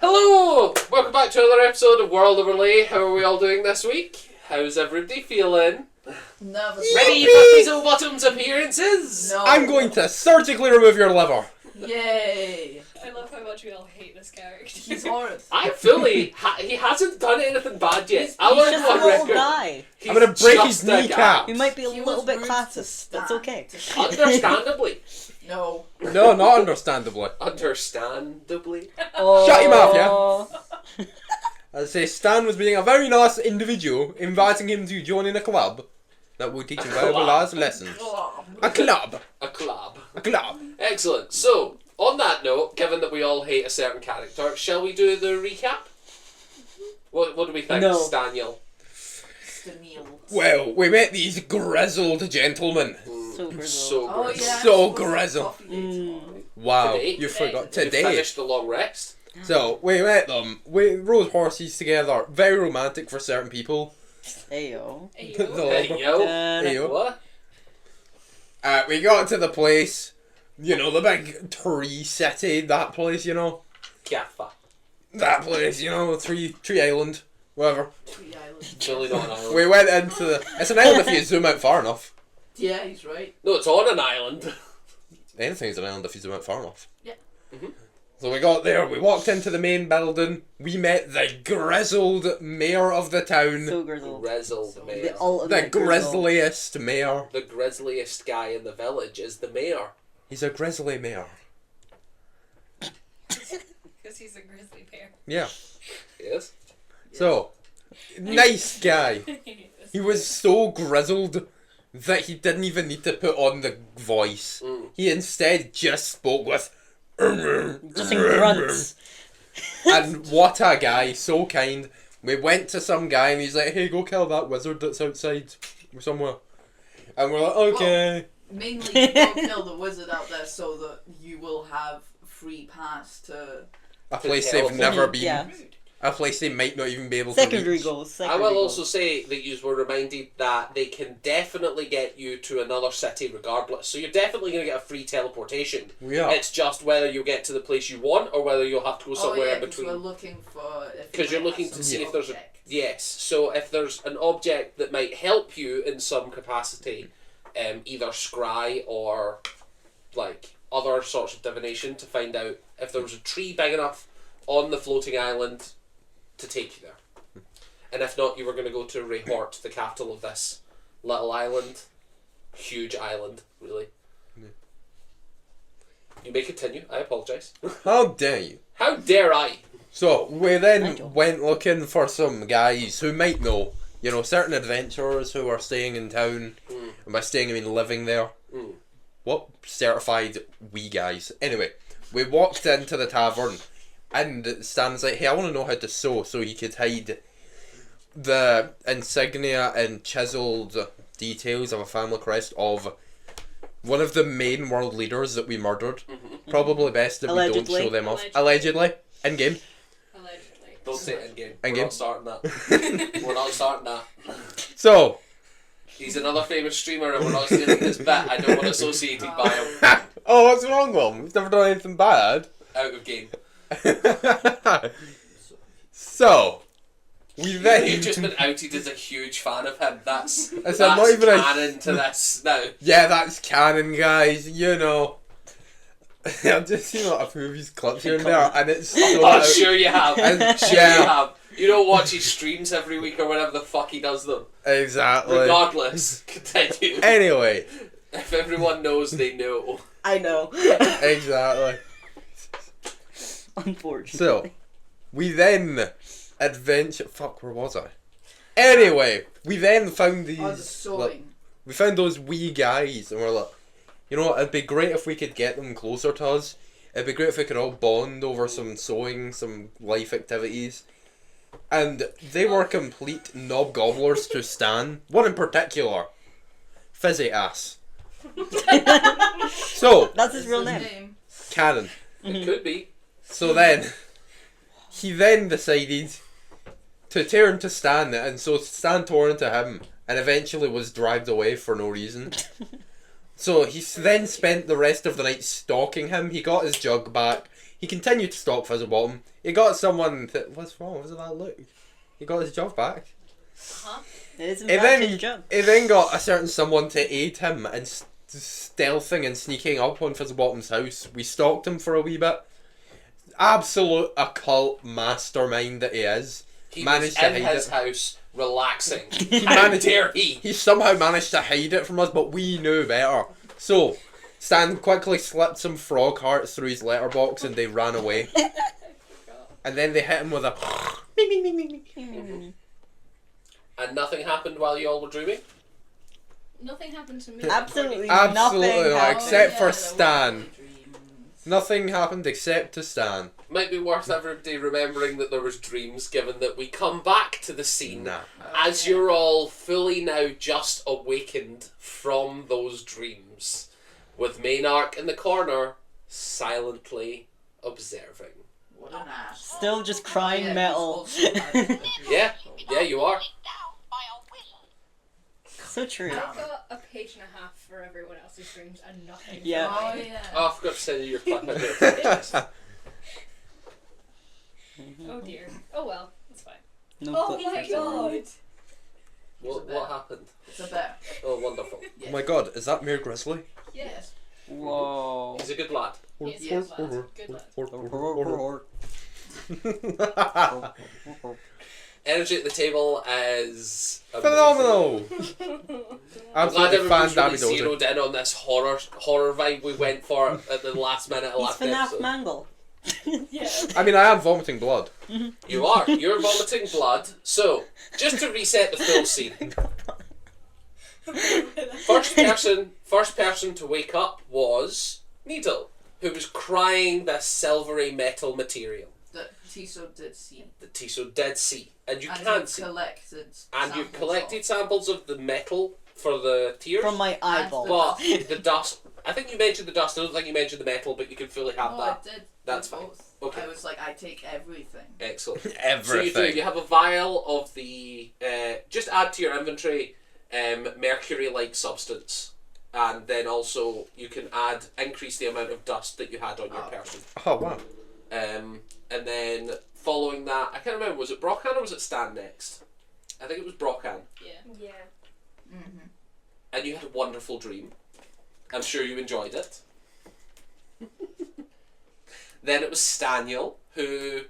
Hello! Welcome back to another episode of World of Orlea. How are we all doing this week? How's everybody feeling? Nervous. Ready for Fizzlebottom's appearances? No. I'm going to surgically remove your liver. Yay. I love how much we all hate this character. He's horrid. I'm fully... he hasn't done anything bad yet. I He's want just to a go on little record. guy. He's I'm going to break just his a kneecap. guy. He might be a He little was bit rude to classist. That's Stan. okay. Understandably. No. No, not understandably. Understandably. Shut your mouth, yeah? I'd say Stan was being a very nice individual, inviting him to join in a club that will teach him valuable life lessons. A club. A club. A club. Excellent. So, on that note, given that we all hate a certain character, shall we do the recap? What do we think, No. Daniel? Well, we met these grizzled gentlemen. So grizzled. So Oh grizzled. yeah. So it's grizzled. coffee date tomorrow. Wow, Today? you forgot You today. finished the long rest. So, we met them. We rode horses together. Very romantic for certain people. Ayo. Hey, Ayo. yo. Hey, yo. What? We got to the place, you know, the big tree city, that place, you know. Kaffa. That place, you know, tree island, whatever. Tree Island. It's really not an island. We went into the... It's an island if you zoom out far enough. Yeah, he's right. No, it's on an island. Anything's an island if you zoom out far enough. Yeah. Mhm. So we got there, we walked into the main building, we met the grizzled mayor of the town. So grizzled. Grizzled The mayor. The ultimate The grizzle. grizzliest mayor. The grizzliest guy in the village is the mayor. He's a grizzly mayor. Because he's a grizzly bear. Yeah. Yes. So, nice guy. He was so grizzled that he didn't even need to put on the voice. Mm. He instead just spoke with... Just in grunts. And what a guy, so kind. We went to some guy and he's like, hey, go kill that wizard that's outside somewhere. And we're like, okay. Mainly go kill the wizard out there so that you will have free pass to... A place hell. they've never been. Yeah. A place they might not even be able to Secondary reach. goals. I Secondary will goals. also say that you were reminded that they can definitely get you to another city regardless. So you're definitely going to get a free teleportation. Yeah. It's just whether you'll get to the place you want or whether you'll have to go Oh somewhere yeah, in because we're between. looking for... Because you're looking to see if there's a... Yes, so if there's an object that might help you in some capacity, either scry or like other sorts of divination, to find out if there was a tree big enough on the floating island to take you there. And if not, you were going to go to Rehort, the capital of this little island. Huge island, really. Yeah. You may continue, I apologise. How dare you? How dare I? So, we I then don't. went looking for some guys who might know, you know, certain adventurers who are staying in town. Mm. And by staying, I mean living there. Mm. What? Certified wee guys. Anyway, we walked into the tavern and Stan's like, hey, I want to know how to sew so he could hide the insignia and chiseled details of a family crest of one of the main world leaders that we murdered. Mm-hmm. Probably best that we don't Allegedly. show them off. Allegedly. Allegedly. In-game. Allegedly. Don't say it in-game. In-game. We're not starting that. We're not starting that. So, He's another famous streamer and we're not stealing his bit. I don't want associated by him. oh, what's wrong with him? He's never done anything bad. Out of game. So, we then... You've just been outed as a huge fan of him. That's said, not even a- canon to this now. Yeah, that's canon, guys. You know. I've just seen a lot of movies clips here and there, and it's so... Oh, sure you have. And- Sure yeah. you have. You don't watch his streams every week or whatever the fuck he does them. Exactly. Regardless, continue. Anyway, If everyone knows, they know. I know. exactly. Unfortunately. So, we then adventure... Fuck, where was I? Anyway, we then found these... Oh, the sewing. We found those wee guys, and we're like, you know what, it'd be great if we could get them closer to us. It'd be great if we could all bond over some sewing, some life activities. And they were complete knob gobblers to Stan. One in particular. Fizzy ass. So, That's his real That's name. canon. It could be. So then, he then decided to turn to Stan, and so Stan tore into him, and eventually was dragged away for no reason. So he then spent the rest of the night stalking him. He got his jug back. He continued to stalk Fizzlebottom. He got someone that... What's wrong? What's that look? He got his job back. Huh? It is in He fact his then, job. he then got a certain someone to aid him in stealthing and sneaking up on Fizzlebottom's house. We stalked him for a wee bit. Absolute occult mastermind that he is. He Managed was to in hide his it. house, relaxing. He How managed- dare he? He somehow managed to hide it from us, but we knew better. So, Stan quickly slipped some frog hearts through his letterbox and they ran away. And then they hit him with a... And nothing happened while you all were dreaming? Nothing happened to me. Absolutely Absolutely nothing not, happened. except yeah, for there Stan. were dreams. Nothing happened except to Stan. Might be worth everybody remembering that there was dreams, given that we come back to the scene Nah. as you're all fully now just awakened from those dreams, with Maynark in the corner, silently observing. What an ass. Still just crying Yeah, metal. he's also had- Yeah, you are. So true. I've got a page and a half for everyone else's dreams and nothing. for Yeah. Oh mine. yeah. Oh, I forgot to send you your clip. I do apologise. Oh dear. Oh well, that's fine. No Oh clip my for someone. god. What happened? It's a bear. Oh, wonderful. Oh my god, is that Mere Grizzly? Yes. Whoa. He's a good lad. Yes, Yes. good lad. Energy at the table is amazing. Phenomenal! I'm glad Absolutely everyone's really fan zeroed in on this horror vibe we went for at the last minute of He's last FNAF episode. Mangle. Yeah. I mean, I am vomiting blood. You are. You're vomiting blood. So, just to reset the full scene. First person to wake up was Needle, who was crying this silvery metal material That Tiso did see. that Tiso did see. And you And can you see. collected. And you've samples collected of. samples of the metal for the tears. From my eyeball. But the dust, I think you mentioned the dust, I don't think you mentioned the metal, but you can fully have No, that. I did. That's did fine. both. Okay. I was like, I take everything. Excellent. So you Everything. do, you have a vial of the, just add to your inventory, mercury-like substance. And then also you can increase the amount of dust that you had on your Oh, okay. person. Oh, wow. And then following that, I can't remember, was it Brochan or was it Stan next? I think it was Brochan. Yeah. Yeah. Mm-hmm. And you had a wonderful dream. I'm sure you enjoyed it. Then it was Staniel, who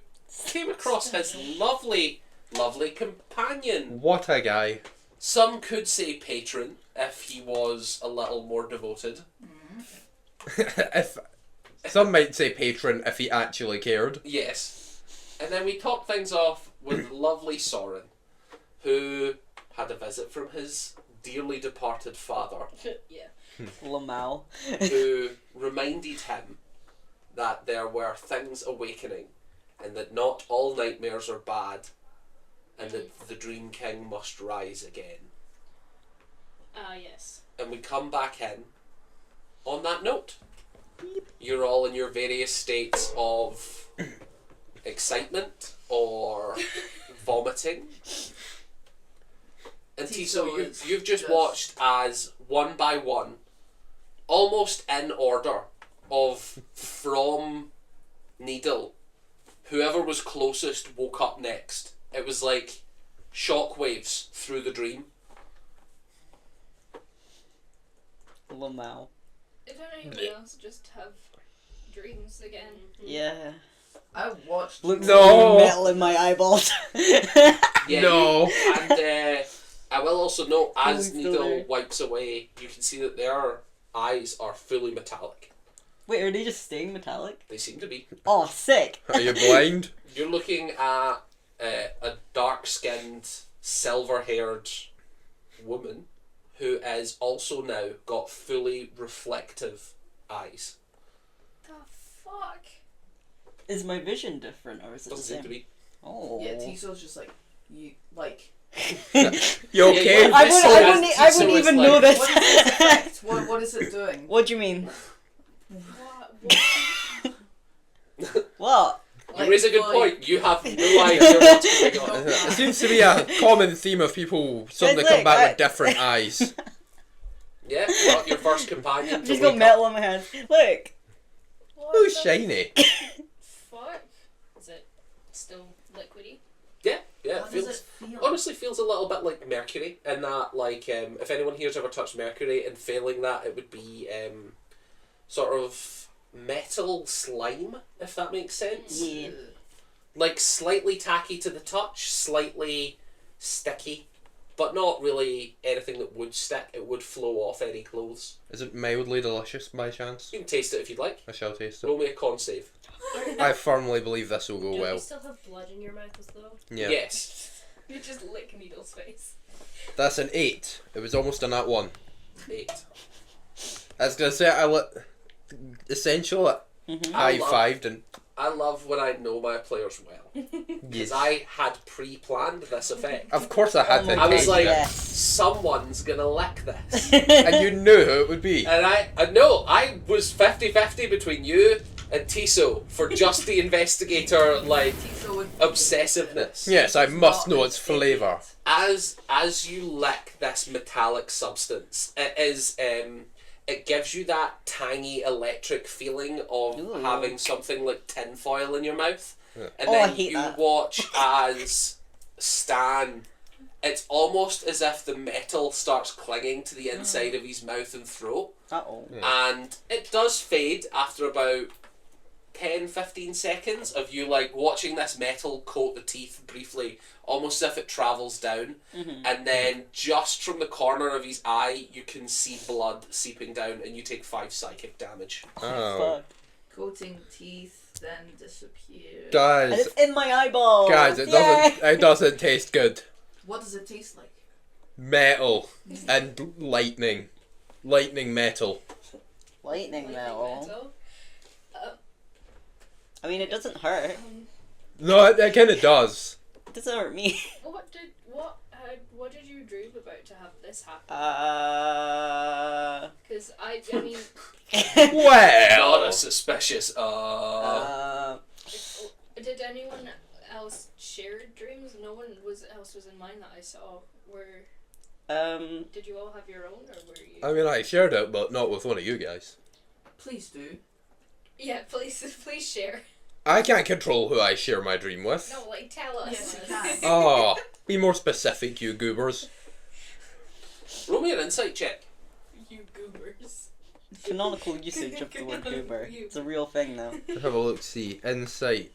came across his lovely, lovely companion. What a guy. Some could say patron, if he was a little more devoted. If some might say patron if he actually cared. Yes. And then we topped things off with lovely Soren, who had a visit from his dearly departed father, Yeah. Lamau. who reminded him that there were things awakening and that not all nightmares are bad and that the Dream King must rise again. Ah, yes. And we come back in on that note. You're all in your various states of excitement or vomiting. And Tiso Tiso, is you've just just- watched as one by one, almost in order of from Needle, whoever was closest woke up next. It was like shockwaves through the dream. Lamau. Did anyone else just have dreams again? Yeah. I watched. Looks No. like metal in my eyeballs. Yeah, No. and I will also note, as Fully Needle silver. wipes away, you can see that their eyes are fully metallic. Wait, are they just staying metallic? They seem to be. Oh, sick. Are you blind? You're looking at a dark-skinned, silver-haired woman who is also now got fully reflective eyes. The fuck? Is my vision different or is it the Doesn't seem same? to be. Oh. Yeah, Tiso's just like you like. You okay? Yeah, I This wouldn't, is- I Tiso wouldn't is even like- know this. What is its effect? What is it doing? What do you mean? What? What? You raise a good like- point. You have no idea what's going on. It seems to be a common theme of people suddenly It's come like, back with different eyes. Yeah, not your first companion I've to just wake got metal up. on my hands. Look. Who's shiny? spot? Is it still liquidy? Yeah, How it does feels. it feel? Honestly, feels a little bit like mercury, in that, like, if anyone here's ever touched mercury and failing that, it would be sort of metal slime, if that makes sense. Yeah. Like, slightly tacky to the touch, slightly sticky, but not really anything that would stick. It would flow off any clothes. Is it mildly delicious by chance? You can taste it if you'd like. I shall taste it. Roll me a con save. I firmly believe this will go Do well. you still have blood in your mouth as though? Yeah. Yes. You just lick Needle's face. That's an 8. It was almost a nat 1. 8. I was gonna say essential Mhm. high fived and I love when I know my players well. Because I had pre-planned this effect. of course I had Oh my to I was taste like, it. Yes. someone's gonna lick this. And you knew who it would be. And I was 50-50 between you and Tiso for just the investigator, like, Tiso would obsessiveness. Yes, I It's must not know an its flavour. As you lick this metallic substance, it gives you that tangy electric feeling of Ooh. having something like tinfoil in your mouth. Yeah. And Oh, I then hate you that. watch as Stan, it's almost as if the metal starts clinging to the inside of his mouth and throat. Uh-oh. And it does fade after about 10-15 seconds of you like watching this metal coat the teeth briefly, almost as if it travels down, Mhm. and then just from the corner of his eye you can see blood seeping down and you take 5 psychic damage. Oh. Fuck. coating teeth, then disappear. And Guys, it's in my eyeball. guys, it doesn't taste good. What does it taste like? Metal and lightning. Lightning metal. Lightning metal. metal. I mean, it doesn't hurt. No, it kind of does. It doesn't hurt me. What did you dream about to have this happen? Because I mean, Well, Not a suspicious did anyone else share dreams? No one else was in mine that I saw. Did you all have your own, or were you? I mean, I shared it, but not with one of you guys. Please do. Yeah, please share. I can't control who I share my dream with. No, like tell us. Yes, you can. Oh, be more specific, you goobers. Roll me an insight check. You goobers. Canonical usage of the word goober. You. It's a real thing now. Have a look, see. Insight.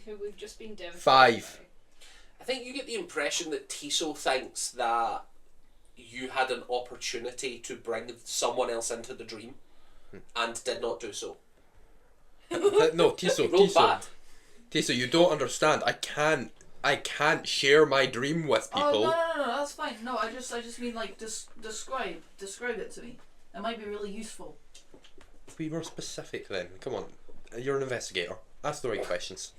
We've just been devastated. 5. I think you get the impression that Tiso thinks that you had an opportunity to bring someone else into the dream and did not do so. No, Tiso, Roll bad. Tiso, you don't understand. I can't share my dream with people. Oh no, that's fine. No, I just mean like describe it to me. It might be really useful. Be more specific then. Come on, you're an investigator. Ask the right questions.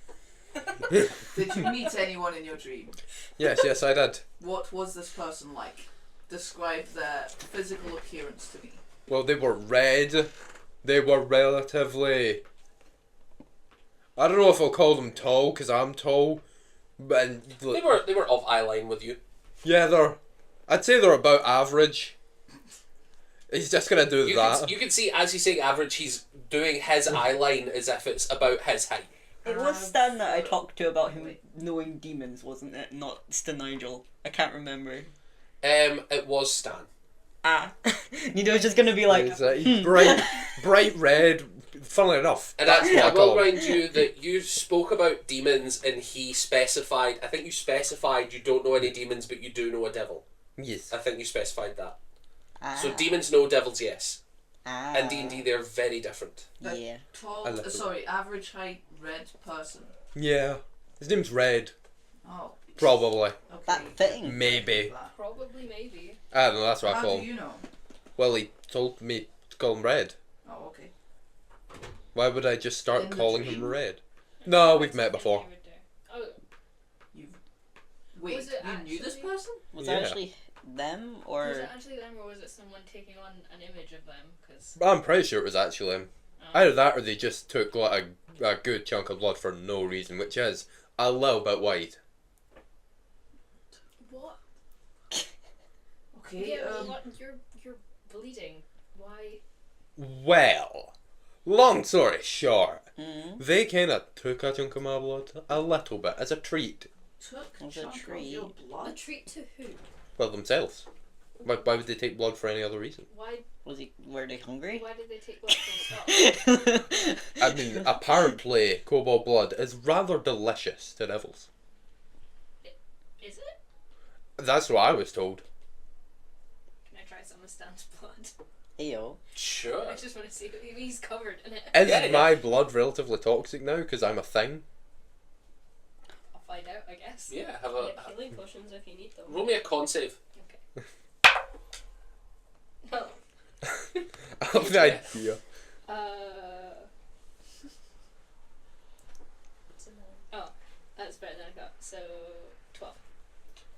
Did you meet anyone in your dream? Yes, I did. What was this person like? Describe their physical appearance to me. Well, they were red. They were relatively. I don't know if I'll call them tall because I'm tall, but They were of eye line with you. yeah, I'd say they're about average. He's just gonna do that. You can see as he's saying average, he's doing his eye line as if it's about his height. It was Stan that I talked to about him knowing demons, wasn't it? Not Stan Nigel. I can't remember. It was Stan. Nido's just gonna be like, He's bright red. Funnily enough, And that's actually, I what I will call him. remind you that you spoke about demons and he specified, I think you specified you don't know any demons but you do know a devil. Yes. I think you specified that. ah, So demons no, devils yes. ah, And D&D they're very different. Yeah. Tall, I love it. average height, red person. Yeah. His name's Red. Oh. Probably. Okay. That fitting. Maybe. That. Probably, maybe. I don't know, that's what I How call do him. you know? Well, he told me to call him Red. Oh, okay. Why would I just start In the calling dream? him Red? No, we've met before. Oh, Wait, Was it you knew this actually- person? Was Yeah. it actually them or? was it actually them, or was it someone taking on an image of them? Because I'm pretty sure it was actually him. Either that or they just took like a good chunk of blood for no reason, which is a little bit wide. what? Okay. Yeah, what? You're bleeding. Why? Well, long story short, They kind of took a chunk of my blood. A little bit. As a treat. Took a Was a chunk of treat. your A blood. treat to who? Well, themselves. Why would they take blood for any other reason? Were they hungry? Why did they take blood from stock? I mean, apparently, kobold blood is rather delicious to devils. Is it? That's what I was told. Can I try some of Stan's blood? Ew. Sure. I just want to see what he's covered in it. Is Yeah, yeah. my blood relatively toxic now because I'm a thing? I'll find out, I guess. Yeah, have I a... have healing potions if you need them. Roll me a con save. Okay. Oh. I have the idea. Oh, that's better than I got. So, 12.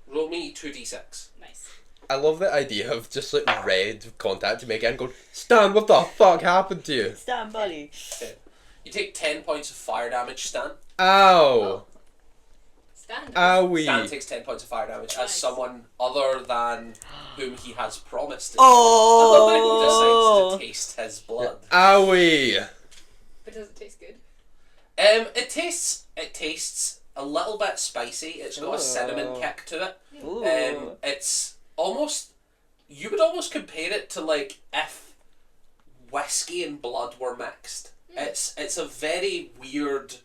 Roll me 2d6. Nice. I love the idea of just like Red contacting me again going, Stan, what the fuck happened to you? Stan, buddy. You take 10 points of fire damage, Stan. Ow! Stand. Stan Owie! takes 10 points of fire damage as Nice. someone other than whom he has promised to Oh! decides to taste his blood. Owie! But does it taste good? It tastes a little bit spicy. It's got a cinnamon Ooh. kick to it. Ooh. It's almost, you would almost compare it to like if whiskey and blood were mixed. It's a very weird,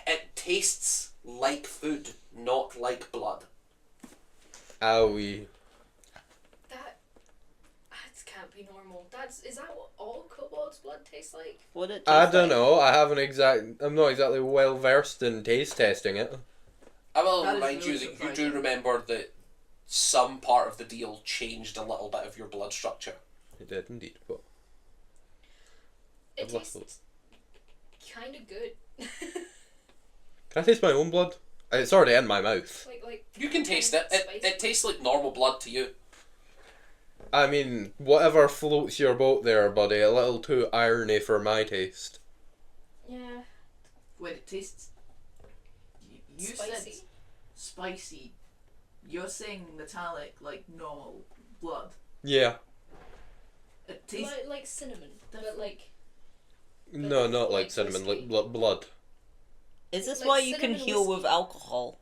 it tastes like food, not like blood. Owie. That can't be normal. Is that what all kobolds' blood tastes like? What it I taste don't like? know, I'm not exactly well versed in taste testing it. I will That is remind really you that you do surprising. remember that some part of the deal changed a little bit of your blood structure. It did indeed, but It I've lost tastes kind of good. can I taste my own blood? It's already in my mouth. like You can taste it. It spicy. tastes like normal blood to you. I mean, whatever floats your boat there, buddy, a little too irony for my taste. Yeah. Wait, it tastes. You said Spicy. spicy. You're saying metallic, like normal blood. Yeah. It tastes. Like cinnamon, but like No, not like like cinnamon, like whiskey. blood. Is this Like why you can cinnamon heal with whiskey. alcohol?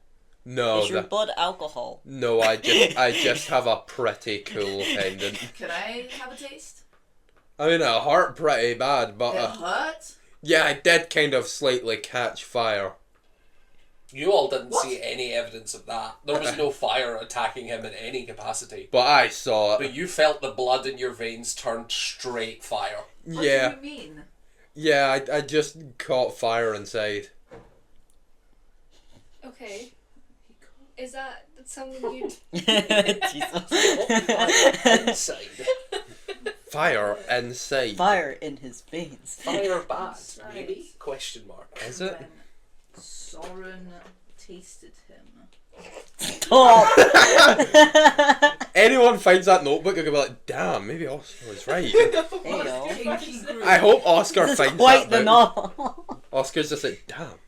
No, Is your blood alcohol? no, I just have a pretty cool pendant. Can I have a taste? I mean, it hurt pretty bad, but It hurt. yeah, I did kind of slightly catch fire. You all didn't What? see any evidence of that. There was no fire attacking him in any capacity. But I saw But it. you felt the blood in your veins turn straight fire. What Yeah, do you mean? yeah, I just caught fire inside. okay. Is that something you? Jesus. Inside. Fire inside. Fire in his veins. Fire bad, Nice. maybe? Question mark. Is it? When Soren tasted him. Stop! Anyone finds that notebook, they'll be like, damn, maybe Oscar was right. Heyo. Kinky groove. I hope Oscar This is finds quite that the bit. novel. Oscar's just like, damn.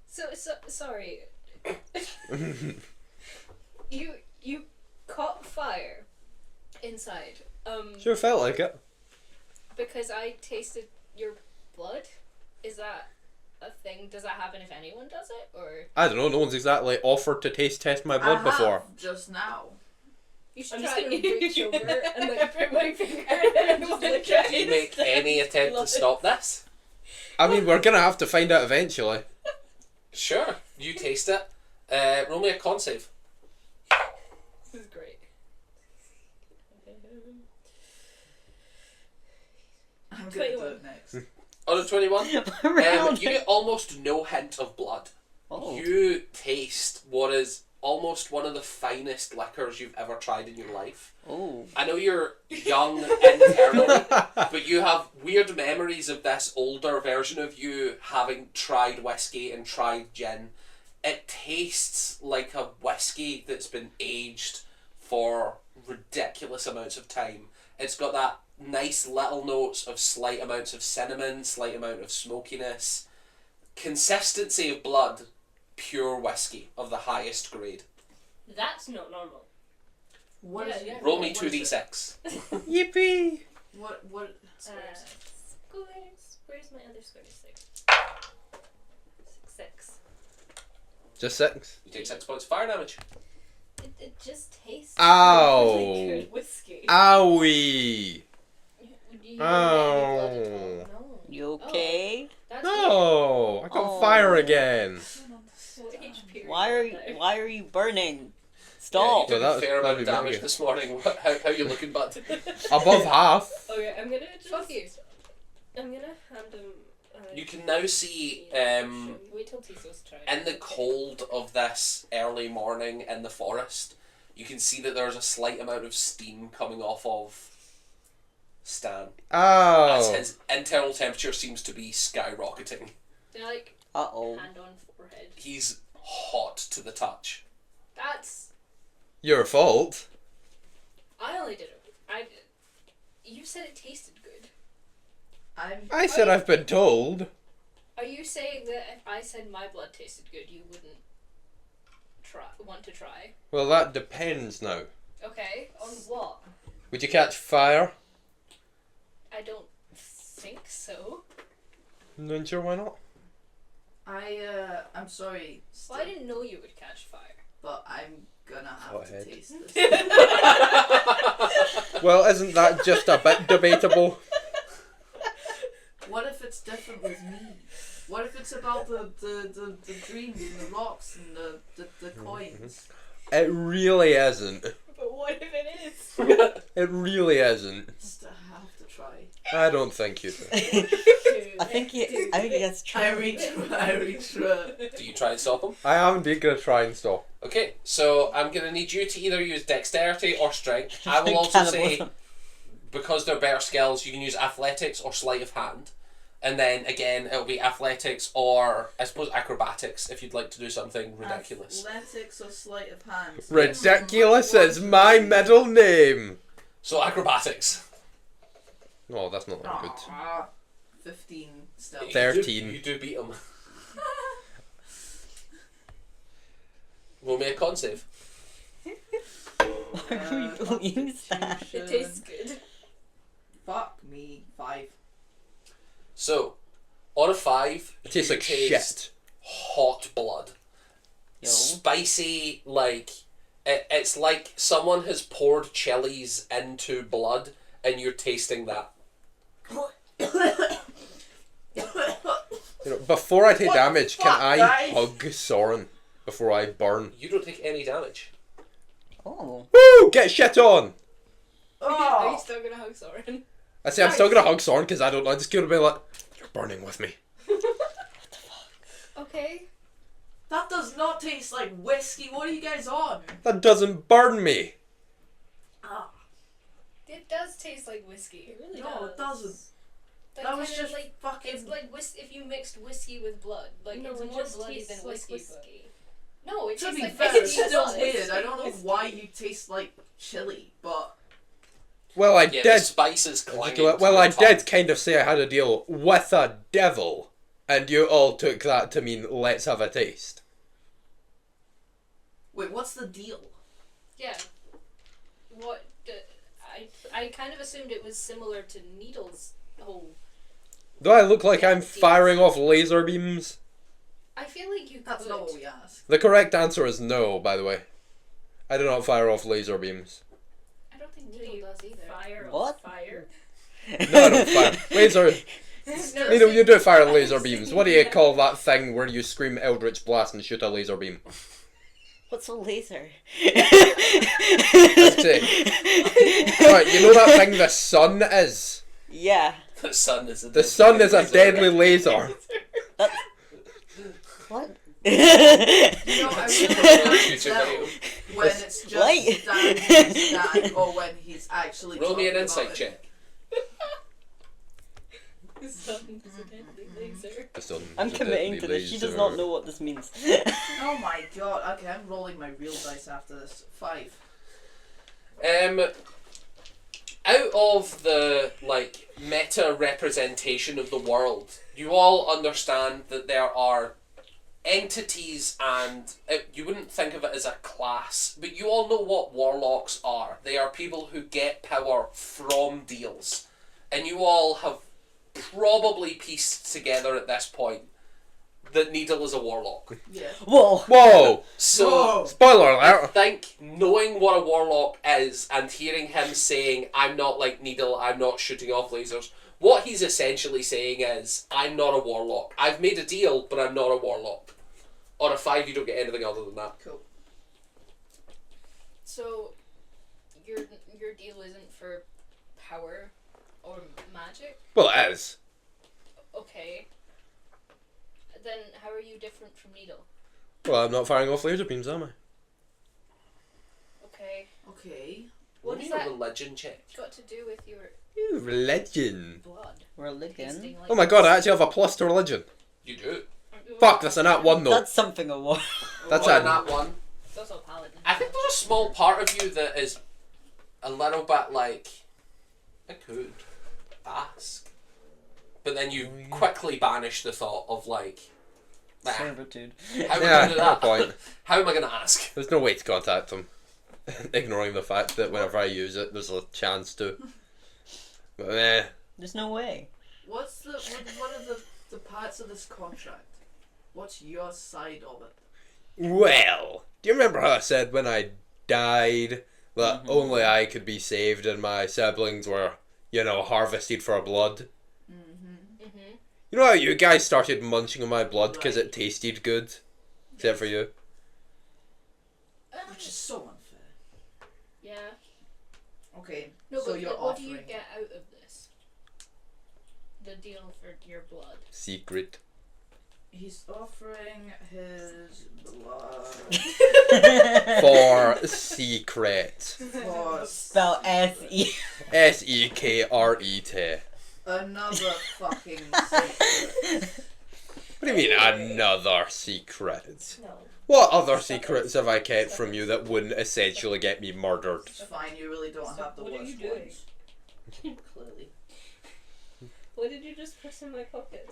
So sorry. You caught fire inside. Sure felt like it. Because I tasted your blood. Is that a thing? Does that happen if anyone does it, or I don't know, no one's exactly offered to taste test my I blood have before. just now. you should I'm try just gonna it. reach over and like put my finger and just like Do you make any attempt to stop this? I mean, we're gonna have to find out eventually. Sure. You taste it. Roll me a con save. This is great. I'm gonna 21. do it next. On a 21, Around. you get almost no hint of blood. Oh. You taste what is almost one of the finest liquors you've ever tried in your life. Oh. I know you're young internally, but you have weird memories of this older version of you having tried whiskey and tried gin. It tastes like a whiskey that's been aged for ridiculous amounts of time. It's got that nice little notes of slight amounts of cinnamon, slight amount of smokiness. Consistency of blood, pure whiskey of the highest grade. That's not normal. What Yeah, is it? yeah. Roll me What is it? 2d6. Yippee! What? Squares. Squares. Where's my other square? 6. Just 6. You take 6 points of fire damage. It just tastes Ow. really good whiskey. Owie! Do you Oh. have any blood at all? No. You okay? That's No! I got Oh. fire again. What HP are Why you are on now? why are you burning? Yeah, you Stop. took Well, a fair amount that'd of be damage very this morning. How you looking, bud? Above half. Okay, I'm gonna just. Fuck you. I'm gonna hand him. You can now see Wait till Tiso's try. in the cold of this early morning in the forest, you can see that there's a slight amount of steam coming off of Stan. As Oh. his internal temperature seems to be skyrocketing. They're like Uh-oh. hand on forehead. He's hot to the touch. That's Your fault. I only did it. You said it tasted good. I said I've been told. Are you saying that if I said my blood tasted good, you wouldn't want to try? Well, that depends now. Okay. On what? Would you catch fire? I don't think so. Then sure, why not? I'm sorry, Well, I didn't know you would catch fire. but I'm gonna have Go to ahead. taste this. Well, isn't that just a bit debatable? What if it's different with me? What if it's about the dreams and the rocks and the coins? It really isn't. But what if it is? It really isn't. Just to have to try. I don't think you do. I think that's true. I reach for it. Do you try and stop him? I am indeed going to try and stop. Okay, so I'm going to need you to either use dexterity or strength. I will also say, Cannibalism. because they're better skills, you can use athletics or sleight of hand. And then again, it'll be athletics or, I suppose, acrobatics if you'd like to do something ridiculous. Athletics or sleight of hand. Ridiculous is my middle name. So acrobatics. Oh, that's not that good. 15 still. 13. You do beat him. Roll me a con save. Why would we use that? It tastes good. Fuck me. 5. So, on a 5, It tastes you like taste shit. hot blood. Yo. Spicy, like it's like someone has poured chilies into blood and you're tasting that. You know, before I take What the damage, can fuck, I guys? hug Soren before I burn? You don't take any damage. Oh. Woo! Get shit on! Are you Oh, still gonna hug Soren? I say I'm still gonna hug Soren because I don't know. I'm just gonna be like, you're burning with me. Okay. that does not taste like whiskey. What are you guys on? That doesn't burn me. Ah, It does taste like whiskey. It really no, does. it doesn't. That That was kind of just like fucking. it's like if you mixed whiskey with blood. Like No, it's it more just bloody tastes than like whiskey. whiskey. No, it To tastes be like fair, whiskey. it's still does. weird. I don't know Whiskey. why you taste like chili, but Well, I Yeah, the did. spices clanging. Well, I did kind of say I had a deal with a devil, and you all took that to mean let's have a taste. wait, what's the deal? Yeah. What? I kind of assumed it was similar to Needle's whole. Do I look like I'm firing off laser beams? I feel like you That's could. not what we asked. The correct answer is no, by the way. I do not fire off laser beams. I don't think Do Needle you does either. Fire What? on fire. No, I don't fire. Laser. No, You know, you do fire laser beams. What do you call that thing where you scream Eldritch Blast and shoot a laser beam? What's a laser? That's it. Right, you know that thing the sun is? Yeah. The sun is a The sun is a deadly laser. What? You know, I really Shoot your can't nail. tell when it's just Light. Stan or when he's actually Roll me an talking insight about it. check. The sun is a deadly laser. The sun I'm is a committing deadly to this. She does laser. not know what this means. Oh my god, okay, I'm rolling my real dice after this. 5. Out of the like meta representation of the world, you all understand that there are entities, and you wouldn't think of it as a class, but you all know what warlocks are. They are people who get power from deals, and you all have probably pieced together at this point that Needle is a warlock. Yeah. Whoa! Whoa! So Whoa. Spoiler I alert! think knowing what a warlock is and hearing him saying, I'm not like Needle, I'm not shooting off lasers, what he's essentially saying is, I'm not a warlock. I've made a deal, but I'm not a warlock. On a 5, you don't get anything other than that. Cool. So, your deal isn't for power or magic? Well, it is. Okay. Then how are you different from Needle? Well, I'm not firing off laser beams, am I? Okay. Okay. What Roll does me a that religion check. got to do with your Ooh, religion. blood? Religion? Tasting like Oh my god, I actually have a plus to religion. You do. Fuck, that's a nat 1 though. That's something I want. That's On a... that one. It's also a paladin. I think there's a small part of you that is a little bit like, I could ask. But then you quickly banish the thought of like, nah, Servitude. how am I Yeah, going to do fair that? point. How am I going to ask? There's no way to contact them. Ignoring the fact that whenever I use it, there's a chance to. But There's no way. What's the what are the parts of this contract? What's your side of it? well, do you remember how I said when I died that only I could be saved and my siblings were, harvested for blood? Mm-hmm. You know how you guys started munching on my blood because it tasted good? Except for you. Which is so unfair. Yeah. Okay. No, so but you're what do offering. you get out of this? The deal for your blood. Secret. He's offering his blood For secret. for Spell S-E. S-E-K-R-E-T. another fucking secret. What do you mean, another secret? No. What other secrets have I kept from you that wouldn't essentially get me murdered? It's fine, you really don't have the What are worst you doing? ones. Clearly. What did you just press in my pocket?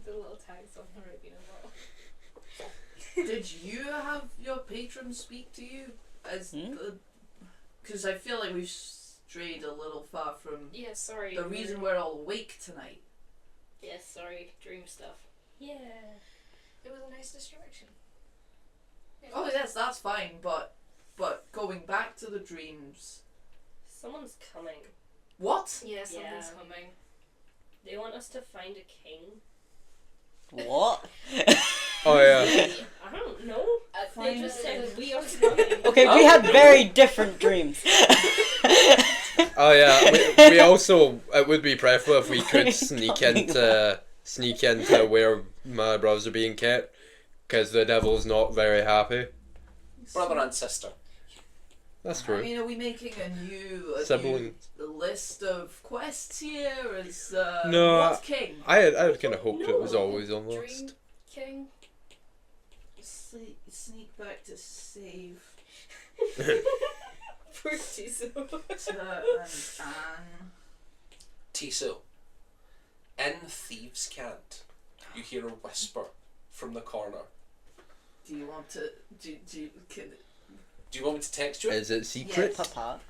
The little tags on the Arabian as well. Did you have your patron speak to you? Because I feel like we've strayed a little far from Yeah, sorry. the reason we're all awake tonight. Yes, sorry. Dream stuff. Yeah. It was a nice distraction. Oh yes, that's fine, but going back to the dreams. Someone's coming. What? Yeah, something's Yeah. coming. They want us to find a king. What? Oh yeah. I don't know. They Find just a- said we are coming. Okay, we had very different dreams. Oh yeah. We also, it would be preferable if we could sneak into where my brothers are being kept, because the devil's not very happy. Brother and sister. That's I true. mean, are we making a new Sibling. list of quests here? Is No, what's king? I had kind of hoped it was always on the Dream list. King. Sneak back to save Pretty soon. Tessa and Anne. Tiso. In Thieves' Cant, you hear a whisper from the corner. Do you want to? Can, Do you want me to text you? Is it secret? Yes. Papa.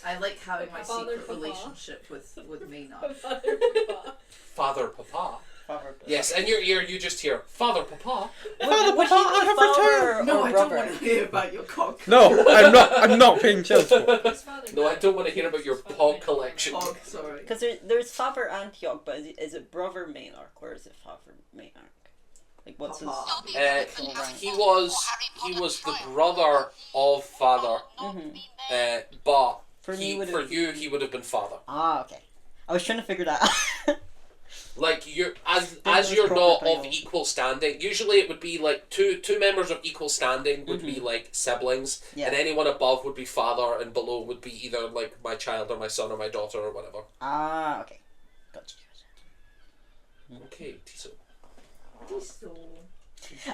I like having my Father secret Papa. relationship with Maynark. Father Papa. Father. Yes, and you just hear Father Papa. Father, would he be father No, or I don't brother? want to hear about your cock. No, I'm not paying child support. His father. No, I don't want to hear about your pog collection. Hog, sorry. Because there's Father Antioch, but is it brother Maynark or is it Father Maynark? Like what's his Papa. actual rank? He was the brother of Father, but For me, he, would for it- you he would have been Father. Ah, okay. I was trying to figure that out. Like you're as those you're proper not of titles. equal standing. Usually it would be like two members of equal standing would be like siblings, Yeah. and anyone above would be father, and below would be either like my child or my son or my daughter or whatever. Ah, okay. Gotcha. Okay, Tiso.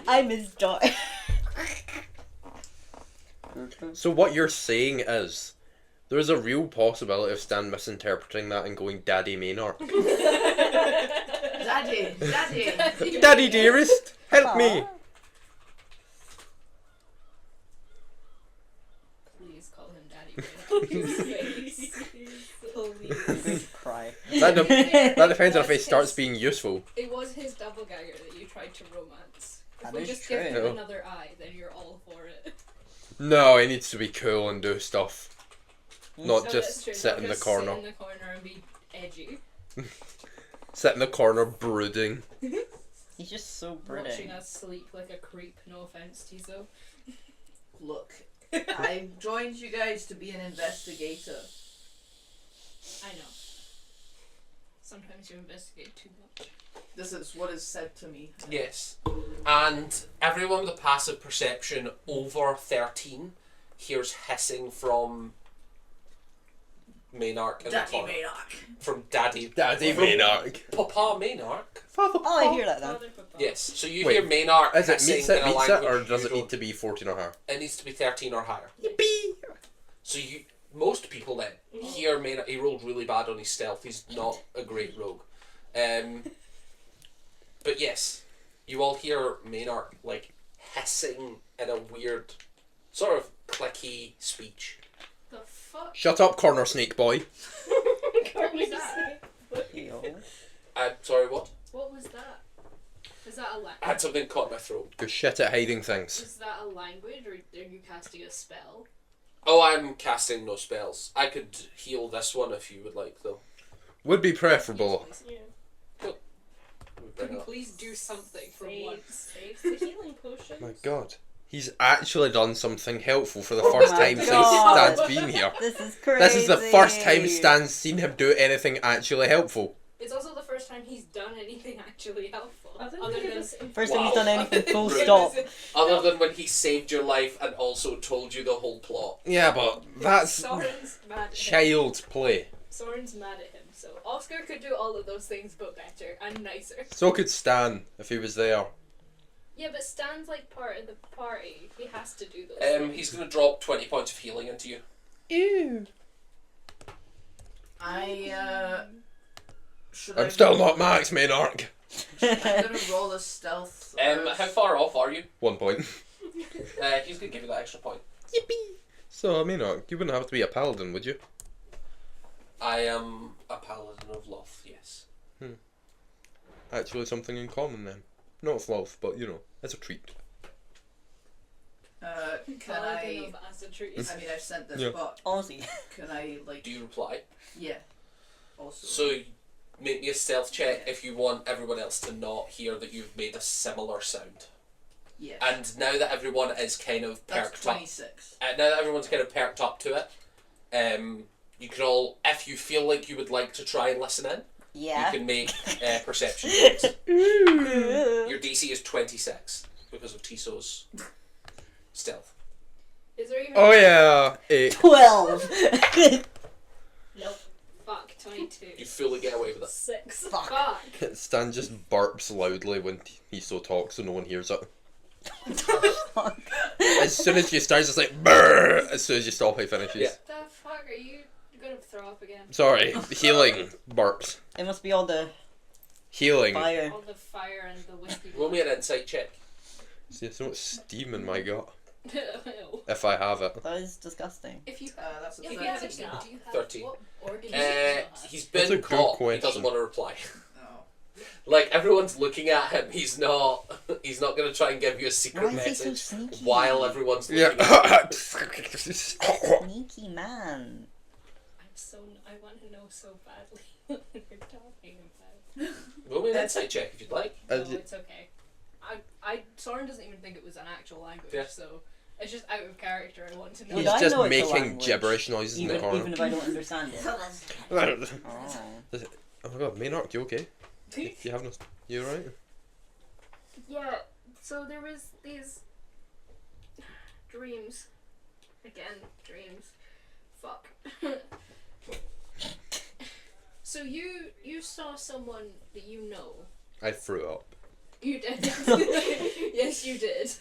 I'm his daughter. So what you're saying is, there's a real possibility of Stan misinterpreting that and going Daddy Maynark. Daddy. Daddy dearest, help me. Please call him Daddy. His face. I'm going to cry. That depends on if he Was starts his- being useful. It was his doppelganger that you tried to romance. If That we is just give him true. another eye, then you're all for it. No, he needs to be cool and do stuff. Not So just that's true, sit not in the just corner. Sit in the corner and be edgy. Sit in the corner brooding. He's just so pretty. Watching us sleep like a creep, no offense, Tizo. Look, I joined you guys to be an investigator. I know. Sometimes you investigate too much. This is what is said to me. Yes. And everyone with a passive perception over 13 hears hissing from Maynark in Daddy the corner. Maynark. From Daddy. Daddy from Maynark. Papa Maynark. Father Oh, I hear that then. Father Papa. Yes. So you Wait, hear Maynark Is it hissing meets it, in a meets it, language or does you it need don't- to be 14 or higher? It needs to be 13 or higher. Yippee! So most people then hear Maynark. He rolled really bad on his stealth. He's not a great rogue. But yes, you all hear Maynark like hissing in a weird, sort of clicky speech. The fuck? Shut up, corner snake boy. What was that? Ew. I'm sorry, what? What was that? Is that a I language? had something caught in my throat. You're shit at hiding things. Is that a language, or are you casting a spell? Oh, I'm casting no spells. I could heal this one if you would like, though. Would be preferable. Yes, please. Yeah. Bring it up. Please do something for once. Save the healing potion. My god. He's actually done something helpful for the Oh first my time since God. Stan's been here. This is crazy. This is the first time Stan's seen him do anything actually helpful. It's also the first time he's done anything actually helpful. I don't Other think it than was First time he's Wow. done anything, full Rude. stop. Other than when he saved your life and also told you the whole plot. Yeah, but that's Soren's mad at him. child's play. Soren's mad at him. So Oscar could do all of those things, but better and nicer. So could Stan if he was there. Yeah, but Stan's like part of the party. He has to do those things. He's going to drop 20 points of healing into you. Ew. Should I'm I still not Max Maynark. I'm gonna roll a stealth. How far off are you? 1 point. He's going to give you that extra point. Yippee! So, Maynark, you wouldn't have to be a paladin, would you? I am a paladin of Loth, yes. Actually something in common then. Not with love, but you know, as a treat. Can Paladin I? of acid trees. I mean, I've sent this, Yeah. but Honestly. can I like? Do you reply? Yeah. Also. So, make me a stealth check if you want everyone else to not hear that you've made a similar sound. Yeah. And now that everyone is kind of That's perked up, 26. now that everyone's kind of perked up to it, you can all, if you feel like you would like to try and listen in, Yeah. you can make perception checks. Ooh. Your DC is 26 because of Tiso's stealth. Is there even? Oh yeah! 8. 12. Nope. Fuck. 22. You fully get away with it. 6. Fuck. Fuck. Stan just burps loudly when he so talks so no one hears it. As soon as you start, it's like brrr, as soon as you stop, he finishes. Yeah. The fuck are you gonna throw up again? Sorry, healing burps. It must be all the Healing. fire. All the fire and the whiskey. Roll me an insight check. See, so much steam in my gut. Ew. If I have it. That is disgusting. If you That's a if you 13. have it, do you have 13. what organ? He's That's been a good caught. He question. doesn't want to reply. Oh. Like everyone's looking at him. He's not going to try and give you a secret Why is he so message sneaky? while everyone's Yeah. looking at him. Sneaky man. I want to know so badly what you're talking about. Roll me an insight check if you'd like. No, it's okay. Soren doesn't even think it was an actual language, Yeah. so it's just out of character. I want to know. Would He's I just know it's a making language? gibberish noises in the Even corner. if I don't understand it. Oh Oh. my god, Maynark, you okay? You have no... You alright? Yeah, so there was these dreams. Again, dreams. Fuck. So you saw someone that you know. I threw up. You did. Yes, you did.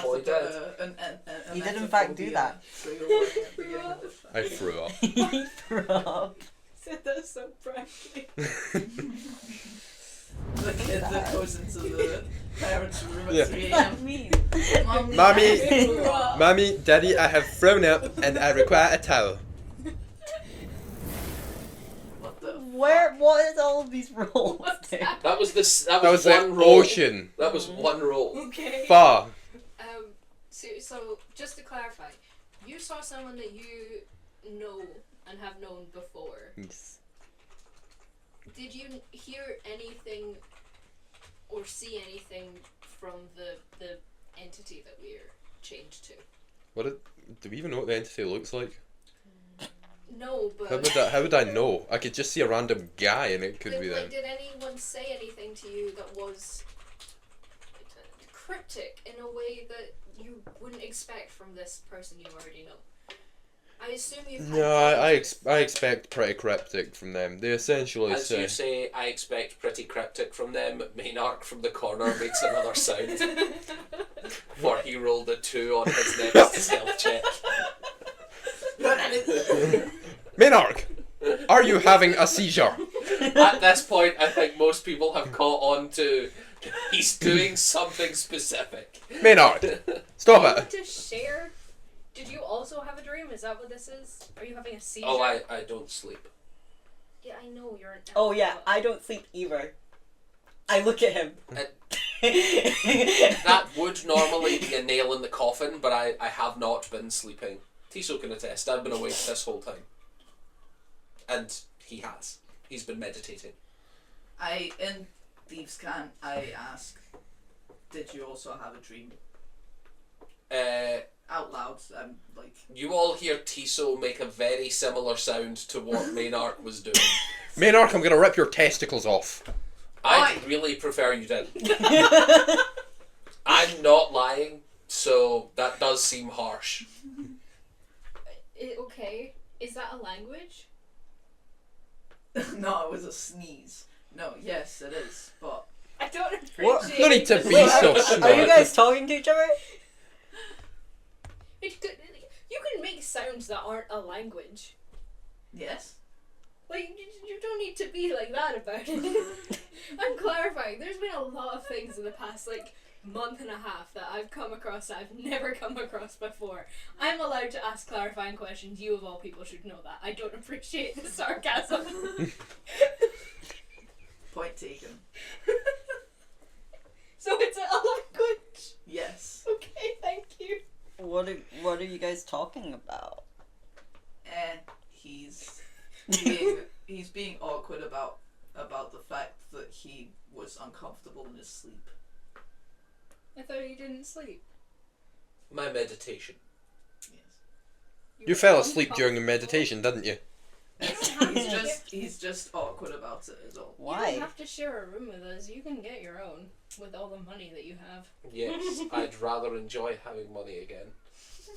Boy, Dad. He did in fact do that. So you're working at the beginning of this. I threw up. He threw up. Said that so proudly. the kid that goes into the parents' room Yeah. at 3 What a.m. mean? Mommy, Daddy, I have thrown up and I require a towel. What the? What is all of these rules? What's dude? that? That was this. That That was was one the roll. ocean. That was one roll. Okay. Far. So just to clarify, you saw someone that you know and have known before. Did you hear anything or see anything from the entity that we're chained to? Do we even know what the entity looks like? No, but How would I know? I could just see a random guy and it could be them. did anyone say anything to you that was cryptic in a way that you wouldn't expect from this person you already know? I assume you've had No, I expect pretty cryptic from them. They essentially As you say, I expect pretty cryptic from them. Maynark from the corner makes another sound. For he rolled a 2 on his next stealth check. Maynark, are you having a seizure? At this point, I think most people have caught on to he's doing something specific. Maynark, stop You it. want to share? Did you also have a dream? Is that what this is? Are you having a seizure? Oh, I don't sleep. Yeah, I know you're an elf. Oh yeah, but- I don't sleep either. I look at him. That would normally be a nail in the coffin, but I have not been sleeping. Tiso can attest. I've been awake this whole time. And he has. He's been meditating. In Thieves' Cant, I ask, did you also have a dream? Out loud, I'm like... You all hear Tiso make a very similar sound to what Maynark was doing. Maynark, I'm gonna rip your testicles off. I'd really prefer you didn't. I'm not lying, so that does seem harsh. Okay. Is that a language? No, it was a sneeze. No, yes, it is, but... I don't appreciate What? No need to this. be Wait, so are you smart. guys talking to each other? You can make sounds that aren't a language. Yes? Like, you don't need to be like that about it. I'm clarifying. There's been a lot of things in the past, month and a half that I've come across that I've never come across before. I'm allowed to ask clarifying questions. You, of all people, should know that. I don't appreciate the sarcasm. Point taken. So it's a language. Yes. Okay, thank you. What are you guys talking about? He's being awkward about the fact that he was uncomfortable in his sleep. I thought you didn't sleep. My meditation. Yes. You fell asleep during the meditation, didn't you? He's just awkward about it is all. You Why? don't have to share a room with us. You can get your own with all the money that you have. Yes, I'd rather enjoy having money again.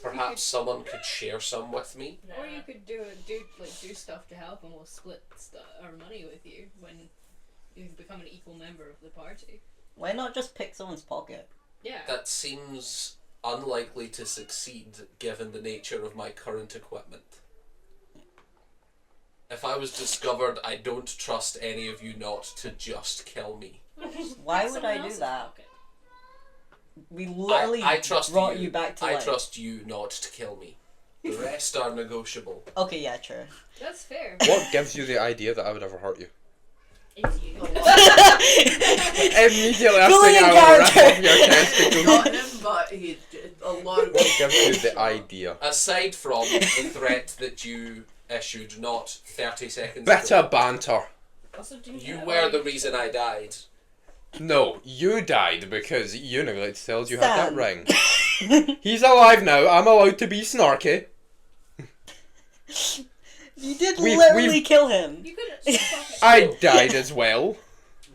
Perhaps someone could share some with me. Or you could do stuff to help, and we'll split our money with you when you become an equal member of the party. Why not just pick someone's pocket? Yeah. That seems unlikely to succeed given the nature of my current equipment. If I was discovered, I don't trust any of you not to just kill me. Why Pick would someone I do else's that? pocket. We literally I trust brought you back to I life. trust you not to kill me. The rest are negotiable. Okay, yeah, true. That's fair. What gives you the idea that I would ever hurt you? It's you. Immediately I Fully think in I will rip character. off your testicles. Not him, but he a lot of What gives you the idea? Aside from the threat that you issued not 30 seconds Bitter ago, banter. Also, didn't you know were the you- reason I died. No, you died because you neglected to tell us you had that Sam. ring. He's alive now, I'm allowed to be snarky. You did We've- literally we've- kill him. You could have. I died as well.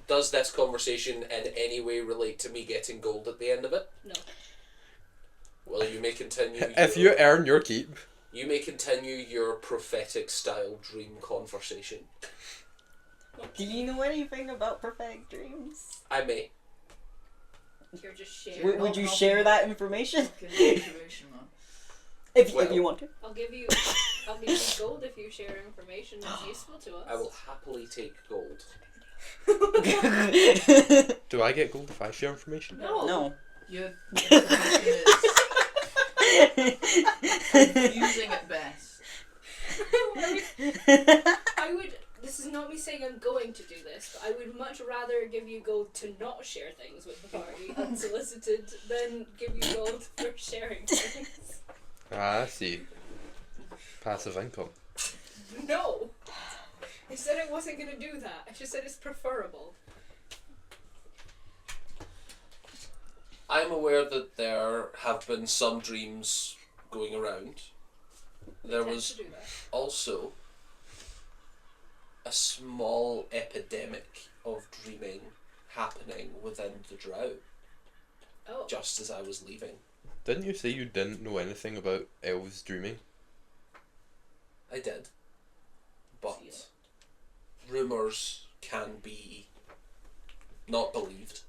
Does this conversation in any way relate to me getting gold at the end of it? No. Well, you may continue. If your- you earn your keep. You may continue your prophetic style dream conversation. Do you know anything about prophetic dreams? I may. You're just sharing. Would you share that information? information though. If Well- you want to. I'll give you gold if you share information that's useful to us. I will happily take gold. Do I get gold if I share information? No. No. Your information is confusing at best. I would. This is not me saying I'm going to do this, but I would much rather give you gold to not share things with the party unsolicited than give you gold for sharing things. Ah, I see. Passive income. No! I said I wasn't going to do that. I just said it's preferable. I'm aware that there have been some dreams going around. There Tend was to do that. also a small epidemic of dreaming happening within the Drow Oh. just as I was leaving. Didn't you say you didn't know anything about elves dreaming? I did. But Yeah. rumours can be not believed.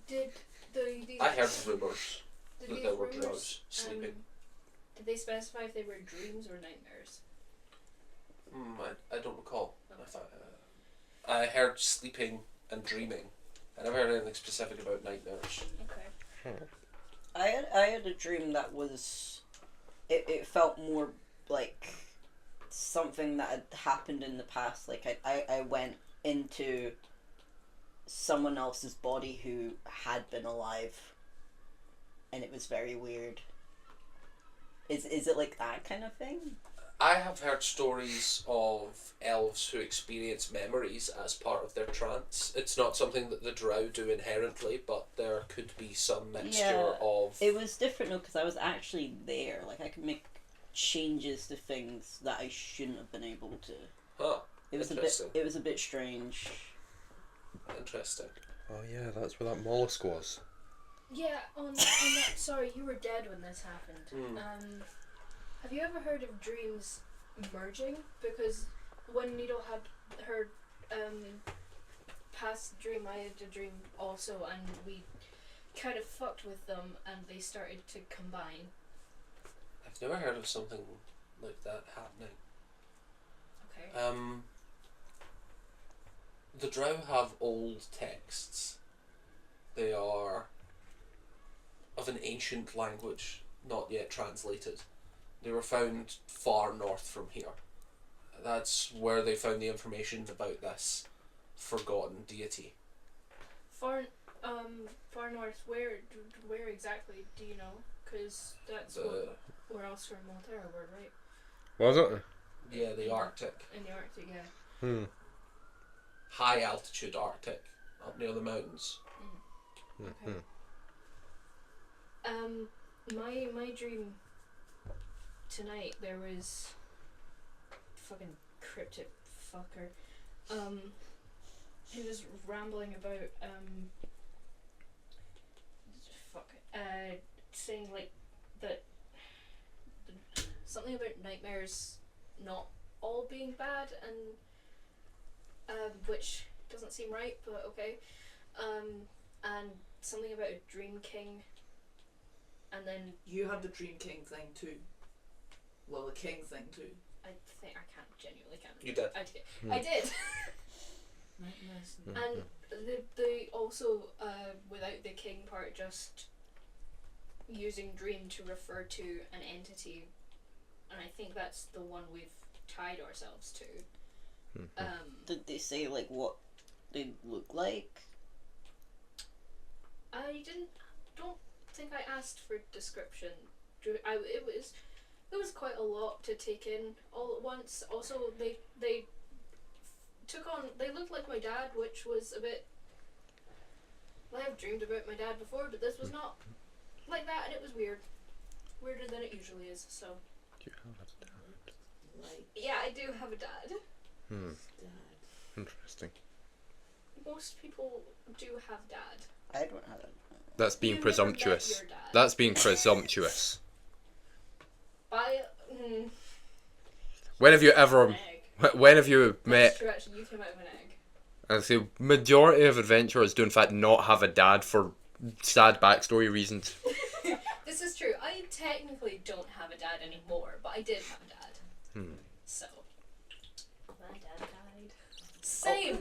Did these... I heard rumours did that these there were rumours, Drows sleeping. Did they specify if they were dreams or nightmares? I don't recall. Okay. I thought, I heard sleeping and dreaming. I never heard anything specific about nightmares. Okay. I had a dream that was, it felt more like something that had happened in the past. Like I went into someone else's body who had been alive, and it was very weird. Is it like that kind of thing? I have heard stories of elves who experience memories as part of their trance. It's not something that the Drow do inherently, but there could be some mixture Yeah, of... It was different though, because I was actually there. Like I could make changes to things that I shouldn't have been able to. Huh, It was Interesting. It was a bit strange. interesting. Oh yeah, that's where that mollusk was. Yeah, on that... Sorry, you were dead when this happened. Have you ever heard of dreams merging? Because when Needle had her past dream, I had a dream also, and we kind of fucked with them, and they started to combine. I've never heard of something like that happening. Okay. The Drow have old texts. They are of an ancient language, not yet translated. They were found far north from here. That's where they found the information about this forgotten deity. Far north. Where exactly? Do you know? Because that's where else from Maltera were, right? Was it? Yeah, the Arctic. In the Arctic, yeah. High altitude Arctic, up near the mountains. Okay. My dream tonight, there was fucking cryptic fucker. He was rambling about saying like that something about nightmares not all being bad, and which doesn't seem right, but okay. And something about a dream king, and then You had the Dream King thing too. Well, the King thing too. I think I genuinely can't. You did. I did. Nightmares. And the also without the king part, just using dream to refer to an entity, and I think that's the one we've tied ourselves to. Did they say like what they look like? I don't think I asked for description. It was quite a lot to take in all at once. Also, they looked like my dad, which was a bit... I have dreamed about my dad before, but this was not like that, and it was weird. Weirder than it usually is, so... Do you have a dad? Like Yeah, I do have a dad. dad. Interesting. Most people do have dad. I don't have it. That's being You've never met presumptuous. your dad. That's being presumptuous. When have you ever... An egg. When have you met... That's true, actually, you came out of an egg. I say majority of adventurers do in fact not have a dad for sad backstory reasons. This is true. I technically don't have a dad anymore, but I did have a dad. So, my dad died. Same.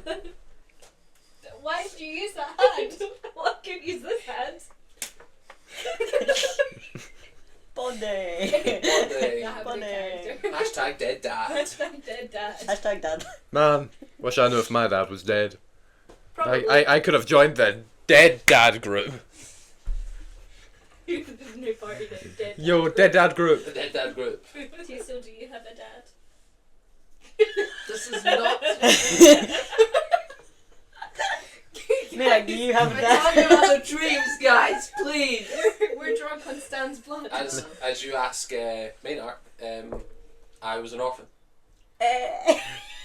Why did you use that hand? Well, I could use this hand. Bonnie. That Funny. character. Hashtag dead dad. Hashtag dead dad. Hashtag dad. Man, wish I knew if my dad was dead. Probably. I could have joined the dead dad group. There's a new party named Dead Dad. Yo, dead dad group. The dead dad group. Tiso, do you have a dad? This is not. Maynark, do you have a We're dad? talking about the dreams, guys. Please. We're drunk on Stan's blood. As you ask Maynark, I was an orphan.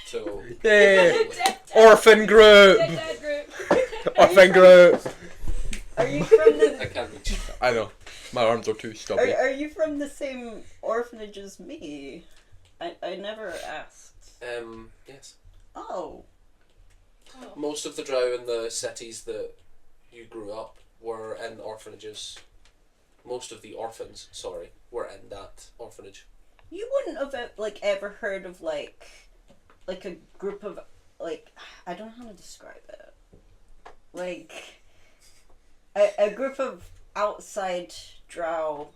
So Hey, Dead dad. orphan group. Dead dad group. Orphan group. Are you from I the? can't reach. I know. My arms are too stubby. Are you from the same orphanage as me? I never asked. Yes. Oh. Oh. Most of the drow in the cities that you grew up were in orphanages. Most of the orphans, were in that orphanage. You wouldn't have ever heard of like a group of I don't know how to describe it. Like a group of outside drow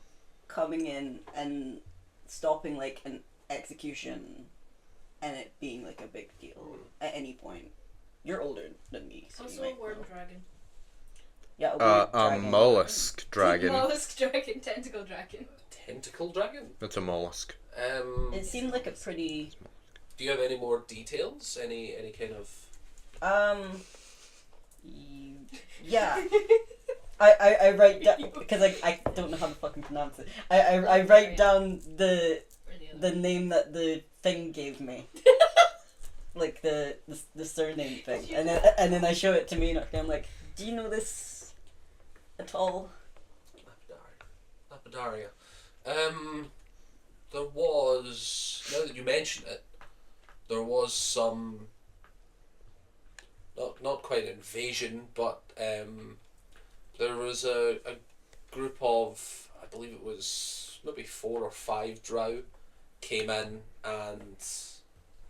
coming in and stopping like an execution and it being like a big deal at any point. You're older than me, so you Also a might worm know. dragon. Yeah, a A dragon. mollusk dragon. Mollusk dragon, tentacle dragon. Tentacle dragon. It's a mollusk. It seemed like a pretty Do you have any more details? Any kind of? Yeah. I write down because I don't know how to fucking pronounce it. I write down the name that the thing gave me, like the surname thing, and then I show it to Maynark and I'm like, do you know this at all? Lapidaria. There was, now that you mention it, there was some, not quite invasion, but there was a group of, I believe it was maybe 4 or 5 drow came in, and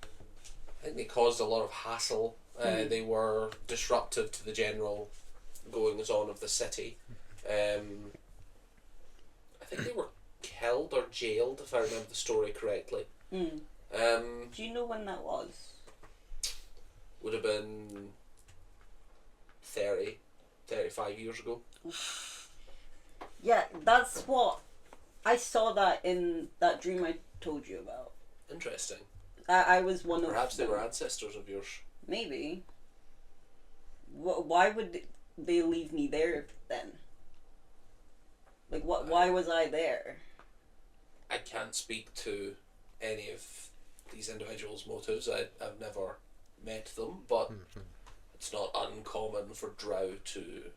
I think they caused a lot of hassle. They were disruptive to the general goings on of the city. I think they were killed or jailed, if I remember the story correctly. Mm. Do you know when that was? Would have been 35 years ago. Yeah, that's what I saw that in that dream I told you about. Interesting. I was one of Perhaps they them. were ancestors of yours. Maybe. Why would they leave me there then? Like, what? Why was I there? I can't speak to any of these individuals' motives. I've never met them, but it's not uncommon for drow to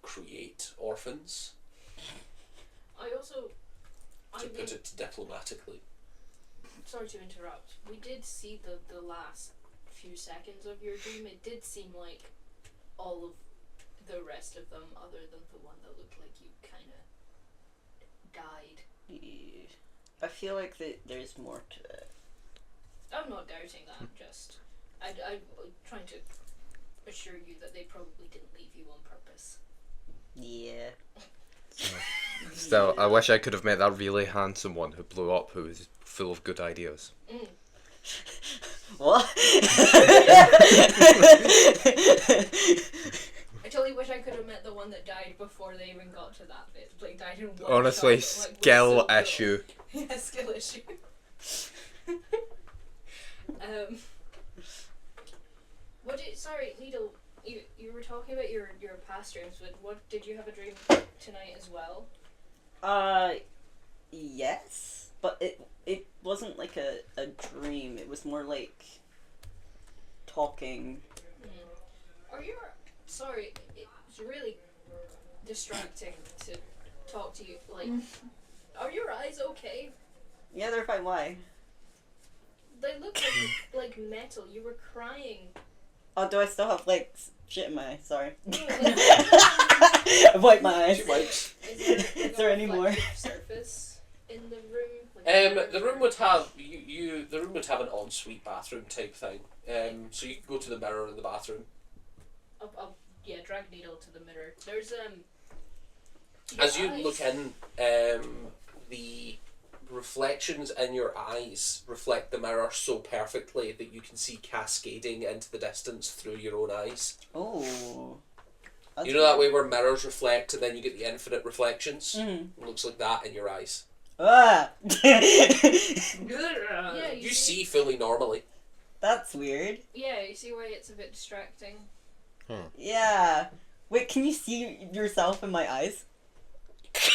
create orphans, to put it diplomatically. Sorry to interrupt. We did see the last few seconds of your dream. It did seem like all of the rest of them, other than the one that looked like you kind of died. Yeah. I feel like there's more to it. I'm not doubting that. Just I'm trying to assure you that they probably didn't leave you on purpose. Yeah. Still, I wish I could have met that really handsome one who blew up, who was full of good ideas. Mm. What? I totally wish I could have met the one that died before they even got to that bit. Like died in one Honestly, shot, like, was skill so cool. issue. Yeah, skill issue. Sorry, Needle. You were talking about your past dreams, but what did you have a dream tonight as well? Yes, but it wasn't like a dream. It was more like talking. Are you? Sorry, it's really distracting to talk to you. Like, are your eyes okay? Yeah, they're fine. Why? They look like metal. You were crying. Oh, do I still have like shit in my eye? Sorry. No, like, I wiped my eyes. She wipes. Is there any more? reflective surface in the room? Like, The room would have the room would have an ensuite bathroom type thing. So you could go to the mirror in the bathroom. I'll drag needle to the mirror. There's As you look in, the reflections in your eyes reflect the mirror so perfectly that you can see cascading into the distance through your own eyes. Oh. You know that way where mirrors reflect and then you get the infinite reflections? Mm. It looks like that in your eyes. Ah. yeah, You see fully normally. That's weird. Yeah, you see why it's a bit distracting. Yeah. Wait, can you see yourself in my eyes?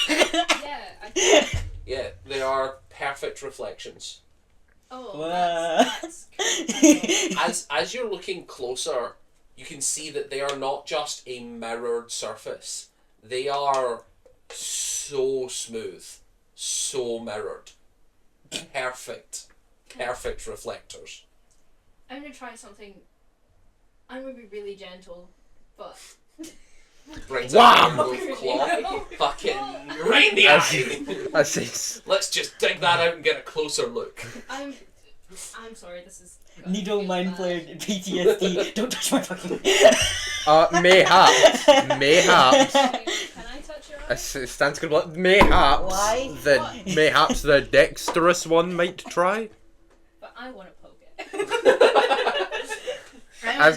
Yeah, I Yeah, they are perfect reflections. Oh, Wow. that's cool. As you're looking closer, you can see that they are not just a mirrored surface. They are so smooth, so mirrored. Perfect reflectors. I'm gonna try something. I'm gonna be really gentle, but Brings Wham! out a claw, fucking right in the eye. I see. Let's just dig that out and get a closer look. I'm sorry. This is Needle mind played. flared PTSD. Don't touch my fucking. Mayhaps. Can I touch your eye? Stands good. What? Mayhaps. Why? Mayhaps the dexterous one might try. But I want to poke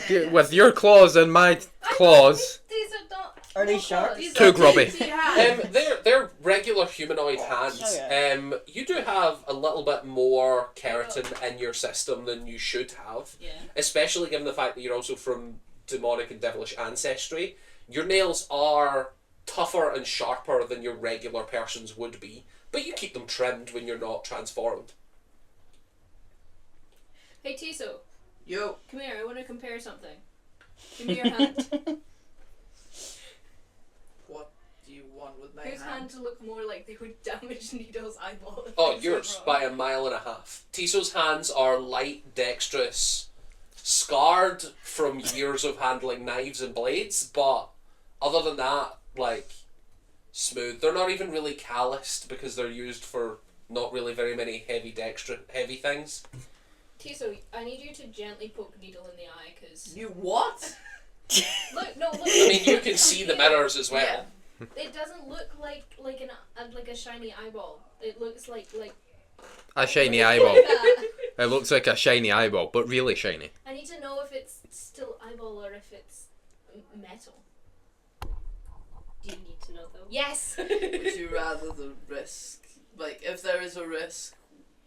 it. With your claws and my claws. These are not. Are they no sharp? claws. These Too are grubby. dainty hands. They're regular humanoid hands. Okay. You do have a little bit more keratin in your system than you should have, Yeah. especially given the fact that you're also from demonic and devilish ancestry. Your nails are tougher and sharper than your regular person's would be, but you keep them trimmed when you're not transformed. Hey Tiso, Yo. come here. I want to compare something. Give me your hand. What do you want with my Whose hand? hands look more like they would damage Needle's eyeball? if Oh, things yours went by wrong? a mile and a half. Tiso's hands are light, dexterous, scarred from years of handling knives and blades, but other than that, like, smooth. They're not even really calloused because they're used for not really very many heavy things. Tiso, I need you to gently poke Needle in the eye, because You what? look, no, look. I mean, you can see the mirrors as well. Yeah. It doesn't look like a shiny eyeball. It looks like A shiny eyeball. that. It looks like a shiny eyeball, but really shiny. I need to know if it's still eyeball or if it's metal. Do you need to know though? Yes. Would you rather the risk? Like, if there is a risk,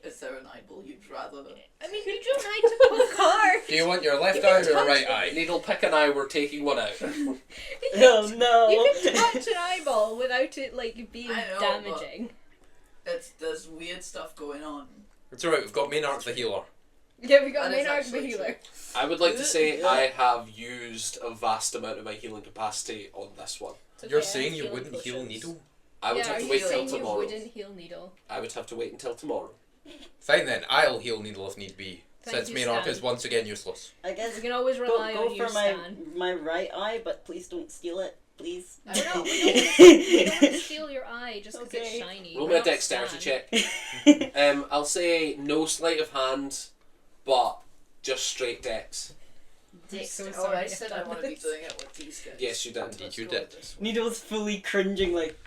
is there an eyeball you'd rather? I mean, you don't need to poke hard. Do you want your left eye or your right eye? Needle, pick an eye, we're taking one out. Oh no. You can touch an eyeball without it being I know, damaging. There's weird stuff going on. It's alright, we've got Maynark the healer. Yeah, we got That is Maynark the actually healer. I would like to say I have used a vast amount of my healing capacity on this one. It's You're okay, I saying have you healing wouldn't heal potions. Needle? I would Yeah, have are to you wait till saying tomorrow. you wouldn't heal Needle? I would have to wait until tomorrow. Fine then, I'll heal Needle if need be. Thank Since you, Maynark Stan. is once again useless. I guess We can always rely go on you, for my Stan. my right eye, but please don't steal it, please. I We know. don't want to steal your eye just because Okay. it's shiny. Roll We're me a not dexterity Stan. check. I'll say no sleight of hand, but just straight dex. I'm so Oh, sorry I said I want to be this. doing it with these guys. Yes, you did. Indeed, Let's you go did. with this one. Needle's fully cringing like.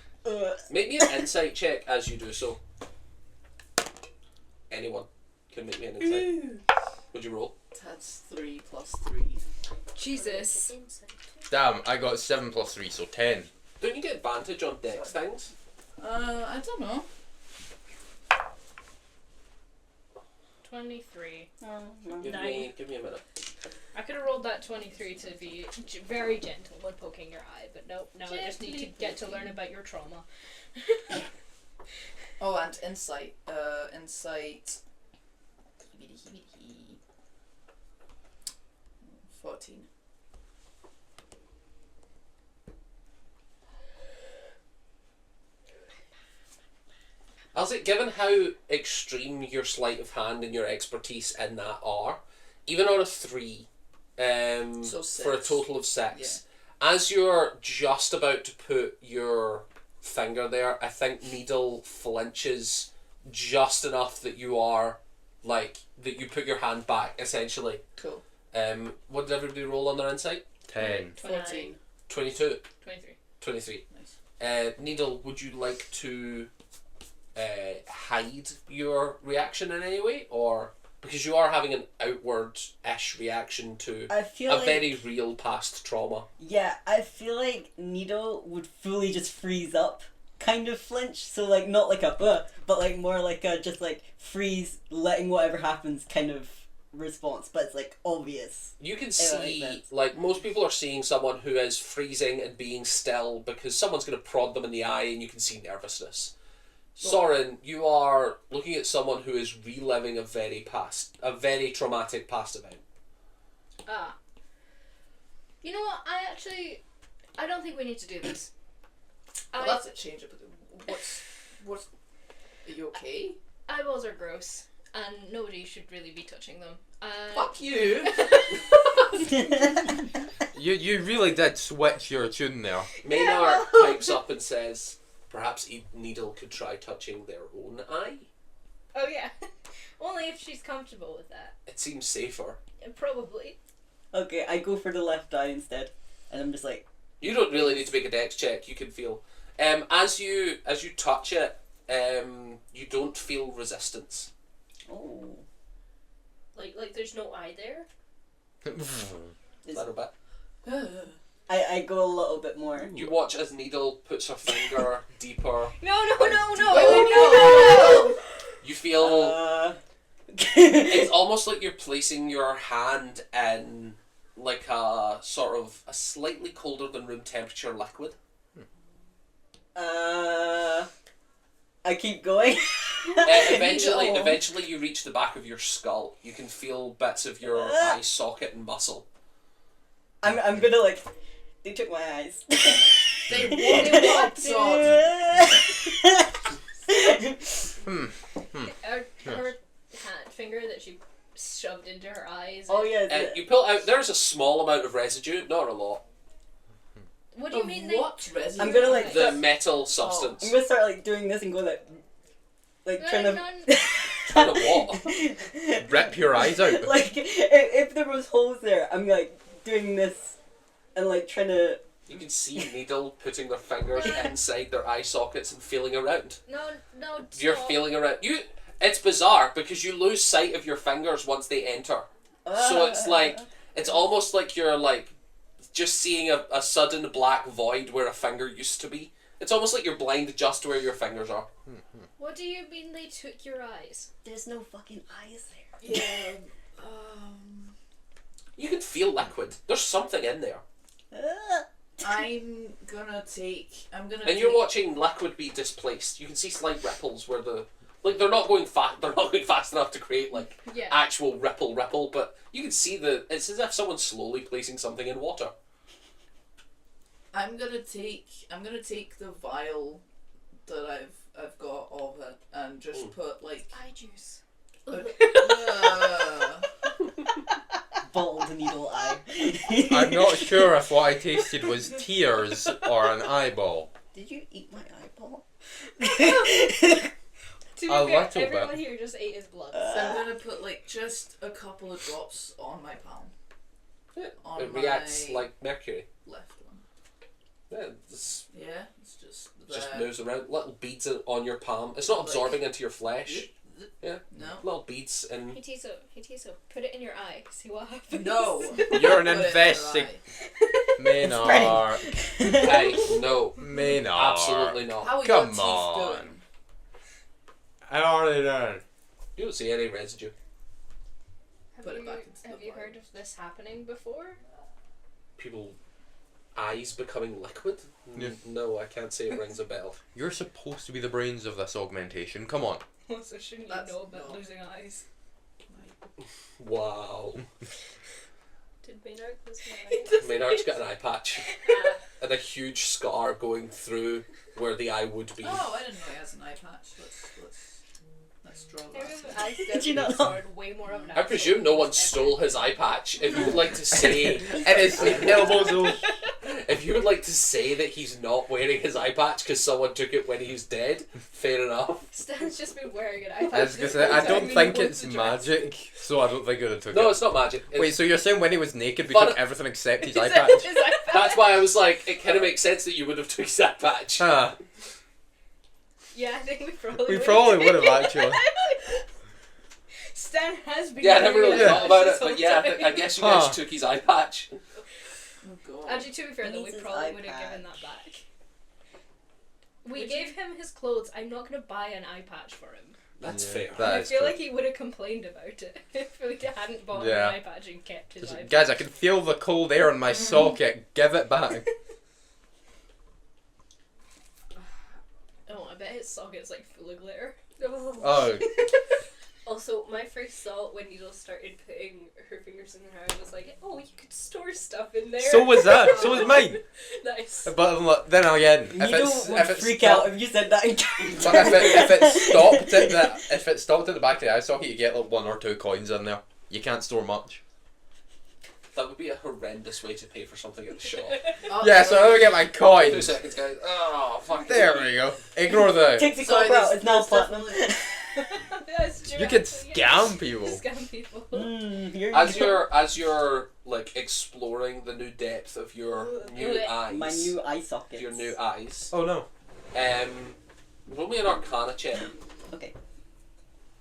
Make me an insight check as you do so. Anyone can make me an insight. Would you roll? That's 3 plus 3. Jesus. Damn, I got 7 plus 3, so 10. Don't you get advantage on dex things? I don't know. 23. Give me a minute. I could have rolled that 23 to be very gentle when poking your eye, but nope, now I just need to get to learn about your trauma. Oh, and insight. Insight. 14. I'll say, given how extreme your sleight of hand and your expertise in that are, even on a 3, So for a 6. total of 6, as you're just about to put your finger there, I think Needle flinches just enough that you are, like, that you put your hand back, essentially. Cool. What did everybody roll on their insight? 10. 14. 22. 23. 23. Nice. Needle, would you like to hide your reaction in any way? Or, because you are having an outward-ish reaction to I feel a like very real past trauma. yeah, I feel like Needle would fully just freeze up, kind of flinch. So like not like a but like more like a just like freeze, letting whatever happens kind of response. But it's like obvious. You can that see, makes sense. like, most people are seeing someone who is freezing and being still because someone's going to prod them in the eye and you can see nervousness. Soren, you are looking at someone who is reliving a very traumatic past event. Ah. You know what? I don't think we need to do this. Well, that's a change up. What's? Are you okay? Eyeballs are gross, and nobody should really be touching them. Fuck you. You really did switch your tune there. Maynark pipes up and says, perhaps Needle could try touching their own eye. Oh yeah. Only if she's comfortable with that. It seems safer. Probably. Okay, I go for the left eye instead, and I'm just like, You don't really need to make a dex check. You can feel. As you touch it, you don't feel resistance. oh. Like there's no eye there. A little bit. I go a little bit more. You watch as Needle puts her finger deeper. No. You feel Okay. it's almost like you're placing your hand in like a sort of a slightly colder than room temperature liquid. I keep going. Eventually you reach the back of your skull. You can feel bits of your eye socket and muscle. I'm gonna like. They took my eyes. They walked on. Her finger that she shoved into her eyes. Oh yeah. You pull out. There's a small amount of residue, not a lot. What do you mean? What residue? I'm gonna like. The metal substance. I'm gonna start like doing this and go like trying to. Trying to what? Rip your eyes out. Like if there was holes there, I'm like doing this and like trying to. You can see Needle putting their fingers inside their eye sockets and feeling around. No. You're stop. feeling around. It's bizarre because you lose sight of your fingers once they enter. So it's like it's almost like you're like just seeing a sudden black void where a finger used to be. It's almost like you're blind just where your fingers are. What do you mean they took your eyes? There's no fucking eyes there. Yeah. You can feel liquid. There's something in there. I'm gonna. And you're watching liquid be displaced. You can see slight ripples where they're not going fast. They're not going fast enough to create like Yeah. actual ripple. But you can see it's as if someone's slowly placing something in water. I'm gonna take the vial that I've got of it and just put like. Eye juice. Bald needle eye. I'm not sure if what I tasted was tears or an eyeball. Did you eat my eyeball? To be A fair, little everyone bit. here just ate his blood. So I'm gonna put like just a couple of drops on my palm. On It reacts my like mercury. left one. Yeah, Yeah, it's just just there. moves around. Little beads on your palm. It's not absorbing into your flesh. Yeah. No. Little beads and Hey Tiso, put it in your eye. See what happens. No. You're an Put it in investigator. your eye. Maynark. hey, no. Maynark. Absolutely not. How are Come your teeth on. doing? I already done. You don't see any residue. Put it back into the Have you vial. heard of this happening before? People eyes becoming liquid? Yeah. No, I can't say it rings a bell. You're supposed to be the brains of this augmentation. Come on. So shouldn't That's you know about not- losing eyes? Wow. Did Maynard lose my eyes? Maynard's got an eye patch and a huge scar going through where the eye would be. Oh, I didn't know he has an eye patch. Let's draw that. Eyes Did you not? definitely way more of an I presume no asshole one than stole his eye patch. If you would like to say, And his elbows. if if you would like to say that he's not wearing his eye patch because someone took it when he was dead, fair enough. Stan's just been wearing an eye I was gonna say, I don't think it's magic, so I don't think it would took No, it. it's not magic. Wait, so you're saying when he was naked, we Fun- took everything except his eye patch? That's why I was like, it kind of makes sense that you would have took his eye patch. Huh. Yeah, I think we probably We probably would have actually. Stan has been. Yeah, I never wearing really an eye thought about patch it, this but yeah, whole I guess you guys took his eye patch. Oh god. Actually, to be fair He though, we needs his probably eye would have given that patch. back. We Would gave him his clothes. I'm not gonna buy an eye patch for him. That's Yeah, fair. that I is feel true. like he would have complained about it if we hadn't bought him Yeah. an eye patch and kept his eye patch. Guys, I can feel the cold air in my socket. Give it back. Oh, I bet his socket's like full of glitter. Oh, Also, my first thought when Needle started putting her fingers in her hair was like, oh, you could store stuff in there. so was that. So was mine. Nice. But then again, You if it's don't if it's freak stopped- out if you said that in But if it stopped at the back of the eye socket, you get like 1 or 2 coins in there. You can't store much. That would be a horrendous way to pay for something at the shop. Oh, Yeah, so I'm gonna get my 2 coins. seconds, guys. Oh, fuck. There we go. Ignore the. Take the Sorry, copper out, there's- it's now there's platinum. That's true. You could actually, scam people. Scam people. Here As you go. you're like exploring the new depth of your new eyes, My new eye socket. your new eyes, Oh no. roll me an Arcana check. Okay.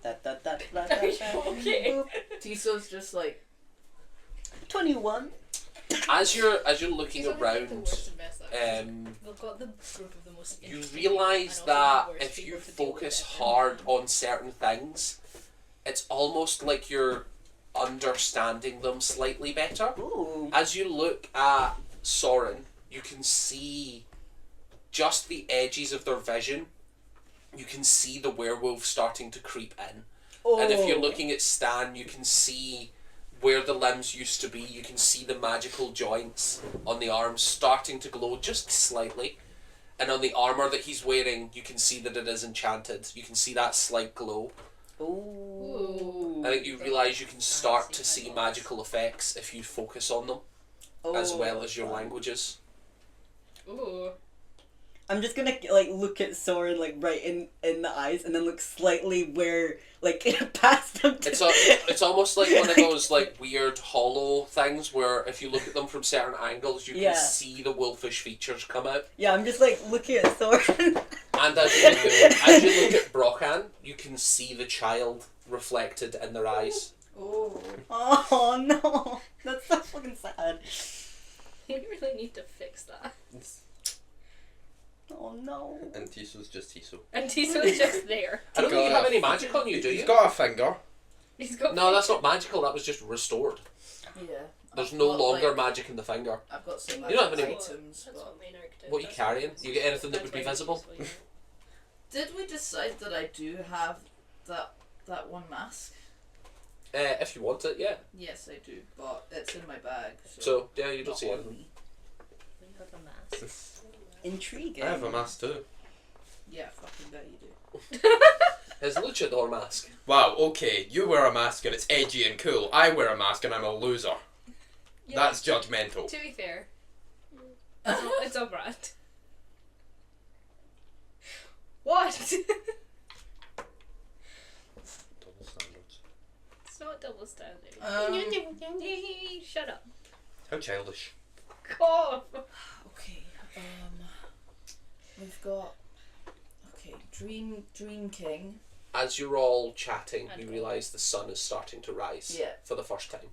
Da, da, da, da, Are you da, da. okay? Tiso's just like, 21. As you're looking These are, like, the around, worst and best actors. They've got the group of the most you interesting realise and also that the worst if you people to deal with focus ever. hard on certain things, it's almost like you're understanding them slightly better. Ooh. As you look at Soren, you can see just the edges of their vision. You can see the werewolf starting to creep in. Oh. And if you're looking at Stan, you can see where the limbs used to be. You can see the magical joints on the arms starting to glow just slightly. And on the armour that he's wearing, you can see that it is enchanted. You can see that slight glow. Ooh. I think you realise you can start to see magical effects if you focus on them, as well as your languages. Ooh. I'm just gonna like look at Soren like right in the eyes and then look slightly where like past him. It's almost like one of those like weird hollow things where if you look at them from certain angles, you Yeah. can see the wolfish features come out. Yeah, I'm just like looking at Soren. And as you look at Brochan, you can see the child reflected in their eyes. oh. Oh no, that's so fucking sad. We really need to fix that. Oh no. And Tiso's just Tiso. And Tiso's just there. I don't think you God. have any magic on you, do He's you? got a finger. He's got No, that's not magical. That was just restored. Yeah. There's I've no got, magic like, magic in the finger. I've got some You don't have any- items, That's but what Maynark did. What are you That's carrying? what You get anything that that's would be why he's visible? useful, you know. did we decide that I do have that one mask? If you want it, yeah. Yes, I do, but it's in my bag. So, yeah, you don't not see on anything. me. We have a mask. Intriguing. I have a mask too. Yeah, fucking bet you do. His luchador mask. Wow, okay, you wear a mask and it's edgy and cool. I wear a mask and I'm a loser. Yeah. That's judgmental. To be fair, it's all right. What? Double standards. It's not double standard. Shut up. How childish. Cough. Okay. We've got. Okay, Dream King. As you're all chatting, And you go. realise the sun is starting to rise Yeah. for the first time.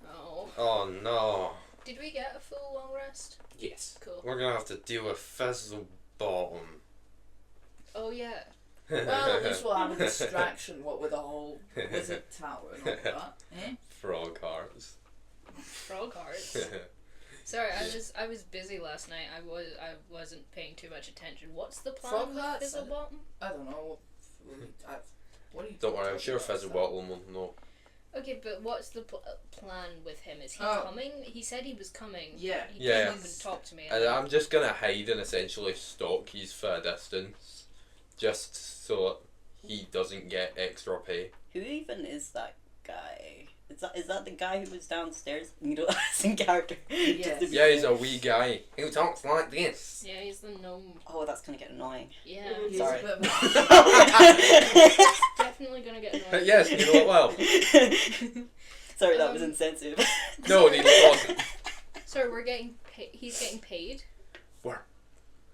Oh. Oh no. Did we get a full long rest? Yes. Cool. We're gonna have to deal with Fizzlebottom. Oh yeah. Well, at least we'll have a distraction. What with the whole wizard tower and all that, eh? Frog hearts. Frog hearts. Sorry, I was busy last night. I wasn't paying too much attention. What's the plan Frog with hearts? Fizzlebottom? I don't know. What are you? Don't worry, I'm talking sure about, Fizzlebottom will know. Okay, but what's the plan with him? Is he Oh. coming? He said he was coming. Yeah. He Yeah. didn't even talk to me. And I'm just gonna hide and essentially stalk his for a distance. Just so he doesn't get extra pay. Who even is that guy? Is Is that the guy who was downstairs? You know, as in character. Yes. Yeah, he's a wee guy who talks like this. Yeah, he's the gnome. Oh, that's gonna get annoying. Yeah. He's Sorry. a bit of Definitely gonna get annoying. Yes, you know it well. Sorry, that was insensitive. No, it wasn't. So we're getting he's getting paid.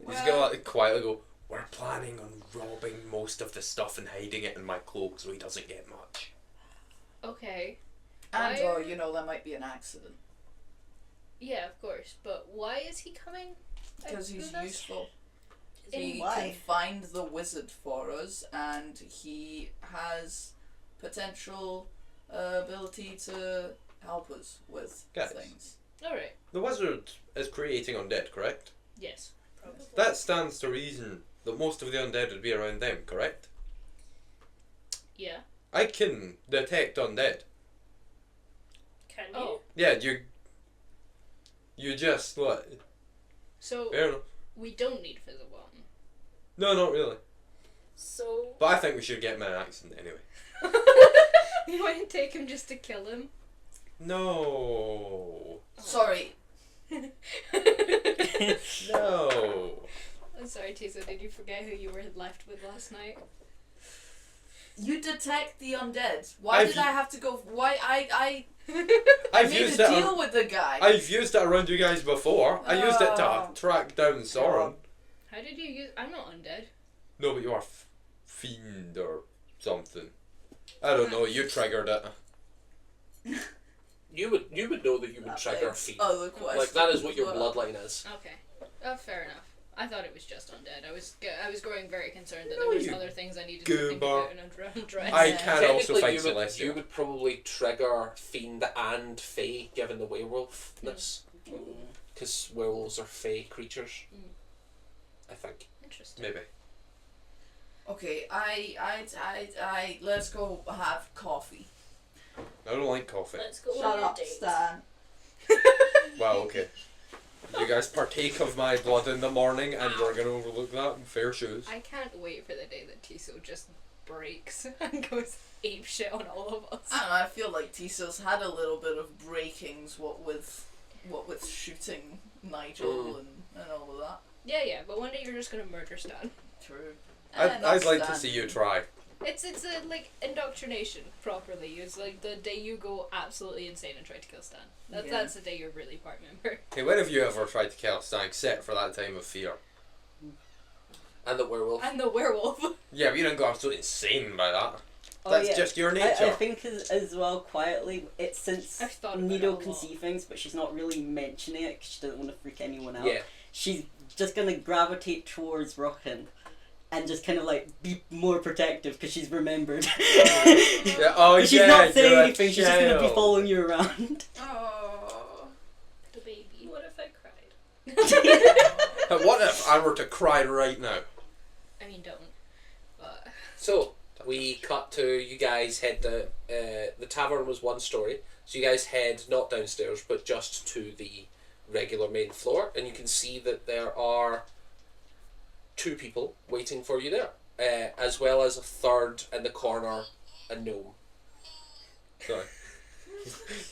He's gonna like quietly go, we're planning on robbing most of the stuff and hiding it in my cloak so he doesn't get much. Okay. and Why- or there might be an accident Yeah, of course. But why is he coming? because he's with us? useful. In He why? can find the wizard for us, and he has potential ability to help us with Guys. things. All right. The wizard is creating undead, correct? Yes. Probably. That stands to reason that most of the undead would be around them, correct? Yeah. I can detect undead. Can you? Oh. Yeah, you just, what? So I don't know. we don't need Fizzlebottom. No, not really. So But I think we should get him in an accident anyway. You want to take him just to kill him? No. Sorry, No. I'm sorry, Tiso. Did you forget who you were left with last night? you detect the undead. Why I've- did I have to go? Why I I've made used a it. deal with the guy. I've used it around you guys before. I used it to Oh. track down Sauron. How did you use? I'm not undead. No, but you are fiend or something. I don't know. You triggered it. You would know that you would That trigger begs feet. other questions Like that is what your as well. bloodline is. Okay. Fair enough. I thought it was just undead. I was growing very concerned that No, there was you other things I needed to think goober. about and undress. I Yeah. can also Technically, fight you Celestial. would probably trigger fiend and fey, given the werewolfness, because werewolves are fey creatures. Mm. I think. Interesting. Maybe. Okay, I let's go have coffee. I don't like coffee. let's go Shut on your up, date. Stan. Well, okay. You guys partake of my blood in the morning, and we're gonna overlook that in fair shoes. I can't wait for the day that Tiso just breaks and goes apeshit on all of us. I don't know, I feel like Tiso's had a little bit of breakings, what with shooting Nigel and all of that. Yeah, but one day you're just gonna murder Stan. True. I'd like to see you try. It's a like indoctrination properly. It's like the day you go absolutely insane and try to kill Stan. That's the day you're really part member. Hey, when have you ever tried to kill Stan except for that time of fear? And the werewolf. And the werewolf. Yeah, but you don't go absolutely insane by that. Oh, That's yeah. just your I nature. think as well, quietly, it's since I've thought about Nido it a can lot. see things, but she's not really mentioning it because she doesn't want to freak anyone out. Yeah. She's just gonna gravitate towards Rockin and just kind of like be more protective because she's remembered. Yeah, oh, She's yeah, not saying you're a anything, she's just gonna be child. following you around. Oh. The baby. What if I cried? What if I were to cry right now? I mean, don't. But So we cut to you guys head the tavern was one story, so you guys head not downstairs but just to the regular main floor, and you can see that there are two people waiting for you there, as well as a third in the corner, a gnome. Sorry.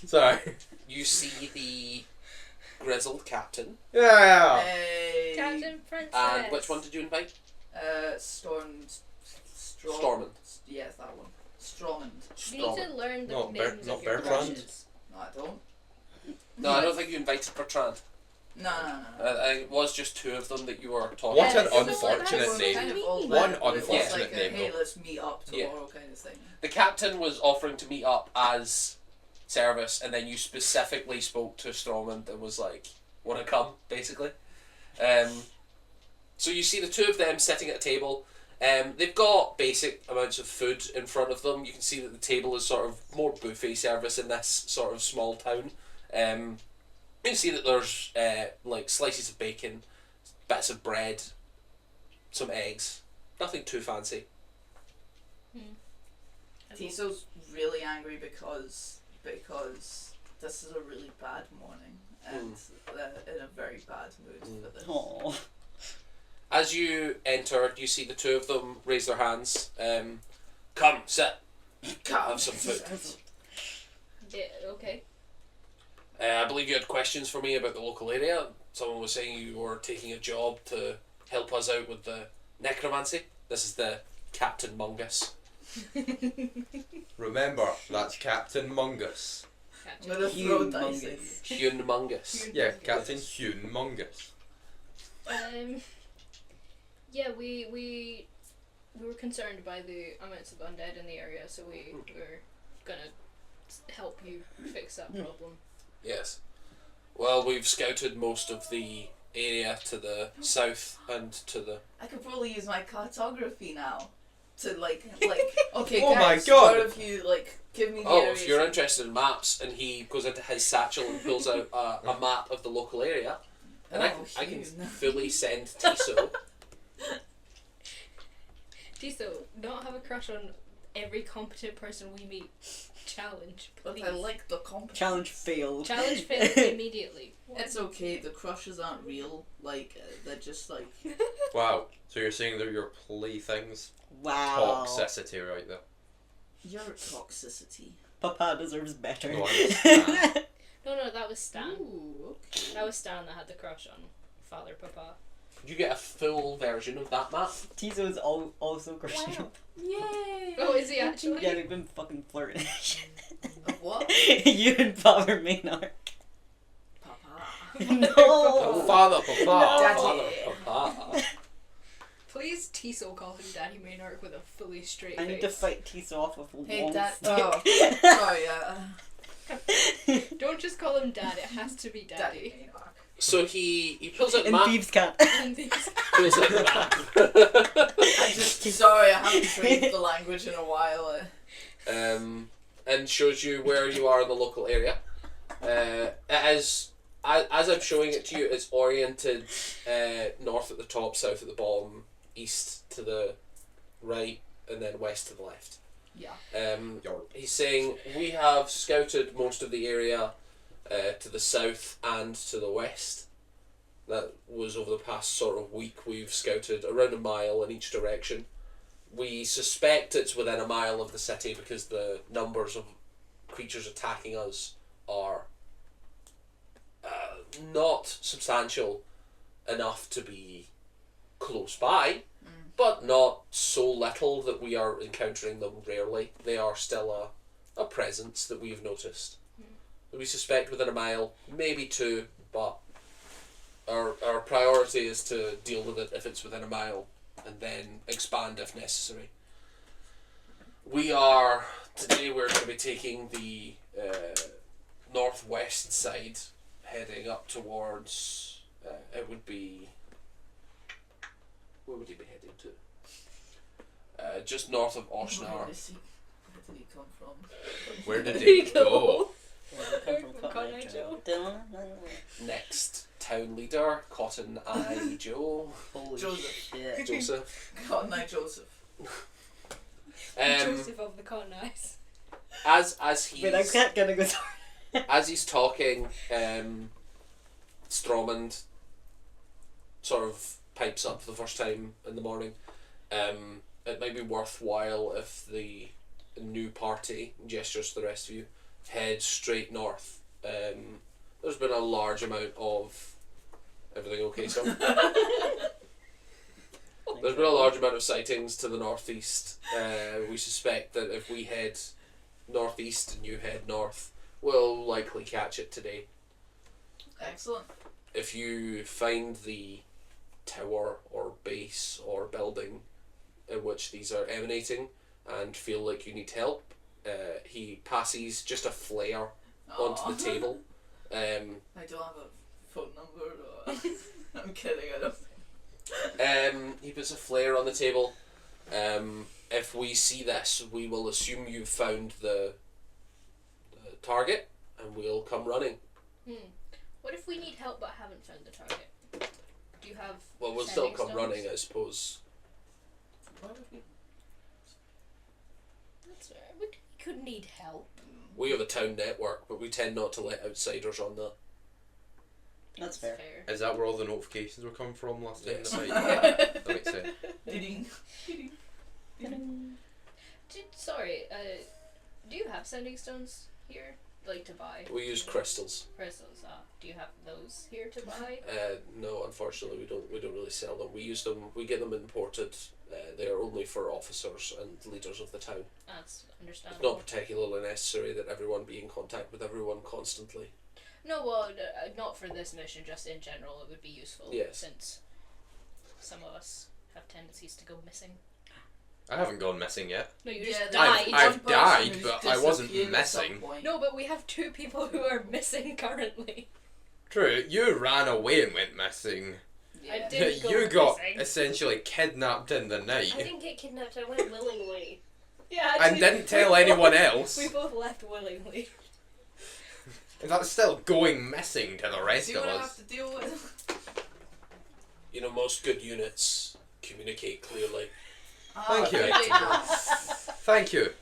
Sorry. You see the grizzled captain, Yeah. Hey. Captain Princess. and which one did you invite? Stormond. Stormond. Yes, that one. Stormond. you need to learn the Not names not of your Bertrand. brushes. No, I don't. No, I don't think you invited Bertrand. No. It was just two of them that you were talking What to. an so unfortunate what name. Kind of old One man, but it was unfortunate like a, name, hey, though. let's meet up Yeah. tomorrow kind of thing. The captain was offering to meet up as service, and then you specifically spoke to Stormond and was like, "Want to come?" Basically. So you see the two of them sitting at a table. They've got basic amounts of food in front of them. You can see that the table is sort of more buffet service in this sort of small town. You can see that there's like slices of bacon, bits of bread, some eggs. Nothing too fancy. Tiso's really angry because this is a really bad morning and in a very bad mood for this. Aww. As you enter, you see the two of them raise their hands. Come, sit. Have some food. Okay. I believe you had questions for me about the local area. Someone was saying you were taking a job to help us out with the necromancy. This is the Captain Mungus. Remember, that's Captain Mungus. I'm gonna throw dice at you. Hune Mungus. Yeah, Captain Hune Mungus. Yeah, we were concerned by the amounts of undead in the area, so we were gonna help you fix that problem. Yes. Well, we've scouted most of the area to the south and to the... I could probably use my cartography now to like okay Oh my guys, God. what if you like give me the Oh, areas if you're interested in maps, and he goes into his satchel and pulls out a map of the local area, and I can Hune. fully send Tiso. Tiso, not have a crush on every competent person we meet. Challenge, But please. I like the competition. Challenge failed. Challenge failed immediately. It's okay, the crushes aren't real, like they're just like Wow. So you're saying they're your playthings? Wow. Toxicity right there. your toxicity. Papa deserves better. No, I understand. No, that was Stan. Ooh, okay. That was Stan that had the crush on Father Papa. Could you get a full version of that map? Tizo's also crushing. Wow. Yay! Oh, is he actually? Yeah, we've been fucking flirting. Of what? You and Father Maynark. Papa. No. Father, Papa. Daddy. Father, Papa. Please Tiso call him Daddy Maynark with a fully straight I face. need to fight Tizo off with a Hey, long Dad. stick. Oh, sorry. Don't just call him Dad, it has to be Daddy. Daddy Maynark. So he pulls out the And map. Thieves' Cat. And these- Pulls out the map. I just sorry, I haven't trained the language in a while. And shows you where you are in the local area. As I'm showing it to you, it's oriented north at the top, south at the bottom, east to the right, and then west to the left. Yeah. He's saying we have scouted most of the area to the south and to the west. That was over the past sort of week. We've scouted around a mile in each direction. We suspect it's within a mile of the city because the numbers of creatures attacking us are not substantial enough to be close by, but not so little that we are encountering them rarely. They are still a presence that we've noticed. We suspect within a mile, maybe two, but our priority is to deal with it if it's within a mile and then expand if necessary. Today we're going to be taking the northwest side, heading up towards, it would be, where would he be heading to? Just north of Oshnar. Where did he come from? Where did it go? Cotton Eye Joe. Next town leader, Cotton Eye Joe. Holy Joseph. shit. Joseph. Cotton Eye Joseph. Joseph of the Cotton Eyes. As he's Wait, I can't get a good. as he's talking, Stromond sort of pipes up for the first time in the morning. It might be worthwhile if the new party, gestures to the rest of you, head straight north. There's been a large amount of... Everything okay, so? There's been a large amount of sightings to the northeast. We suspect that if we head northeast and you head north, we'll likely catch it today. Excellent. If you find the tower or base or building in which these are emanating and feel like you need help, he passes just a flare onto the table. I don't have a phone number. Or I'm kidding. I don't. He puts a flare on the table. If we see this, we will assume you've found the target, and we'll come running. What if we need help but haven't found the target? Do you have... Well, we'll still sending come stones? running, I suppose. That's right. We could need help. We have a town network, but we tend not to let outsiders on that. That's fair. Is that where all the notifications were coming from last time? Yes. That makes sense. Ding. Sorry, do you have sending stones here? like to buy? We use crystals. Crystals. Do you have those here to buy? No, unfortunately, we don't really sell them. We use them. We get them imported. They are only for officers and leaders of the town. That's It's understandable. not particularly necessary that everyone be in contact with everyone constantly. No, well, not for this mission. Just in general, it would be useful. Yes. Since some of us have tendencies to go missing. I haven't gone missing yet. No, you Yeah, just there's died. I've one person died, who's but I wasn't disappeared at some missing. point. No, but we have 2 people who are missing currently. True, you ran away and went missing. I Yeah. did. Go You got missing. essentially kidnapped in the I night didn't get kidnapped, I went willingly. Yeah. and didn't tell anyone else. We both left willingly. That's still going missing to the rest See of what I have us. to deal with? You know, most good units communicate clearly. Thank you. Thank you.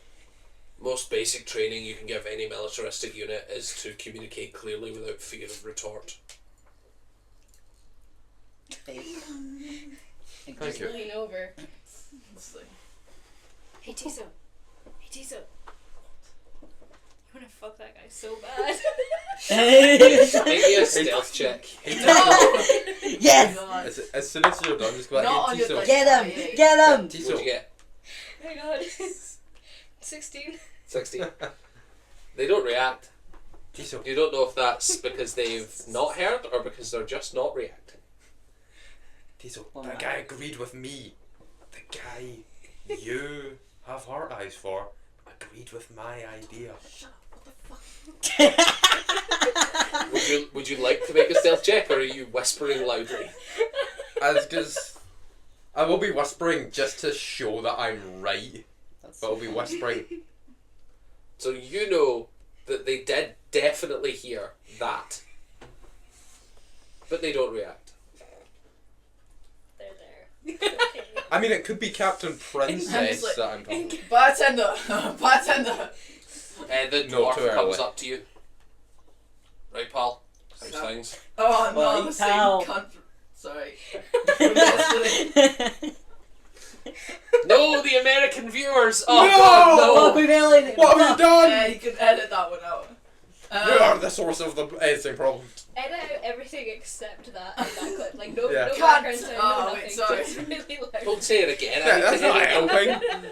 Most basic training you can give any militaristic unit is to communicate clearly without fear of retort. Thank Just you. lean over. It's like, Hey Tiso. Hey Tiso. You wanna fuck that guy so bad. Make me a stealth check. Yes! God. As soon as you're done, just go Not like, on hey, your Tiso. dice. Get him! Get him! What'd you Tiso. get? Oh my god. 16. 16. They don't react. Tiso. You don't know if that's because they've not heard or because they're just not reacting. Tiso. Oh That my. guy agreed with me. The guy you have heart eyes for agreed with my idea. Would you like to make a stealth check, or are you whispering loudly? Because I will be whispering just to show that I'm right, but I'll be whispering. So you know that they did definitely hear that, but they don't react. They're there. Okay. I mean, it could be Captain Princess like- that I'm talking. bartender! Bartender! The No, dwarf too comes early. up to you. Right, pal? How's Stop. things? Oh no, Well, the same pal. cunt. Sorry. From yesterday. No, the American viewers! Oh, No! God, Oh, no! we really What have you done? Yeah, you can edit that one out. You are the source of the editing problem. Edit out everything except that and that clip. Like, no, Yeah. no Cunt! background sound, Oh, no wait, nothing. sorry. Just really loud. Don't say it again. I Yeah, need that's to not hear it. helping.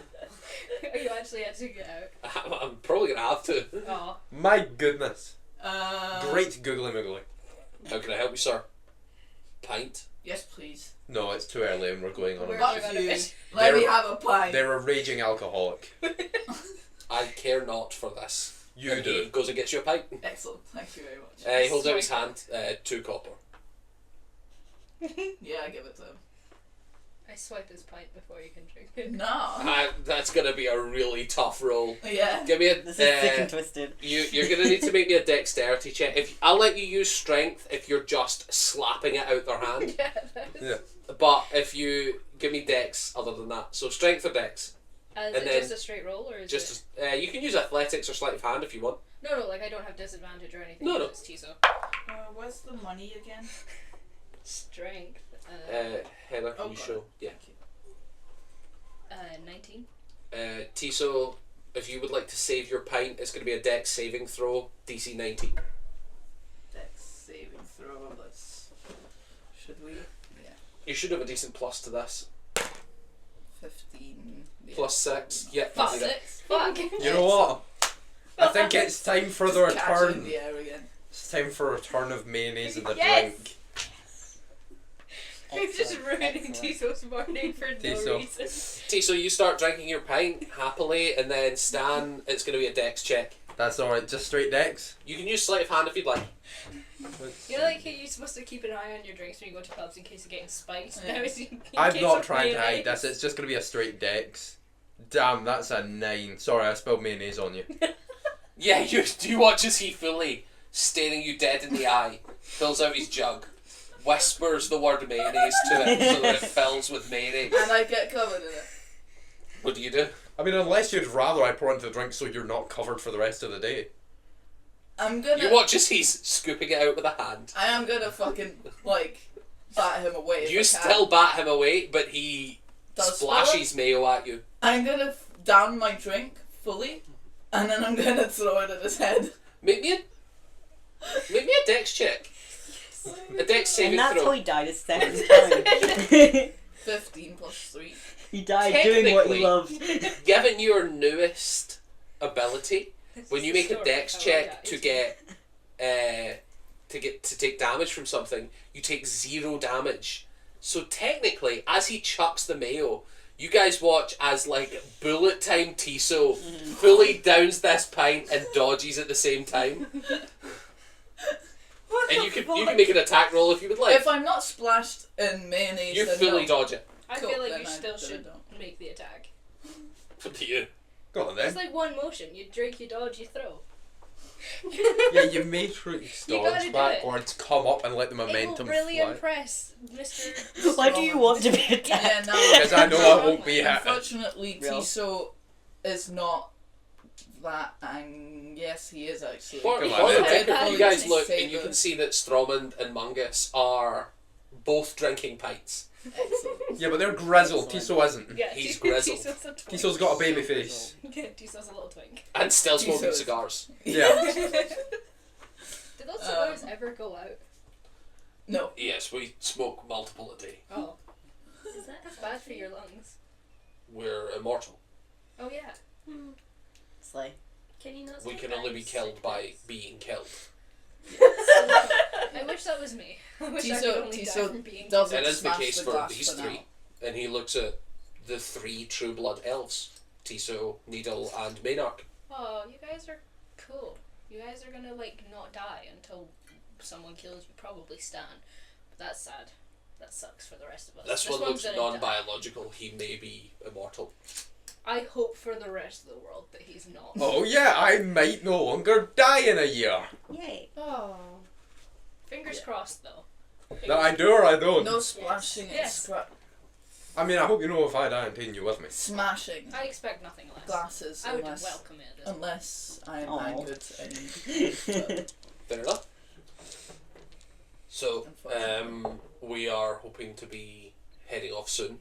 Are you actually editing it out? I'm probably going to have to. Oh. My goodness. Uh, Great googly moogly. How can I help you, sir? Pint? Yes, please. No, it's too early and we're going on a We're mission. going Fuck on a you. mission. Let me They're- have a pint. They're a raging alcoholic. I care not for this. You And do. He goes and gets you a pint. Excellent. Thank you very much. He holds out his hand. 2 copper. Yeah, I give it to him. I swipe his pint before you can drink it. No. That's going to be a really tough roll. Yeah. Give me a... This is thick and twisted. You're going to need to make me a dexterity check. I'll let you use strength if you're just slapping it out their hand. Yeah, that's... Yeah. But if you give me dex other than that. So strength or dex. Is And it then just a straight roll, or is Just it... you can use athletics or sleight of hand if you want. No, like, I don't have disadvantage or anything. No, no. It's Tiso. Where's the money again? Strength. Heather, can Oh, you God. show? Yeah. 19. Tiso, if you would like to save your pint, it's going to be a dex saving throw, DC 19. Dex saving throw. Let's. Should we? Yeah. You should have a decent plus to this. 15. Yeah. Plus 6. Yeah, Fuck. that'll be 6. Fuck. You know what? I think it's time for the Just catch it in return. the air again. It's time for a return of mayonnaise in the Yes! drink. We've just Excellent, ruining excellent. Tiso's morning for no Tiso. reason. Tiso, you start drinking your pint happily, and then Stan, it's going to be a dex check. That's alright, just straight decks. You can use sleight of hand if you'd like. You know, like, how you're supposed to keep an eye on your drinks when you go to pubs in case you're getting spiked? Yeah. Now it's in I'm case not of trying to hide mayonnaise. this, it's just gonna be a straight dex. Damn, that's a 9. Sorry, I spilled mayonnaise on you. Yeah, you watch as he fully staring you dead in the eye, fills out his jug, whispers the word mayonnaise to it so that it fills with mayonnaise. And I get covered in it. What do you do? I mean, unless you'd rather I pour into the drink so you're not covered for the rest of the day. I'm gonna. You watch as he's scooping it out with a hand. I am gonna fucking like bat him away. If You I can. still bat him away, but he Does splashes mayo at you. I'm gonna down my drink fully, and then I'm gonna throw it at his head. Make me a dex check. A dex saving And that's throw. how he died his second time. 15 plus 3. He died doing what he loved. Given your newest ability, when you make a dex check to take damage from something, you take 0 damage. So technically, as he chucks the mayo, you guys watch as like bullet time Tiso fully downs this pint and dodges at the same time. And you can make an attack roll if you would like. If I'm not splashed in mayonnaise, You then fully no. dodge it. I Cool, feel like then you I- still then I should don't. make the attack. Up to you. Go on It's then. like one motion. You drink, you dodge, you throw. Yeah, you matrix You gotta dodge do it. backwards, come up and let the It will momentum really fly. impress Mr. Why do you want to be attacked? Yeah, no. Because I know I won't be hit. Unfortunately, Real. Tiso is not that. Yes, he is actually. For Come the on, then. record, you guys look Say and you the- can see that Stromund and Mungus are both drinking pints. Excellent. Yeah, but they're grizzled. Tiso isn't. Yeah, He's grizzled. Tiso's a twink. Tiso's got a baby face. Yeah, Tiso's a little twink. And still smoking Jesus. cigars. Yeah. Did those cigars ever go out? No. Yes, we smoke multiple a day. Oh. That's bad for your lungs. We're immortal. Oh yeah. Slay. Can you not We can only be killed by being killed. I wish that was me. I wish I could only die Tiso from being doesn't That is the smash case the for glass these for now. three. And he looks at the 3 true blood elves. Tiso, Needle, and Maynark. Oh, you guys are cool. You guys are gonna like not die until someone kills you, probably Stan. But that's sad. That sucks for the rest of us. This one one's looks gonna die. non-biological. He may be immortal. I hope for the rest of the world that he's not. Oh yeah, I might no longer die in a year. Yay. Oh. Fingers crossed though. No, I do or I don't. No splashing Yes. and I mean, I hope you know if I die, I'm taking you with me. smashing I expect nothing less. glasses I would unless, welcome it. As well. unless I'm Aw. angered and Fair enough. So, Unfortunately. we are hoping to be heading off soon.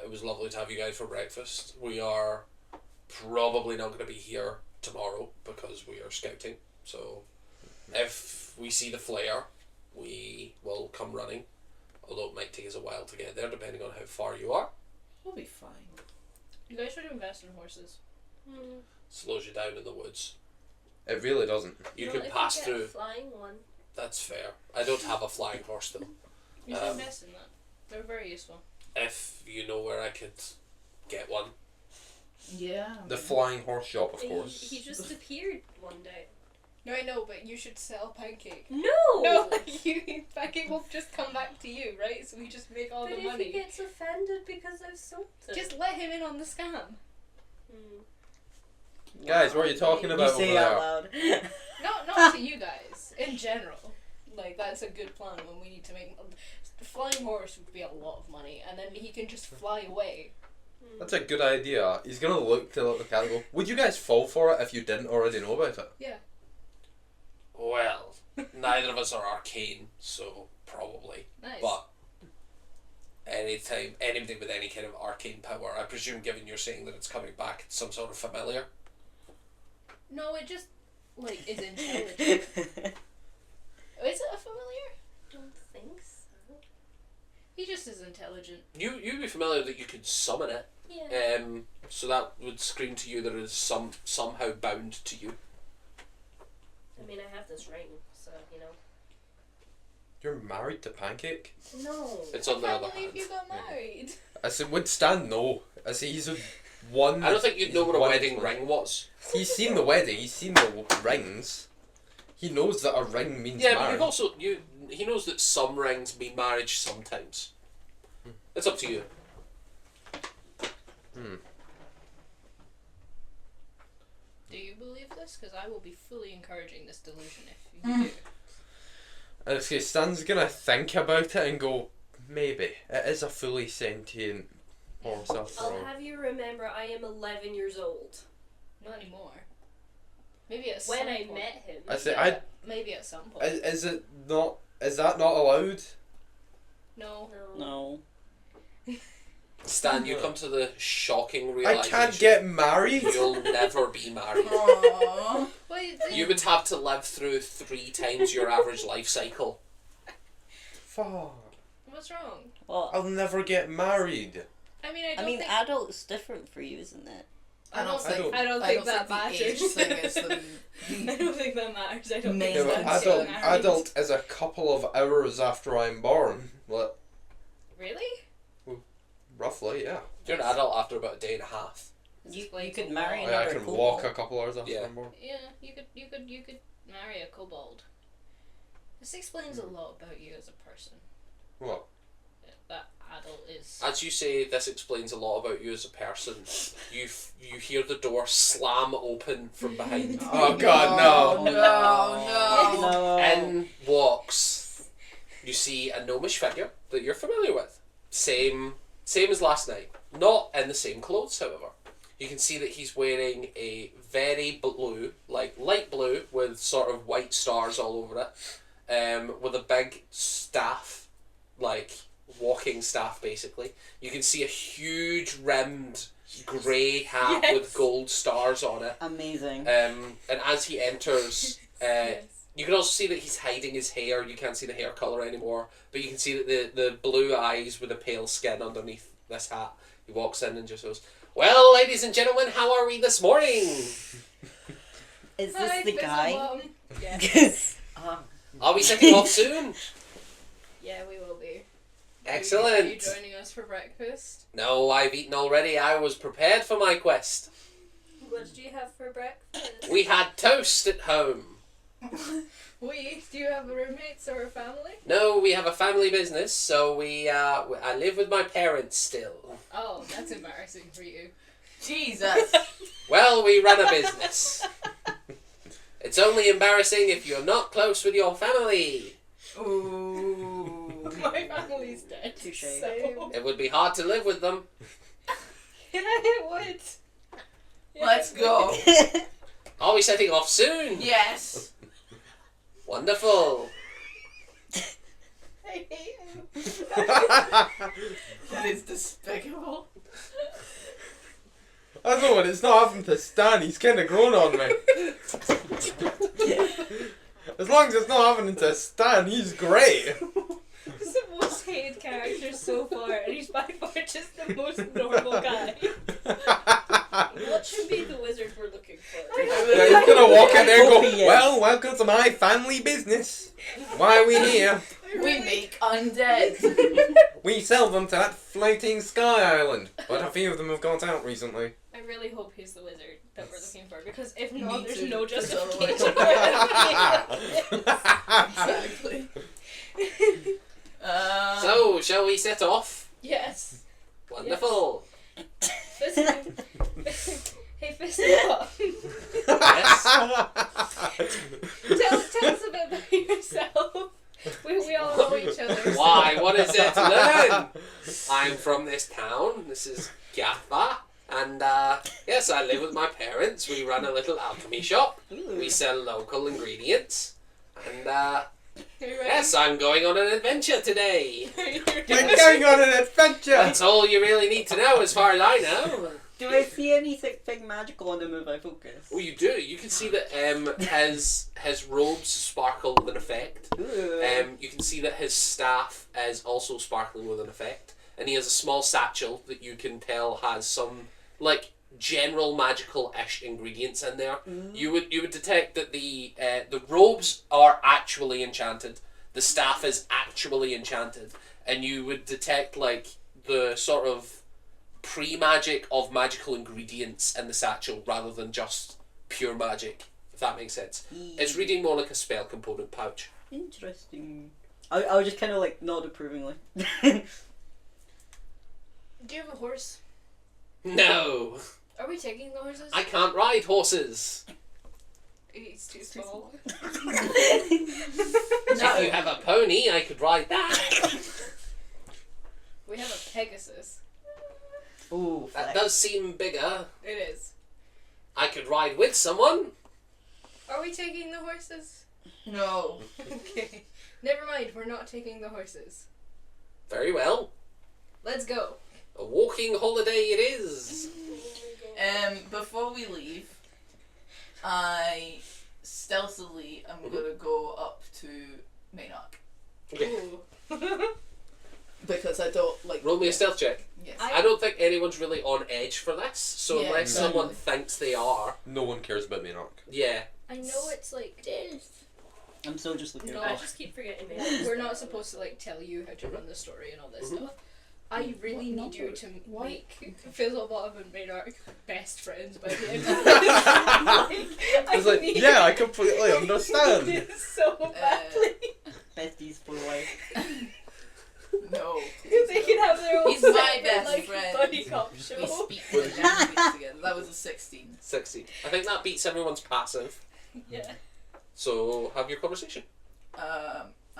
It was lovely to have you guys for breakfast. We are probably not going to be here tomorrow because we are scouting. So, if we see the flare, we will come running. Although it might take us a while to get there, depending on how far you are. we'll be fine. You guys should invest in horses. Slows you down in the woods. It really doesn't. You Well, can if pass get through. a flying one. That's fair. I don't have a flying horse though. You should Um, invest in that. They're very useful. If you know where I could get one. Yeah. The flying horse shop, of He course. just appeared one day. No, I know, but you should sell Pancake. No! No, Pancake will just come back to you, right? So we just make all But the if money. he gets offended because I've sold it. Just let him in on the scam. Guys, what are you talking You about over say there? out loud. Not to you guys. In general, like that's a good plan when we need to make. The flying horse would be a lot of money, and then he can just fly away. That's a good idea. He's gonna look to the cat and go, would you guys fall for it if you didn't already know about it? Yeah. Well, neither of us are arcane, so probably. Nice. But anytime, anybody with any kind of arcane power, I presume, given you're saying that it's coming back, it's some sort of familiar. No, it just like is intelligent. Is it a familiar? don't think so. He just is intelligent. You'd be familiar that you could summon it. Yeah. So that would scream to you that it is somehow bound to you. I mean, I have this ring, so, you know. You're married to Pancake? No. It's on the I other can't believe hand. you got married. I said, would Stan know? I said, he's a one. I don't think you'd know he's what a one- wedding ring was. He's seen the wedding, he's seen the rings. He knows that a ring means Yeah, but marriage. you've also he knows that some rings mean marriage sometimes. It's up to you. Do you believe this? Because I will be fully encouraging this delusion if you do. And it's because Stan's gonna think about it and go, maybe. It is a fully sentient horse after I'll all. have you remember I am 11 years old. Not anymore. Maybe at When some I point. met him. I say, Yeah, maybe at some point. is it not, is that not allowed? No. No. No. Stan, you come to the shocking I realization. can't get married. You'll never be married. Aww. Wait, You would have to live through 3 times your average life cycle. Fuck. what's wrong? Well, I'll never get married. I mean, I I don't mean, think adult's different for you, isn't it? I don't think think that the age matters. thing is the I don't think that matters. I don't Main Yeah, think but that's adult- married. adult is a couple of hours after I'm born. What? Really? Roughly, yeah. You're an adult after about a day and a half. You Explains could a marry lot. I another can kobold. walk a couple hours after Yeah. I'm born. Yeah, you could marry a kobold. This explains a lot about you as a person. What? That adult is. As you say, this explains a lot about you as a person. You hear the door slam open from behind. Oh God, no. No. In walks, you see a gnomish figure that you're familiar with. Same as last night. Not in the same clothes, however. You can see that he's wearing a very blue, like light blue, with sort of white stars all over it, with a big staff, like walking staff basically. You can see a huge rimmed grey hat Yes. with gold stars on it. Amazing. And as he enters, Yes. you can also see that he's hiding his hair. You can't see the hair colour anymore, but you can see that the blue eyes with the pale skin underneath this hat. He walks in and just goes, "Well, ladies and gentlemen, how are we this morning? Is this Hi, the guy? Fizzlebottom. Yes. Are we setting off soon?" Yeah, we will be. Excellent. Are you joining us for breakfast? No, I've eaten already. I was prepared for my quest. What did you have for breakfast? We had toast at home. Do you have roommates or a family? No, we have a family business, so I live with my parents still. Oh, that's embarrassing for you. Jesus. Well, we run a business. It's only embarrassing if you're not close with your family. Ooh. My family's dead. Touche. So... It would be hard to live with them. Yeah, it would. Yeah, Let's it go. Are we setting off soon? Yes. Wonderful. would. I hate him. That is despicable. I know what it's not having to stand. He's kind of grown on me. As long as it's not having to stand, he's great. He's the most hated character so far, and he's by far just the most normal guy. What should be the wizard we're looking for? Yeah, he's gonna walk in there and I hope go, he is. "Well, welcome to my family business. Why are we here? We make undead. We sell them to that floating sky island. But a few of them have got out recently." I really hope he's the wizard that we're looking for, because if Me not, there's too, no 'cause justification Exactly. So, shall we set off? Yes. Wonderful. Hey, Fizzlebottom. Yes. tell us a bit about yourself. We all know each other. so- Why, what is there to learn? I'm from this town. This is Gatha. And, yes, I live with my parents. We run a little alchemy shop. We sell local ingredients. And, Are you ready? yes, I'm going on an adventure today. We're going on an adventure. That's all you really need to know as far as I know. Do I see anything magical on him if I focus? Oh, you do. You can see that his robes sparkle with an effect. Ooh. You can see that his staff is also sparkling with an effect. And he has a small satchel that you can tell has some, like, general magical-ish ingredients in there. You would detect that the robes are actually enchanted. The staff is actually enchanted. And you would detect, like, the sort of pre-magic of magical ingredients in the satchel rather than just pure magic, if that makes sense. It's reading more like a spell component pouch. Interesting. I would just kind of like nod approvingly. Do you have a horse? No, Are we taking the horses? I can't ride horses. He's too small. If you have a pony, I could ride that. We have a Pegasus. Ooh, That flex. does seem bigger. It is. I could ride with someone. Are we taking the horses? No. Okay. Never mind, we're not taking the horses. Very well. Let's go. A walking holiday it is. Before we leave, I stealthily am gonna go up to Maynark. Okay. Because I don't like. Roll me a stealth check. Yes. I don't think anyone's really on edge for this, so Yeah, unless exactly. someone thinks they are, No one cares about Maynark. yeah. I know it's like I'm still just looking No. I at just keep forgetting we're not supposed to like tell you how to run the story and all this stuff. I really need you to make Fizzlebottom and Maynark best friends by the end of this. It's like, yeah, I completely understand. It so badly. besties for life. No. They can have their own He's my separate, best like, friend. buddy cop We show. speak to the enemies together. That was a 16. 60. I think that beats everyone's passive. Yeah. So have your conversation. Do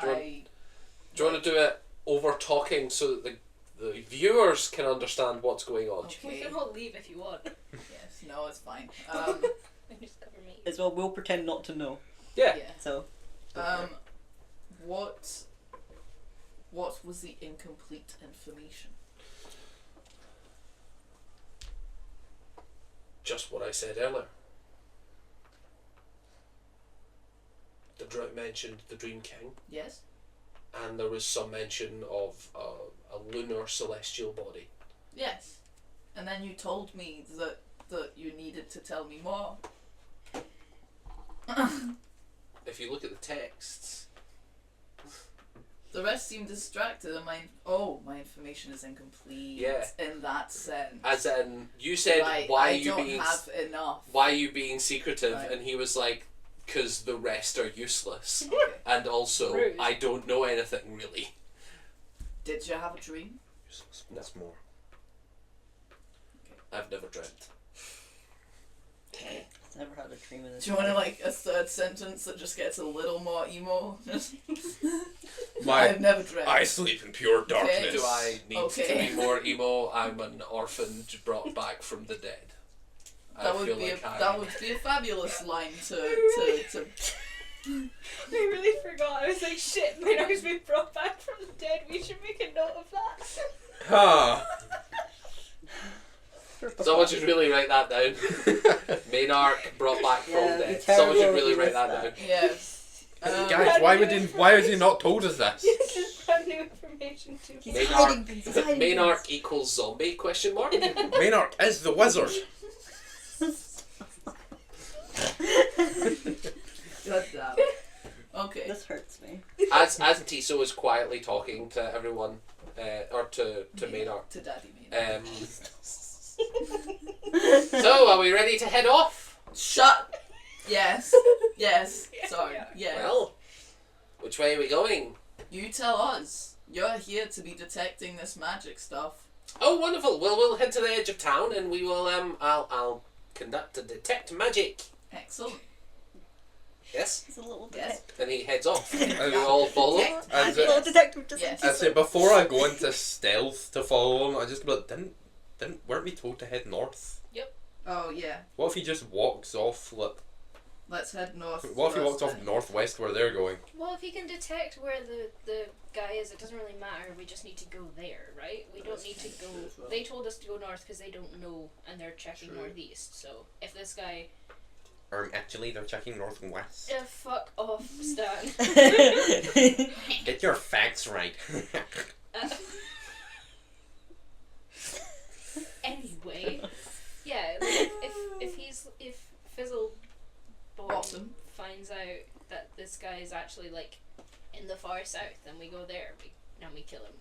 you want to do it over talking so that the viewers can understand what's going on? We Okay. can all leave if you want. Yes. No, it's fine. And just cover me. As well, we'll pretend not to know. Yeah. Yeah. So, What was the incomplete information? Just what I said earlier. The drought mentioned the Dream King, Yes. and there was some mention of a lunar celestial body. Yes. And then you told me that you needed to tell me more. If you look at the texts, The rest seem distracted, and my information is incomplete. Yeah. In that sense. as in, you said, Right, why I are you don't being have enough. why are you being secretive? Right. And he was like, because the rest are useless. Okay. And also, Rude. I don't know anything really. Did you have a dream? That's more. I've never dreamt. I've never had a dream in this. Do you want to like a third sentence that just gets a little more emo? I've never dreamt. I sleep in pure darkness. Do I need Okay. to be more emo? I'm an orphan brought back from the dead. That I would feel be like that would be a fabulous line to I really forgot. I was like, shit, Maynard's been brought back from the dead. We should make a note of that. Huh. Someone should really write that down. Maynark brought back from Yeah, dead. it'd be Someone should terrible really if you write that missed down. yes. Guys, why has he not told us this? This is brand new information to me. He's hiding Maynark, things. He's hiding Maynark things. equals zombie? Question mark. Maynark is the wizard. God damn it. Okay. This hurts me. As Tiso is quietly talking to everyone, or to Maynark. To Daddy Maynard. So, are we ready to head off? Shut. Yes. Yes. Sorry. Yes. Well, which way are we going? You tell us. You're here to be detecting this magic stuff. Oh, wonderful. Well, we'll head to the edge of town, and we will. I'll conduct a detect magic. Excellent. Yes. It's a little Yes. And he heads off, and we all follow. Detect As A little detective just Yes. I say before I go into stealth to follow him, I just be like, weren't we told to head north? Oh yeah. What if he just walks off? Like, Let's head north. what if he first walks off then. northwest where they're going? Well, if he can detect where the guy is, it doesn't really matter. We just need to go there, right? We don't need to go. They told us to go north because they don't know, and they're checking True. northeast. So if this guy, Actually, they're checking north and west. fuck off, Stan. Get your facts right. Anyway, yeah. Like if Fizzlebottom Bottom. finds out that this guy is actually like in the far south, then we go there. And we kill him.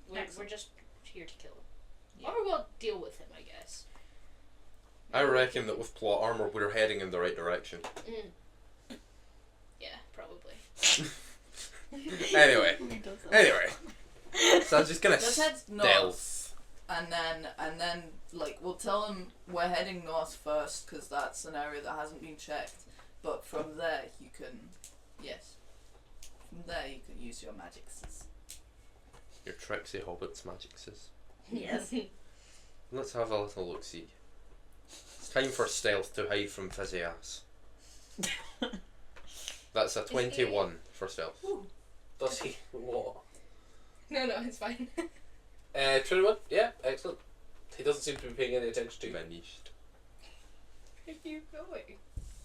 We're Excellent. just here to kill him. Yeah. Or we'll deal with him, I guess. I reckon that with plot armor, we're heading in the right direction. Yeah, probably. Anyway, so I'm just gonna Let's head north. stealth. And then like we'll tell him we're heading north first because that's an area that hasn't been checked. But from there you can, from there you can use your magics. Your tricksy hobbits magicses. Yes. Let's have a little look see. It's time for stealth to hide from fizzy ass. That's a 21 for stealth. Does he what? No, it's fine. 21? Yeah, excellent. He doesn't seem to be paying any attention to you. Vanished. Where are you going?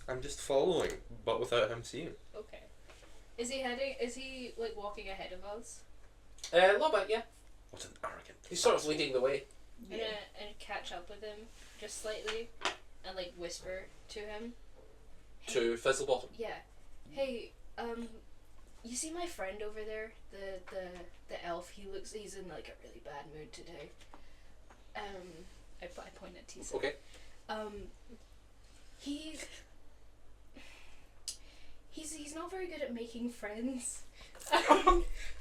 I'm just following, but without him seeing. Okay. Is he like walking ahead of us? A little bit, yeah. What an arrogant. He's sort of leading the way. And catch up with him just slightly and like whisper to him. To Fizzlebottom. Yeah. Hey, you see my friend over there? The elf, he's in like a really bad mood today. I point at Tisa. Okay. He's not very good at making friends.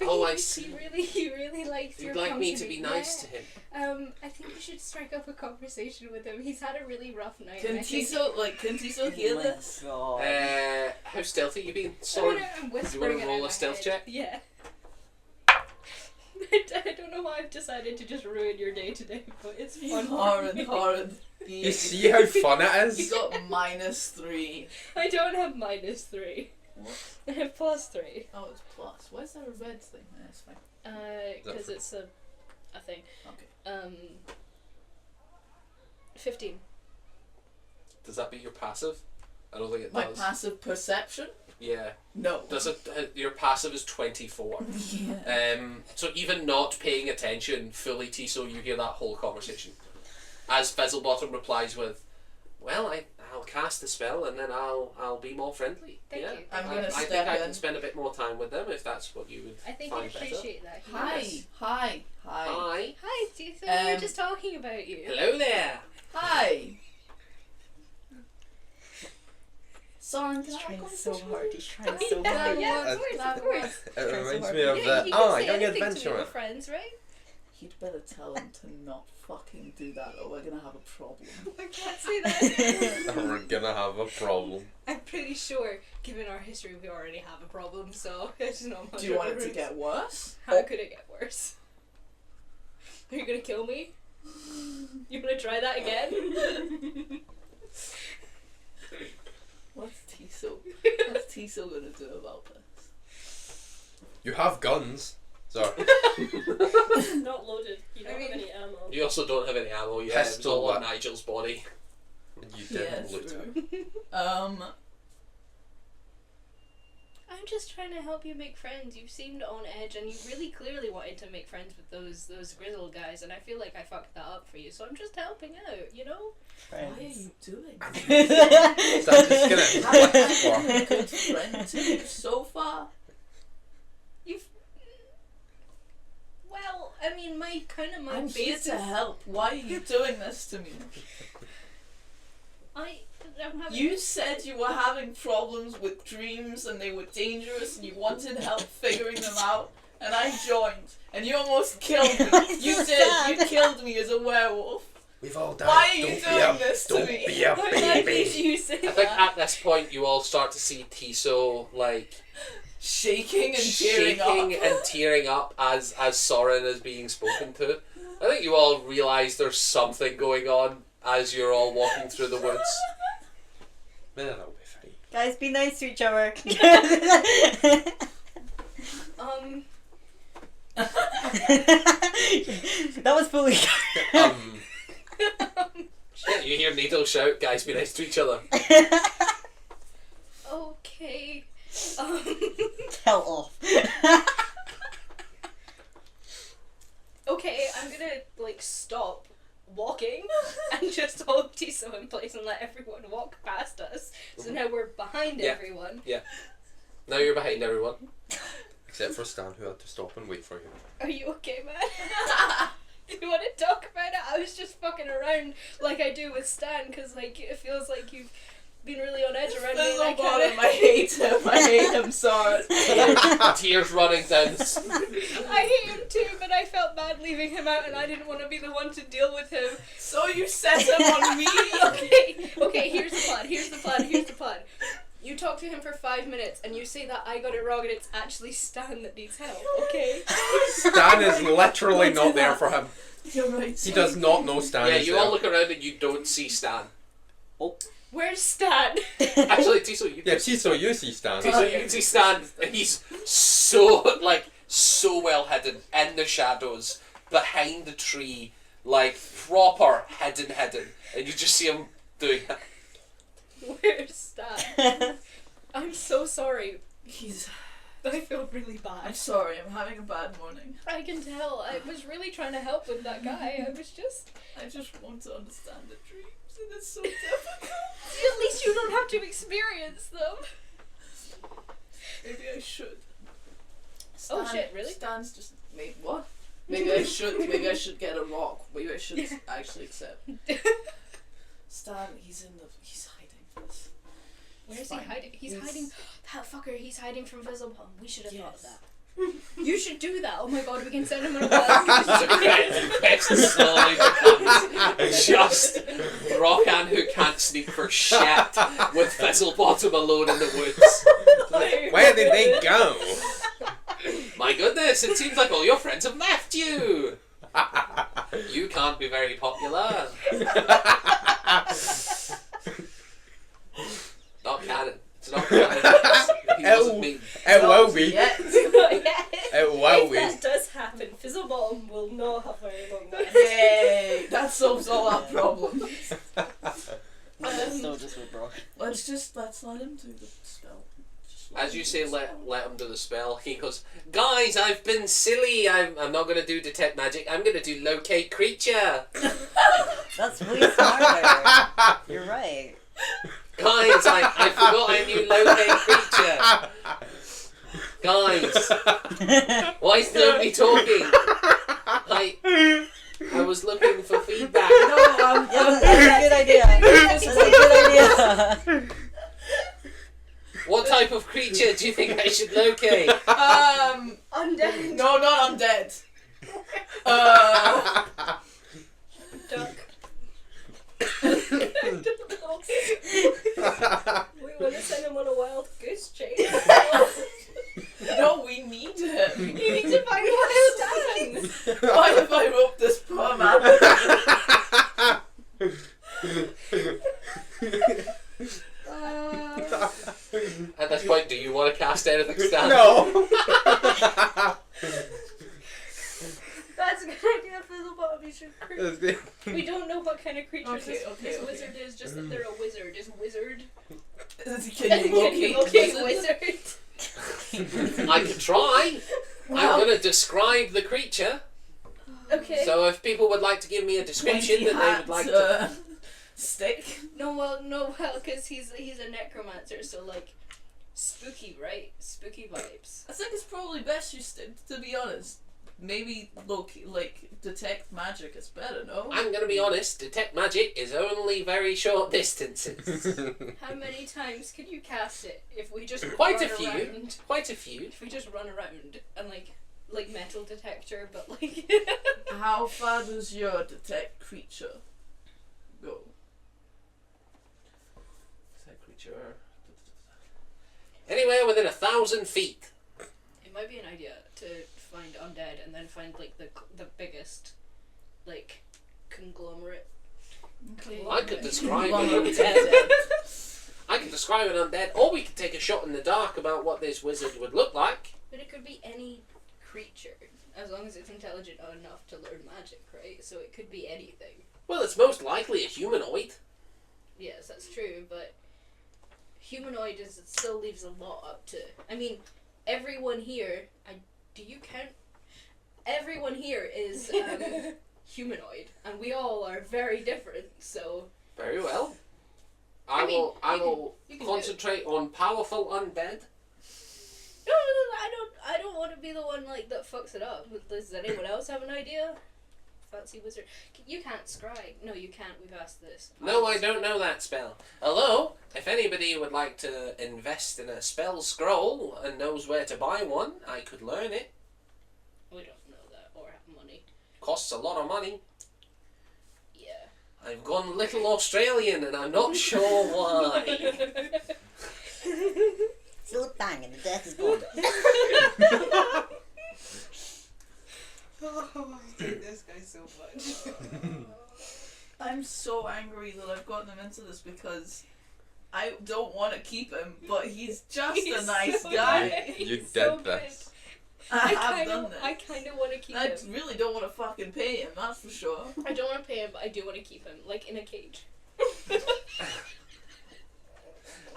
Oh, I see. He really likes your You'd like me to company. be nice to him. I think you should strike up a conversation with him. He's had a really rough night. Can and I think- Tiso hear this? God. How stealthy you been? Sorry. I'm Do you whispering want it to in roll my a stealth head. check? Yeah. I don't know why I've decided to just ruin your day today, but it's fun. Horrid. You see how fun it You is? got -3. I don't have -3. What? I have +3. Oh, it's plus. Why is there a red thing? That's fine. Because it's a thing. Okay. 15. Does that beat your passive? I don't think it My does. passive perception? Yeah. No. Does it? Your passive is 24. Yeah. So even not paying attention fully, Tiso, you hear that whole conversation. As Fizzlebottom replies with, "Well, I'll cast the spell and then I'll be more friendly." Thank yeah. you. I'm I gonna think step I in. can spend a bit more time with them if that's what you would I think find you'd better. appreciate that. Hi. Yes. Hi. Hi. Hi, Tisa. We were Um, just talking about you. Hello there. Hi. Soren, He's can I have a trying so conversation hard. with He's you? trying so hard. Yeah, of course. It reminds hard. me of Yeah, the you can say young anything to me. adventurer. We're friends, right? You'd better tell him to not fucking do that or we're gonna have a problem. I can't say that. We're gonna have a problem. I'm pretty sure, given our history, we already have a problem, so it's not much Do you of want a it to risk. get worse? How could it get worse? Are you gonna kill me? You wanna try that again? What's Tiso gonna do about this? You have guns. Sorry. Not loaded. You don't have any ammo. You also don't have any ammo yet. It was Pistol all on whip. Nigel's body. You didn't loot it. true. I'm just trying to help you make friends. You seemed on edge, and you really clearly wanted to make friends with those grizzled guys, and I feel like I fucked that up for you. So I'm just helping out, you know. Why are you doing So I'm just gonna this? for. I'm a good friend to you so far. Well, I mean, my I'm here basis. to help. Why are you doing this to me? I'm having. You said you were having problems with dreams and they were dangerous and you wanted help figuring them out, and I joined and you almost killed me. You did. You killed me as a werewolf. We've all died. Why are you Don't be doing a- this to don't me? be a Why did baby. you say I think that? at this point you all start to see Tiso like Shaking and tearing shaking up. and tearing up as Soren is being spoken to. I think you all realise there's something going on as you're all walking through the woods. Man, that'll be fine. Guys, be nice to each other. That was fully. Yeah, you hear Needle shout, "Guys, be nice to each other." Okay. Hell off. Okay, I'm gonna like stop walking and just hold Tiso in place and let everyone walk past us. So now we're behind Yeah. everyone. Now you're behind everyone. Except for Stan, who had to stop and wait for you. Are you okay, man? Do you want to talk about it? I was just fucking around like I do with Stan, because like it feels like you've been really on edge around me. And I Fizzlebottom, I hate him. I hate him, sorry. Tears running down the I hate him too, but I felt bad leaving him out, and I didn't want to be the one to deal with him. So you set him on me? Okay, here's the plan. You talk to him for 5 minutes, and you say that I got it wrong, and it's actually Stan that needs help, okay? Stan is literally not there for him. You're right. He does not know Stan Yeah, is you there. all look around and you don't see Stan. Where's Stan? Actually, Tiso, you Yeah, so you see Stan. Tiso, you can see Stan, and he's so well hidden in the shadows, behind the tree, like proper hidden, and you just see him doing that. Where's Stan? I'm so sorry. He's. I feel really I'm bad. sorry. I'm having a bad morning. I can tell. I was really trying to help with that guy. I just want to understand the dreams, and it's so difficult. At least you don't have to experience them. Maybe I should. Oh shit, really? Stan's just made what? Maybe I should get a rock. Maybe I should actually accept. Stan, he's hiding from us. Where is he Fine. hiding? He's hiding. That fucker, he's hiding from Fizzlebottom. We should have thought of Yes. that. You should do that. Oh my god, we can send him on a wild The quest slowly becomes just Rockan who can't sneak for shit with Fizzlebottom alone in the woods. Where did they go? My goodness, it seems like all your friends have left you. You can't be very popular. Not canon. It's not canon. He doesn't mean. It will be. Yes. It will If be. that does happen, Fizzlebottom will not have very long lives. Yay! That solves all our problems. So just with Brock. Let's let him do the spell. Just let As him you do say, the let spell. him do the spell. He goes, guys, I've been silly. I'm not gonna do detect magic. I'm gonna do locate creature. That's way smarter. You're right. Guys, I forgot I knew locate creature. Guys, why is nobody talking? I was looking for feedback. No, Yeah, that's a good idea. That's a good idea. What type of creature do you think I should locate? Undead. No, not undead. Duck. I don't know. We want to send him on a wild goose chase. No, we need him. You need to find wild Stan. Why have I roped this poor man? At this point, do you want to cast anything, Stan? No. That's a good idea, Fizzlebottom. You should create. We don't know what kind of creature Okay, this okay. Wizard is just that they're a wizard. Is wizard. Can you locate Okay, wizard? wizard. I could try. I'm going to describe the creature. Okay. So if people would like to give me a description that they would like to... Stick. No, because he's a necromancer, so like spooky, right? Spooky vibes. I think it's probably best you stick, to be honest. Maybe detect magic is better, no? I'm going to be honest, detect magic is only very short distances. How many times can you cast it if we just Quite a run few. around? Quite a few. If we just run around and like metal detector, but like How far does your detect creature go? Detect creature. Anywhere within 1,000 feet. it might be an idea to find undead and then find like the biggest like conglomerate. I could describe One an undead. undead. I could describe an undead, or we could take a shot in the dark about what this wizard would look like. But it could be any creature as long as it's intelligent enough to learn magic, right? So it could be anything. Well, it's most likely a humanoid. Yes, that's true, but humanoid is it still leaves a lot up to. I mean, everyone here. Do you count? Everyone here is humanoid, and we all are very different. So Very well. I mean, I you will can do it. concentrate on powerful undead. no, I don't want to be the one like that fucks it up. Does anyone else have an idea? Fancy wizard. You can't scry. No, you can't. We've asked this. No, I don't know that spell. Although, if anybody would like to invest in a spell scroll and knows where to buy one, I could learn it. We don't know that or have money. Costs a lot of money. Yeah. I've gone little Australian and I'm not sure why. So bang and the death is gone. Oh, I hate this guy so much. I'm so angry that I've gotten him into this because I don't want to keep him, but he's just a nice so guy. good. You He's did so this. I have done this. I kind of want to keep I him. really don't want to fucking pay him, that's for sure. I don't want to pay him, but I do want to keep him, like, in a cage.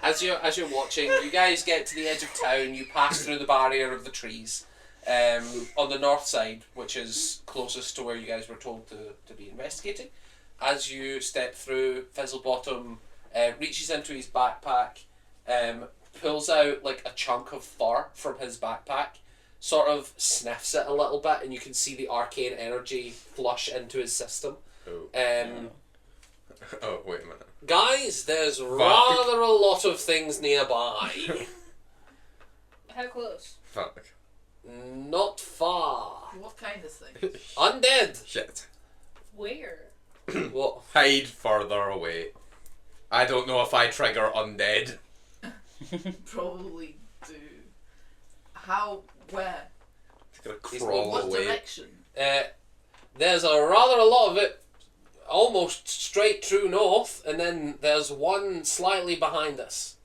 As you're watching, you guys get to the edge of town. You pass through the barrier of the trees on the north side, which is closest to where you guys were told to be investigating. As you step through, Fizzlebottom reaches into his backpack, pulls out like a chunk of fur from his backpack, sort of sniffs it a little bit, and you can see the arcane energy flush into his system. Oh, wait a minute. Guys, there's rather a lot of things nearby. How close? Fuck. Not far. What kind of thing? Undead. Shit. Where? What? Hide further away. I don't know if I trigger undead. Probably do. How? Where? It's gonna He's crawl What away. direction? There's rather a lot of it almost straight true north, and then there's one slightly behind us.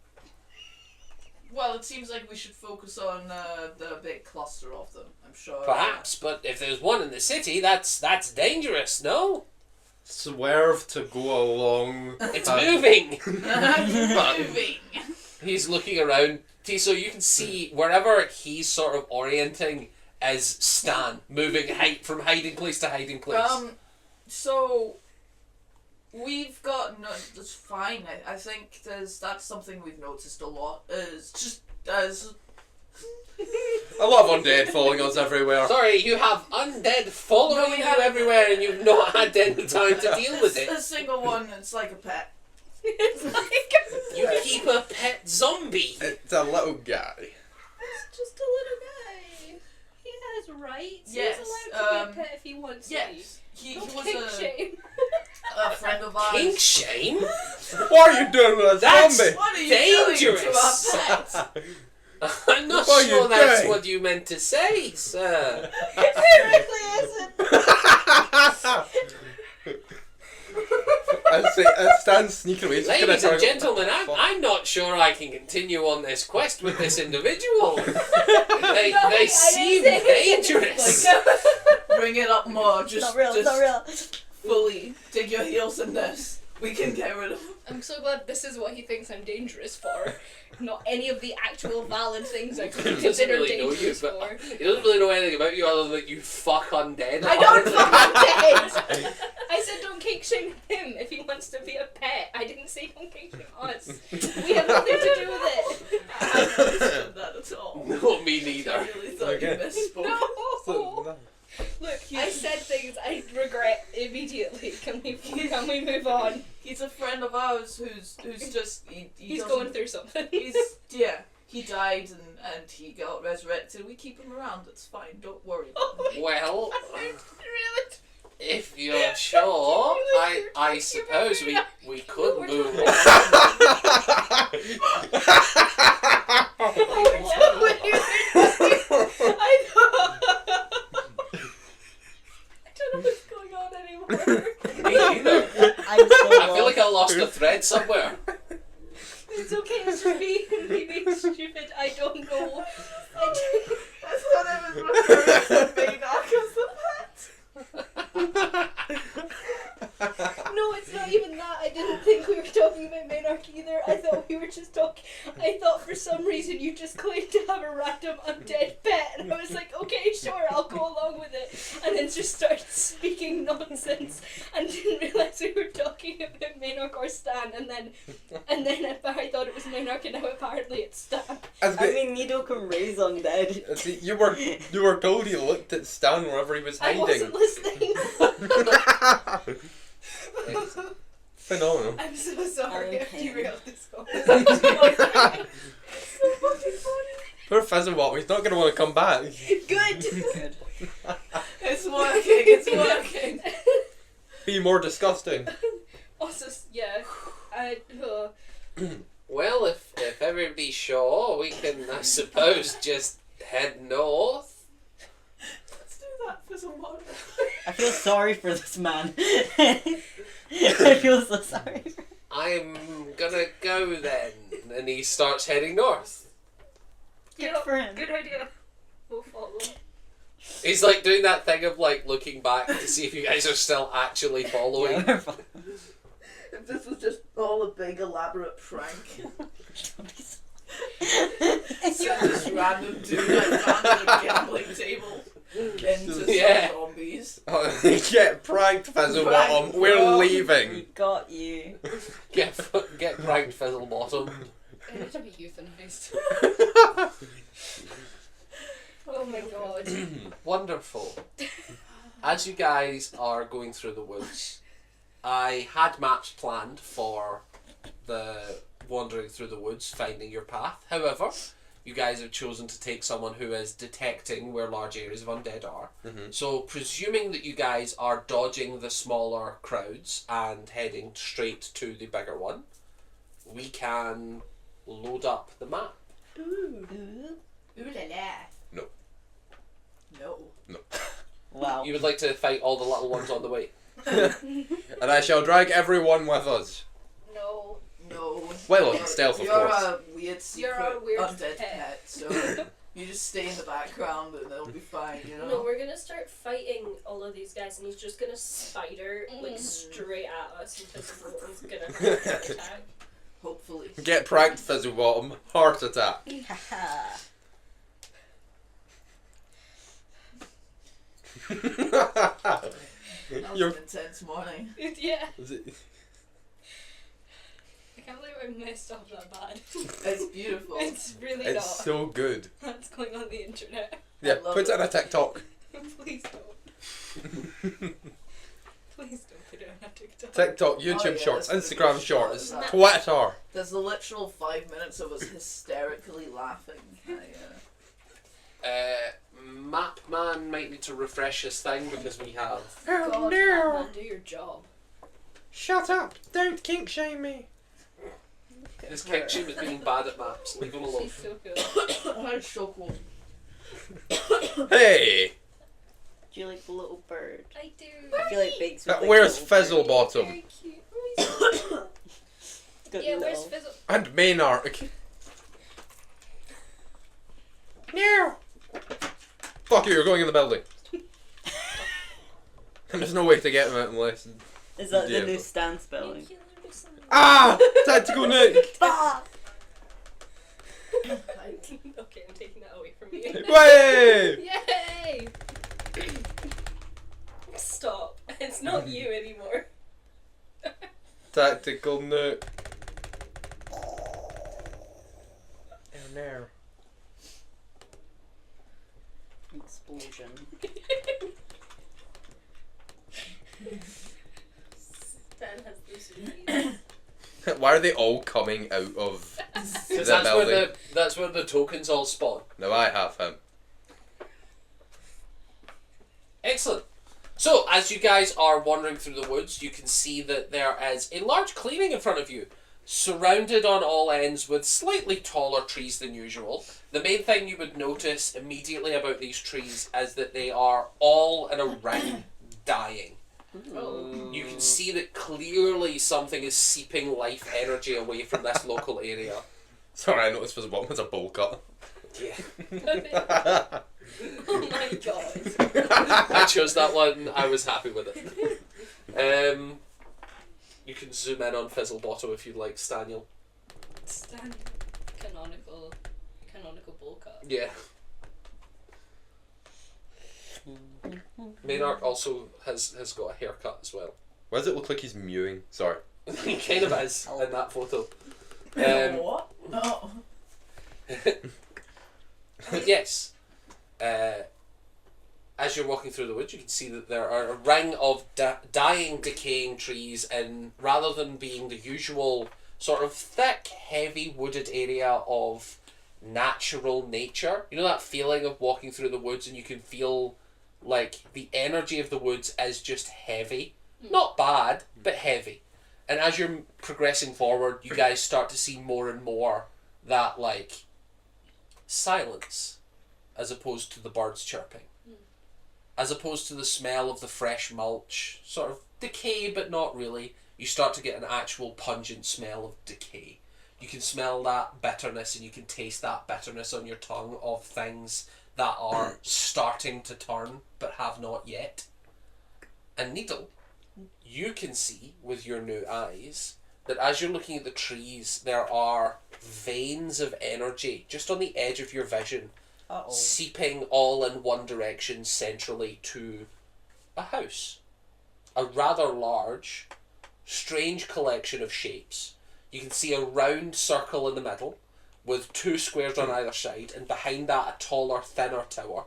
Well, it seems like we should focus on the big cluster of them. I'm sure. Perhaps, but if there's one in the city, that's dangerous, no? Swerve to go along. It's moving! Moving. He's looking around. So you can see wherever he's sort of orienting is Stan, moving from hiding place to hiding place. So we've got that's fine. I think that's something we've noticed a lot. Is just as A lot of undead following us everywhere. Sorry, you have undead following we you haven't. everywhere and you've not had any time to deal with it. a single one. It's like a pet. It's like You keep a pet zombie. It's a little guy. It's just a little guy. He has rights. Yes, He's allowed to be a pet if he wants Yes, he to. was Kink shame. a friend of ours. Kink shame? What are you doing with a That's- zombie? What are you doing Dangerous. to our pet? I'm not What are sure you that's doing? what you meant to say, sir. It really isn't. As Stan's sneaking away, he's just Ladies gonna and try- gentlemen, I'm not sure I can continue on this quest with this individual. They seem dangerous. Bring it up more. Just, Not real, just not real. fully dig your heels in this. We can get rid of him. I'm so glad this is what he thinks I'm dangerous for. Not any of the actual valid things I could He doesn't consider really know you, dangerous but for. he doesn't really know anything about you other than that you fuck undead. I don't fuck undead! I said don't kink shame him if he wants to be a pet. I didn't say don't kink shame us. We have nothing to do with it. I haven't understood that at all. No, me I neither. really thought Okay. you misspoke. No! Look, I said things I regret immediately. Can we move on? He's a friend of ours who's just He's doesn't- going through something. He died and he got resurrected. We keep him around. It's fine. Don't worry. Well, Really? if you're sure, I suppose we could move on. I don't know what's going on anymore. Me neither. I'm so I feel like I lost the thread somewhere. It's okay, it's just me being stupid. I don't know. That's what I was referring to Maynark as the pet. No, it's not even that. I didn't think we were talking about Maynark either. I thought we were just talking. I thought for some reason you just claimed to have a random undead pet, and I was like, okay, sure, I'll go along with it. And then just started speaking nonsense and didn't realise we were talking about Maynark or Stan. And then I thought it was Maynark, and now apparently it's Stan. I mean, Nido can raise undead. See, you were told he looked at Stan wherever he was I hiding. wasn't listening. Phenomenal. I'm so sorry. I've Okay. derailed this whole Poor Fizzlebottom, he's not going to want to come back. Good. Good. It's working. It's working. Be more disgusting. Also, yeah. Well, if everybody's sure, we can, I suppose, just head north. Let's do that for some more. I feel sorry for this man. I feel so sorry. I'm gonna go then. And he starts heading north. Good for him. Good idea. We'll follow. He's like doing that thing of like looking back to see if you guys are still actually following. Yeah, we're fine. If this was just all a big elaborate prank. Just random dude I found at a gambling table into Yeah. some zombies. Get pranked, Fizzlebottom. We're Prank. leaving. Got you. Get pranked, Fizzlebottom. I need to be euthanized. Oh my god. Wonderful. As you guys are going through the woods, I had maps planned for the wandering through the woods, finding your path. However, you guys have chosen to take someone who is detecting where large areas of undead are. Mhm. So, presuming that you guys are dodging the smaller crowds and heading straight to the bigger one, we can load up the map. Ooh la la. No. No. Wow. You would like to fight all the little ones on the way. And I shall drag everyone with us. No. No. Well, You're- stealth, of You're course. a weird secret You're a weird undead pet. pet, so you just stay in the background and it'll be fine, you know? No, we're gonna start fighting all of these guys, and he's just gonna spider like straight at us, and Fizzlebottom's gonna have a heart attack. Hopefully. Get pranked, Fizzlebottom. Heart attack. Haha. That was You're- an intense morning. Yeah. I can't believe I messed up that bad. It's beautiful. It's really It's not. so good. That's going on the internet. Yeah, love put it it. on a TikTok. Please don't. Please don't put it on a TikTok. TikTok, Oh, YouTube yeah, Shorts, that's Instagram good Shorts, shorts. Twitter. There's a literal 5 minutes of us hysterically laughing. Mapman might need to refresh his thing because we have. God, Batman, do your job. Shut up! Don't kink shame me. His kick shame is being bad at maps. Leave him alone. She's so good. Oh, that's so cool. Hey! Do you like the little bird? I do. I feel like Biggs would like Where's the little bird. Fizzlebottom? Very cute. Oh, he's so Good yeah, where's little- Fizzle? And Maynark. No! Fuck you, you're going in the building. And there's no way to get him out unless... Is that Yeah. the new stand spelling? You killed me some- Ah! Tactical Nick! Ah! Okay, I'm taking that away from you. Way! Yay! Stop. It's not you anymore. Tactical Nick. Down there. Explosion. Stan has lucid Why are they all coming out of Because the that's building? where that's where the tokens all spawn. No, I have him. Excellent. So, as you guys are wandering through the woods, you can see that there is a large clearing in front of you, surrounded on all ends with slightly taller trees than usual. The main thing you would notice immediately about these trees is that they are all in a ring, dying. You can see that clearly something is seeping life energy away from this local area. Sorry, I noticed Fizzlebottom was a bowl cut. Yeah. Oh my god. I chose that one. I was happy with it. You can zoom in on Fizzlebottom if you'd like, Staniel. Stan. Canonical bowl cut. Yeah. Maynark also has got a haircut as well. Why does it look like he's mewing? Sorry. He kind of is in that photo. What? Oh. But yes, as you're walking through the woods, you can see that there are a ring of dying, decaying trees, and rather than being the usual sort of thick, heavy wooded area of natural nature, you know that feeling of walking through the woods and you can feel like the energy of the woods is just heavy. Not bad, but heavy. And as you're progressing forward, you guys start to see more and more that, like, silence as opposed to the birds chirping. As opposed to the smell of the fresh mulch, sort of decay, but not really. You start to get an actual pungent smell of decay. You can smell that bitterness and you can taste that bitterness on your tongue of things that are starting to turn but have not yet. And Needle, you can see with your new eyes that as you're looking at the trees, there are veins of energy just on the edge of your vision, seeping all in one direction centrally to a house. A rather large, strange collection of shapes. You can see a round circle in the middle with 2 squares on either side, and behind that a taller, thinner tower.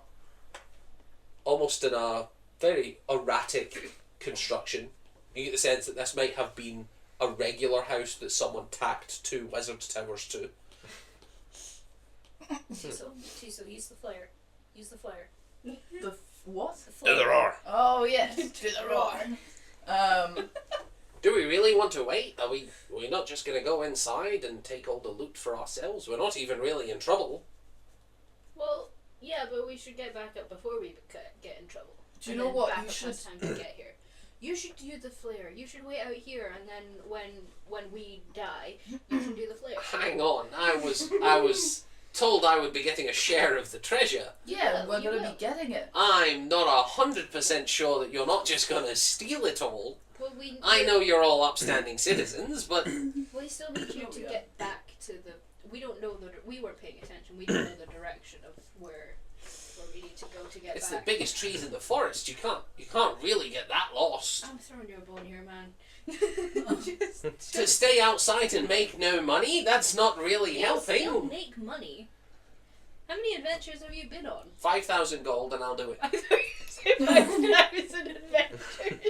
Almost in a very erratic construction. You get the sense that this might have been a regular house that someone tacked 2 wizard towers to. Tiso, use the flare. Use the flare. The what? The flare. The roar. Oh yes, to the roar. Do we really want to wait? Are we not just going to go inside and take all the loot for ourselves? We're not even really in trouble. Well, yeah, but we should get back up before we get in trouble. Do you know what? Back You up should. has time to get here. You should do the flare. You should wait out here, and then when we die, you can do the flare. Hang on, I was told I would be getting a share of the treasure. Yeah, Well, we're you gonna will. be getting it. I'm not 100% sure that you're not just going to steal it all. Well, I know you're all upstanding citizens, but we still need you to get back to the. We don't know we weren't paying attention. We don't know the direction of where we need to go to get it's back. the biggest trees in the forest. You can't really get that lost. I'm throwing you a bone here, man. To stay outside and make no money, that's not really You'll helping. make money. How many adventures have you been on? 5,000 gold and I'll do it. I thought you said 5,000 adventures.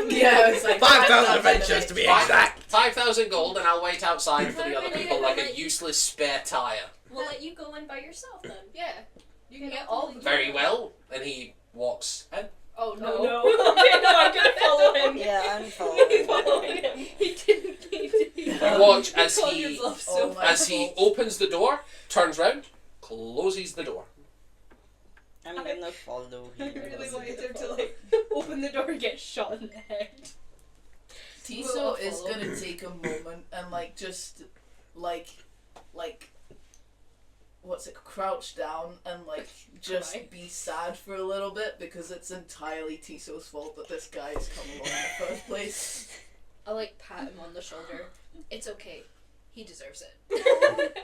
Yeah, it's like 5,000 adventures to be exact. 5,000 gold and I'll wait outside for the other Alright, people like a alright. useless spare tyre. We'll let you go in by yourself then. Yeah. You can Yeah, get all the Very well. And he walks in. Oh no. Oh no. Okay, no, I'm gonna follow him. Yeah, I'm following. Following him. He didn't need to be. You watch as called he yourself Oh so my as he opens the door, turns round, closes the door. I'm gonna follow I here. really wanted him to like open the door and get shot in the head. Tiso is follow. gonna take a moment and just like what's it, crouch down and just Cry. be sad for a little bit because it's entirely Tiso's fault that this guy's come along in the first place. I pat him on the shoulder. It's okay. He deserves it.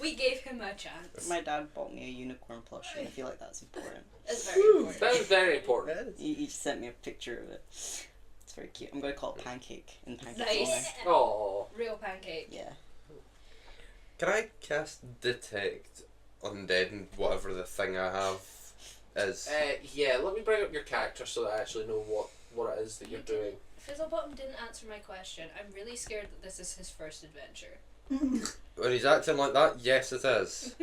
We gave him a chance. My dad bought me a unicorn plushie, and I feel like that's important. It's very important. That is very important. He just sent me a picture of it. It's very cute. I'm gonna call it Pancake in Pancake Nice. honor. Oh. Real pancake. Yeah. Can I cast detect undead and whatever the thing I have is? Yeah, let me bring up your character so that I actually know what it is that you're doing. Fizzlebottom didn't answer my question. I'm really scared that this is his first adventure. When he's acting like that, yes it is.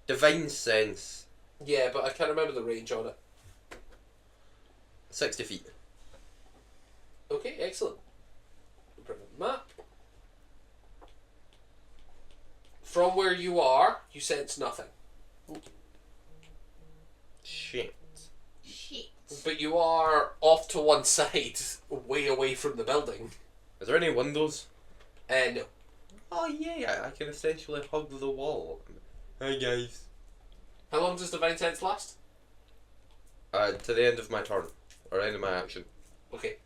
Divine sense. Yeah, but I can't remember the range on it. 60 feet. Okay, excellent. Bring up the map. From where you are, you sense nothing. Shit. Shit. But you are off to one side, way away from the building. Is there any windows? No. Oh yeah, I can essentially hug the wall. Hi guys. How long does Divine Sense last? To the end of my turn. Or end of my action. Okay.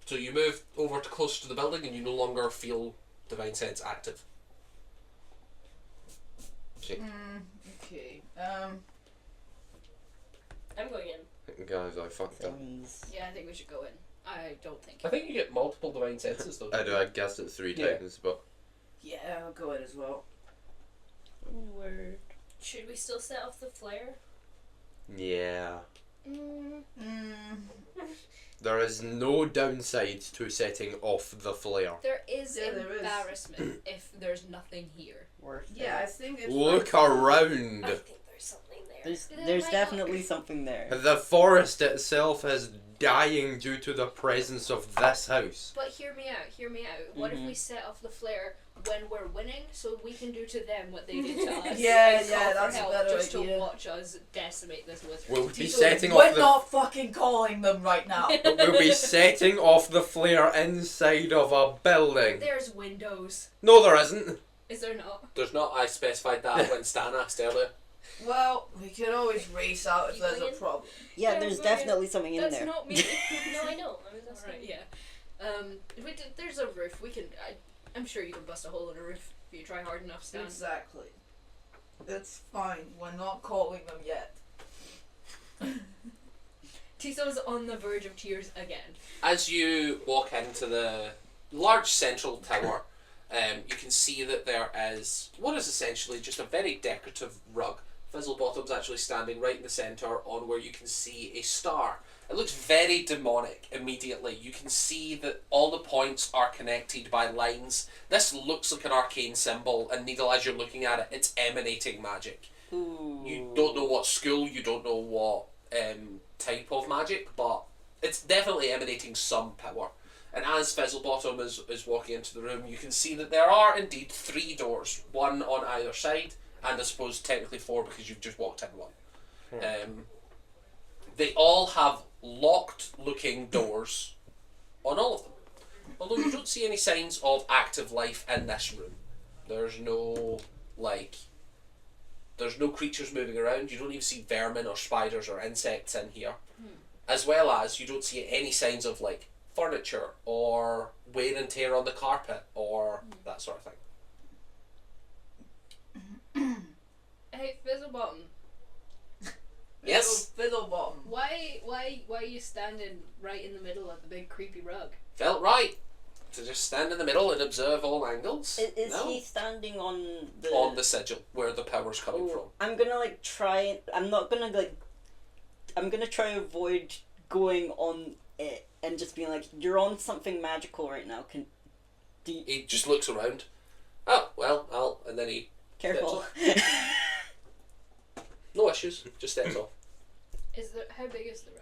So you move over to close to the building and you no longer feel Divine Sense active. Shit. Okay. I'm going in. Guys, I fucked up. Things. Yeah, I think we should go in. I don't think. I think you get multiple Divine Senses though. I know, I guessed it 3 Yeah. times, but Yeah, I'll go in as well. Word. Should we still set off the flare? yeah. Mm, There is no downside to setting off the flare. there is Yeah, there is. embarrassment if there's nothing here. Worth Yeah, I it. think it's Look around. I think there's something there. There's might definitely not- something there. The forest itself is dying due to the presence of this house. But hear me out. What if we set off the flare when we're winning, so we can do to them what they did to us. Yeah, and yeah, call for that's a help better just idea. to watch us decimate this wizard. We'll be Tiso, setting we're off the. not fucking calling them right now. We'll be setting off the flare inside of a building. There's windows. No, there isn't. Is there not? There's not. I specified that when Stan asked earlier. Well, we can always race out if there's a problem. Yeah, Yeah, there's but definitely something in That's there. not me. No, I know. I was asking. Alright, yeah. There's a roof. We can. I'm sure you can bust a hole in a roof if you try hard enough, Stan. Exactly. It's fine. We're not calling them yet. Tiso's on the verge of tears again. As you walk into the large central tower, you can see that there is what is essentially just a very decorative rug. Fizzlebottom's actually standing right in the centre on where you can see a star. It looks very demonic immediately. You can see that all the points are connected by lines. This looks like an arcane symbol, and Needle, as you're looking at it, it's emanating magic. Ooh. You don't know what school, you don't know what type of magic, but it's definitely emanating some power. And as Fizzlebottom is walking into the room, you can see that there are indeed 3 doors, one on either side, and I suppose technically 4 because you've just walked in one. They all have locked looking doors on all of them. Although you don't see any signs of active life in this room. There's no creatures moving around. You don't even see vermin or spiders or insects in here. As well as you don't see any signs of like furniture or wear and tear on the carpet or that sort of thing. Hey, Fizzlebottom. Yes? Fizzlebottom. Why are you standing right in the middle of the big creepy rug? Felt right to just stand in the middle and observe all angles. Is No. he standing on the... On the sigil, where the power's coming from. I'm gonna try... I'm not gonna I'm gonna try to avoid going on it and just being like, you're on something magical right now. He just looks around. Oh, well, and then he... Careful. No issues, just steps off. How big is the rug?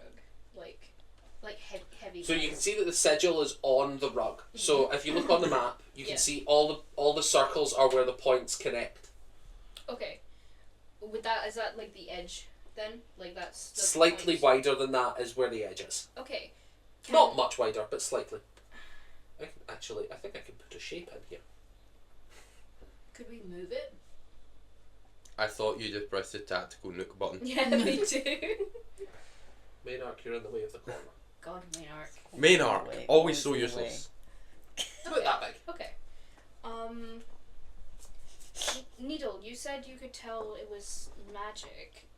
Like heavy. So you can see that the sigil is on the rug. So if you look on the map, you can see all the circles are where the points connect. Okay. Is that like the edge then? Like that's the Slightly point? wider than that is where the edge is. Okay. Not much wider, but slightly. I think I can put a shape in here. Could we move it? I thought you just pressed the tactical nuke button. Yeah, me too. Maynark, you're in the way of the corner. God, Maynark. Maynark, always so in the useless. It's about that big. Okay. Needle, you said you could tell it was magic.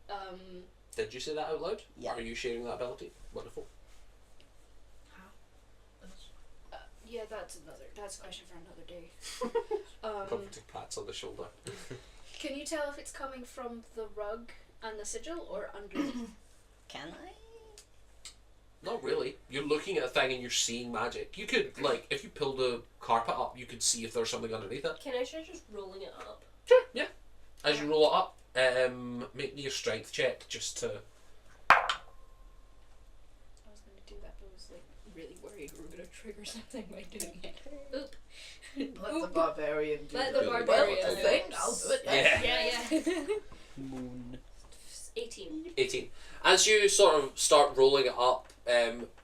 Did you say that out loud? Yeah. Are you sharing that ability? Wonderful. Yeah, that's a question for another day. Comforting pats on the shoulder. Can you tell if it's coming from the rug and the sigil or underneath? Can I? Not really. You're looking at a thing and you're seeing magic. You could, if you pull the carpet up, you could see if there's something underneath it. Can I try just rolling it up? Sure, yeah. As you roll it up, make me a strength check just to... I was going to do that, but I was really worried we were going to trigger something by doing it. Oop. Let the barbarian do Let it. the Really barbarian Well, do a thing, it. I'll do it. Yeah. Yeah. Moon. 18. 18. As you sort of start rolling it up,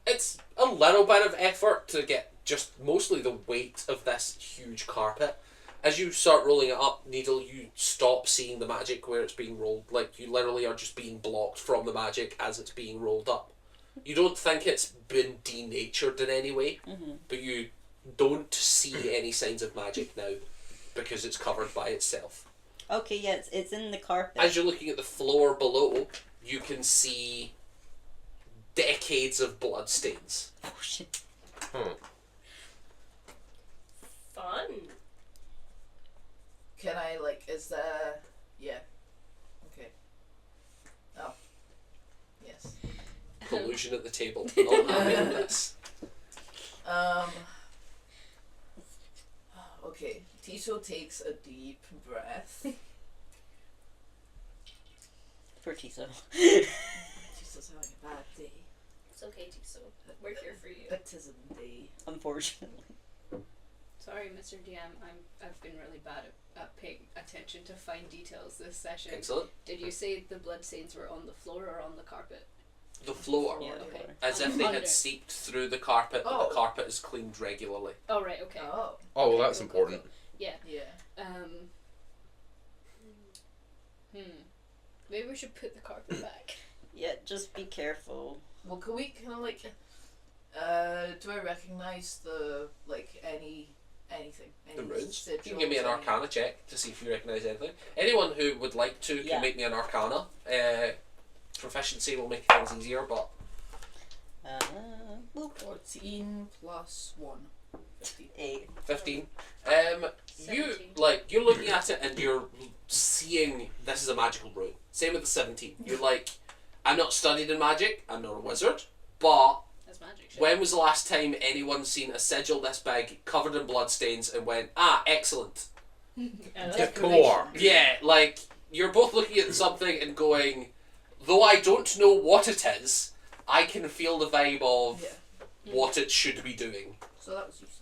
it's a little bit of effort to get just mostly the weight of this huge carpet. As you start rolling it up, Needle, you stop seeing the magic where it's being rolled. Like, you literally are just being blocked from the magic as it's being rolled up. You don't think it's been denatured in any way, but you don't see any signs of magic now because it's covered by itself. Okay, yeah, it's in the carpet. As you're looking at the floor below, you can see decades of blood stains. Oh shit. Fun. Can I, is there... Yeah. Okay. Oh. Yes. Collusion at the table. Not having this. Okay. Tiso takes a deep breath. For Tiso. Tiso's having a bad day. It's okay, Tiso. We're here for you. Baptism day. Unfortunately. Sorry, Mr. DM. I've been really bad at paying attention to fine details this session. Excellent. Did you say the bloodstains were on the floor or on the carpet? The floor. Yeah, Okay. As if they Under. had seeped through the carpet, but Oh. the carpet is cleaned regularly. Oh right. Okay. Oh. Oh, well, Okay, that's cool, important. Yeah. Maybe we should put the carpet back. Yeah, just be careful. Well, can we kind of like? Do I recognize the anything? The Any runes. You can sigils, give me an any- Arcana check to see if you recognise anything. Anyone who would like to can Yeah. make me an Arcana. Proficiency will make things easier, but Boop. 14 plus 1. 15. 8. 15. You 17. you're looking at it and you're seeing this is a magical rune. Same with the 17. You're like, I'm not studied in magic. I'm not a wizard, but That's magic shit. when was the last time anyone seen a sigil this big, covered in bloodstains, and went, excellent? Decor. Yeah, like, you're both looking at something and going, though I don't know what it is, I can feel the vibe of Yeah. what it should be doing. So that was useless.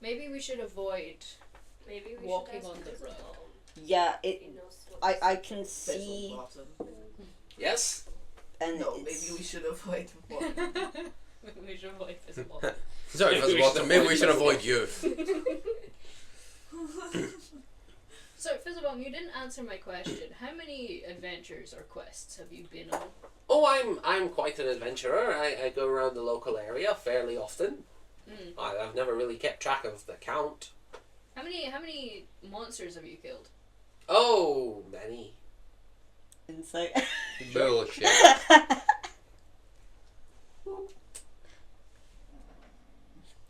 Maybe we should avoid. Maybe we Walking should on the road. Yeah, He it. knows I can see, Fizzlebottom. Yes? and No, it's, maybe we should avoid walking. Maybe we should avoid Fizzlebottom. Sorry, Maybe we Fizzlebottom, should maybe we avoid should Fizzlebottom. avoid you. So Fizzlebottom, you didn't answer my question. How many adventures or quests have you been on? Oh, I'm quite an adventurer. I go around the local area fairly often. I've never really kept track of the count. How many monsters have you killed? Oh, many. insight. Bullshit.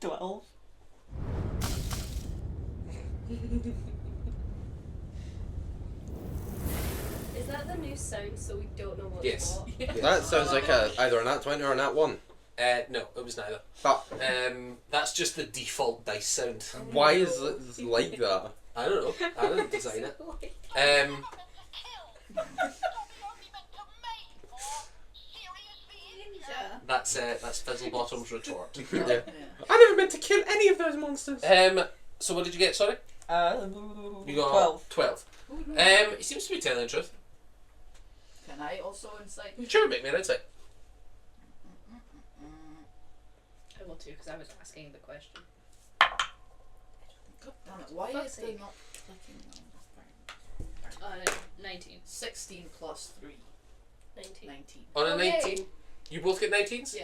12. Is that the new sound so we don't know what's Yes. what? That sounds like either a nat 20 or a nat 1. No, it was neither. But That's just the default dice sound. why is it like that? I don't know. I didn't design it. That's Fizzlebottom's retort. Yeah. Yeah. I never meant to kill any of those monsters. So what did you get? Sorry, you got 12. 12. He seems to be telling the truth. Can I also insight? Sure, make me an insight. I will too, because I was asking the question. God damn it! Why Fuck's is there sake. not clicking on the 19. 16 plus 3. 19. 19. On a Okay. 19, you both get 19s.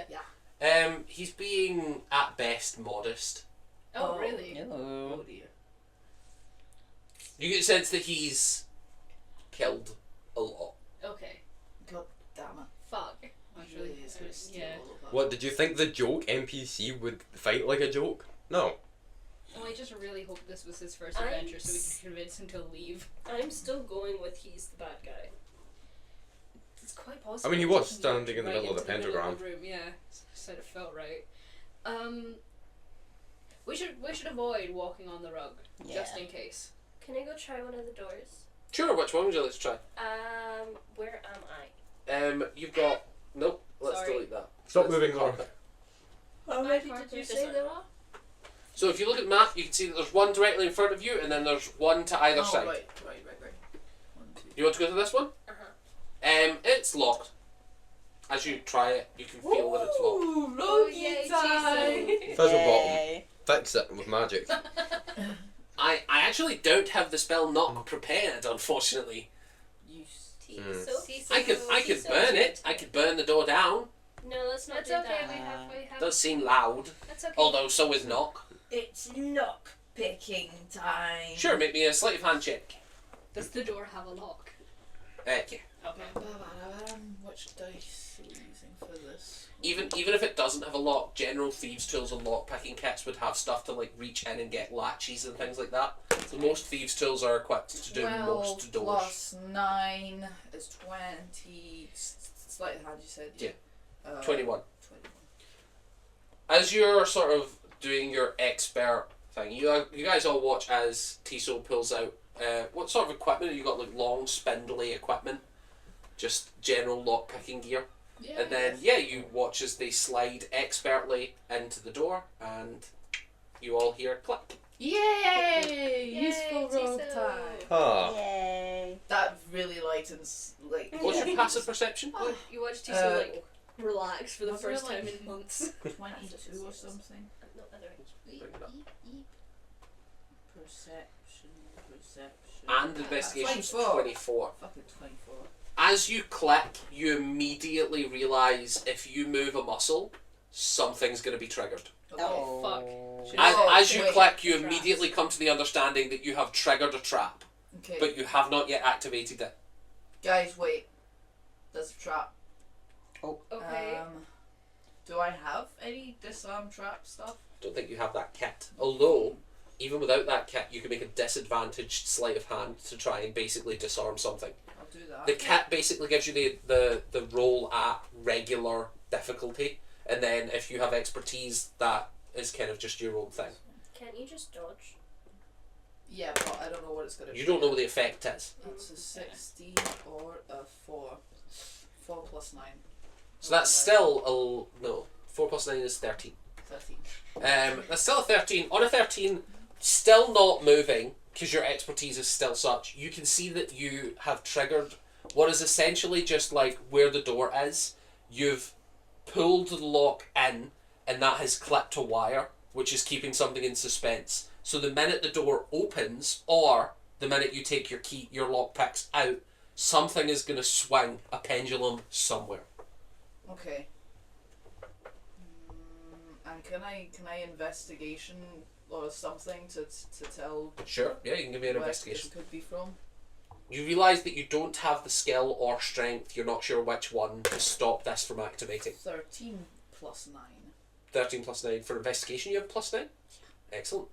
Yeah. He's being at best modest. Oh, Oh. really? Oh dear. You get the sense that he's killed a lot. Okay. God damn it. Fuck. He really is going to steal yeah. all of that. What, did you think the joke NPC would fight like a joke? No. Well, I just really hope this was his first I'm adventure so we can convince him to leave. I'm still going with he's the bad guy. It's quite possible. I mean, he was He standing walked in the right middle of the into middle pentagram. room. Yeah, said it felt right. We should avoid walking on the rug just in case. Can I go try one of the doors? Sure, which one would you like to try? Where am I? You've got... Nope, let's Sorry. delete that. Stop That's moving, the Laura. carpet. How many did you say there are? So if you look at the map, you can see that there's one directly in front of you, and then there's one to either Oh, side. right. 1, 2. You want to go to this one? Uh-huh. It's locked. As you try it, you can feel that it's locked. Ooh, Oh, Loki yay, time! Fizzlebottom. Yay. Fix it with magic. I actually don't have the spell knock prepared, unfortunately. You I could burn it. I could burn the door down. No, let's not That's do okay. that. We have. Does seem loud, That's okay. although so is knock. It's knock picking time. Sure, make me a sleight of hand check. Does the door have a lock? Yeah. Okay. Which dice are we using for this? Even if it doesn't have a lock, general thieves' tools and lock picking kits would have stuff to like reach in and get latches and things like that. So most thieves' tools are equipped to do 12 most doors. plus 9 is 20. Sleight of hand, you said? Yeah. 21. 21. As you're sort of doing your expert thing, you guys all watch as Tiso pulls out. What sort of equipment? You got like long spindly equipment, just general lock picking gear. Yeah. And then, you watch as they slide expertly into the door, and you all hear click. Yay! Yay, Useful rogue Tiso. time. Huh. Yay. That really lightens, like... What's your passive perception? You watch Tiso Uh, like relax for the was it, first like- time in months. 22 or something. No, other way. Bring it up. Perception. And investigation's 24. 24. Fucking 24. As you click, you immediately realise if you move a muscle, something's going to be triggered. Okay. Oh. Should- As you wait. click, you Traps. immediately come to the understanding that you have triggered a trap, Okay. but you have not yet activated it. Guys, wait. There's a trap. Okay. Do I have any disarm trap stuff? Don't think you have that kit. Although, even without that kit, you can make a disadvantaged sleight of hand to try and basically disarm something. I'll do that. The kit basically gives you the roll at regular difficulty, and then if you have expertise, that is kind of just your own thing. Can't you just dodge? Yeah, but I don't know what it's going to be. You don't know what the effect is. It's a 16 or a 4. 4 plus 9. So that's still no. 4 plus 9 is 13. 13. That's still a 13. On a 13, still not moving, because your expertise is still such. You can see that you have triggered what is essentially just like where the door is. You've pulled the lock in, and that has clipped a wire, which is keeping something in suspense. So the minute the door opens, or the minute you take your lockpicks out, something is going to swing a pendulum somewhere. Okay. And can I investigation or something to tell Sure, yeah, you can give me an where investigation. this could be from? You realise that you don't have the skill or strength, you're not sure which one, to stop this from activating. 13 plus 9. 13 plus 9. For investigation, you have plus 9? Excellent.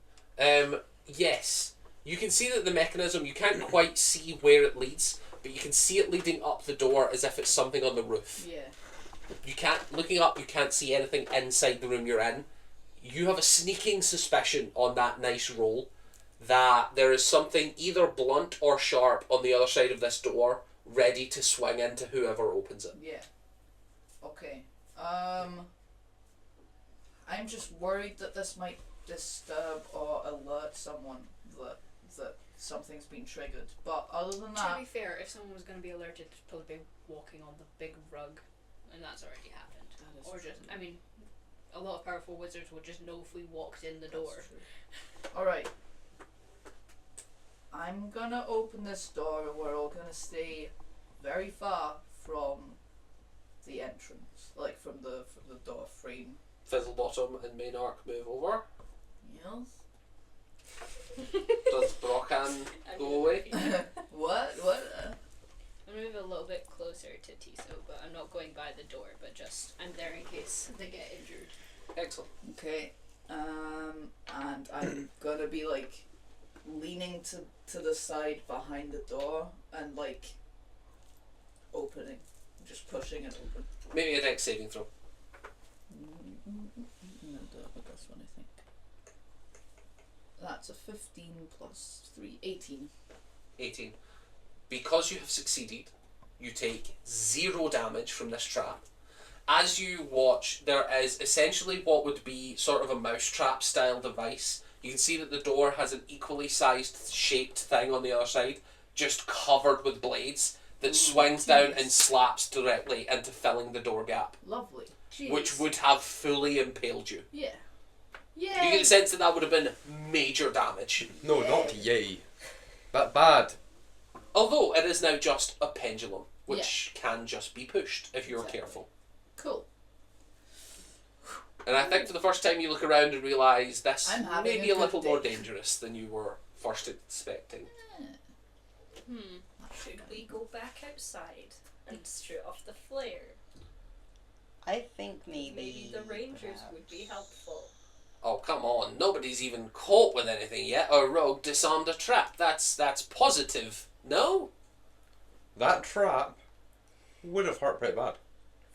Yes. You can see that the mechanism, you can't quite see where it leads, but you can see it leading up the door as if it's something on the roof. Yeah. You can't, looking up, you can't see anything inside the room you're in. You have a sneaking suspicion on that nice roll that there is something either blunt or sharp on the other side of this door, ready to swing into whoever opens it. Yeah. Okay. I'm just worried that this might disturb or alert someone that something's been triggered. But other than To that, be fair, if someone was going to be alerted, they'd probably be walking on the big rug, and that's already happened. that is Or true. just, I mean, a lot of powerful wizards would just know if we walked in the door. All right. I'm gonna open this door, and we're all gonna stay very far from the entrance, like from the door frame. Fizzlebottom and Maynark move over. Yes. Does Brocan go away? What? I'm going to move a little bit closer to Tiso, but I'm not going by the door, but just, I'm there in case they get injured. Excellent. Okay. And I'm gonna be like leaning to the side behind the door and like opening, just pushing it open. Maybe a dex saving throw. No, but that's one I think. That's a 15 plus 3, 18. 18. Because you have succeeded, you take 0 damage from this trap. As you watch, there is essentially what would be sort of a mousetrap style device. You can see that the door has an equally sized shaped thing on the other side, just covered with blades, that swings down and slaps directly into filling the door gap, Lovely. which would have fully impaled you. Yeah. You Yeah. get the sense that that would have been major damage. No, not yay. But bad. Although it is now just a pendulum, which can just be pushed if you're Exactly. careful. Cool. And I think for the first time you look around and realise this I'm having may be a a little good more day. dangerous than you were first expecting. Should we go back outside and shoot off the flare? I think maybe. Maybe the rangers would be helpful. Oh, come on. Nobody's even caught with anything yet. A rogue disarmed a trap. That's positive. No? That trap would have hurt pretty bad.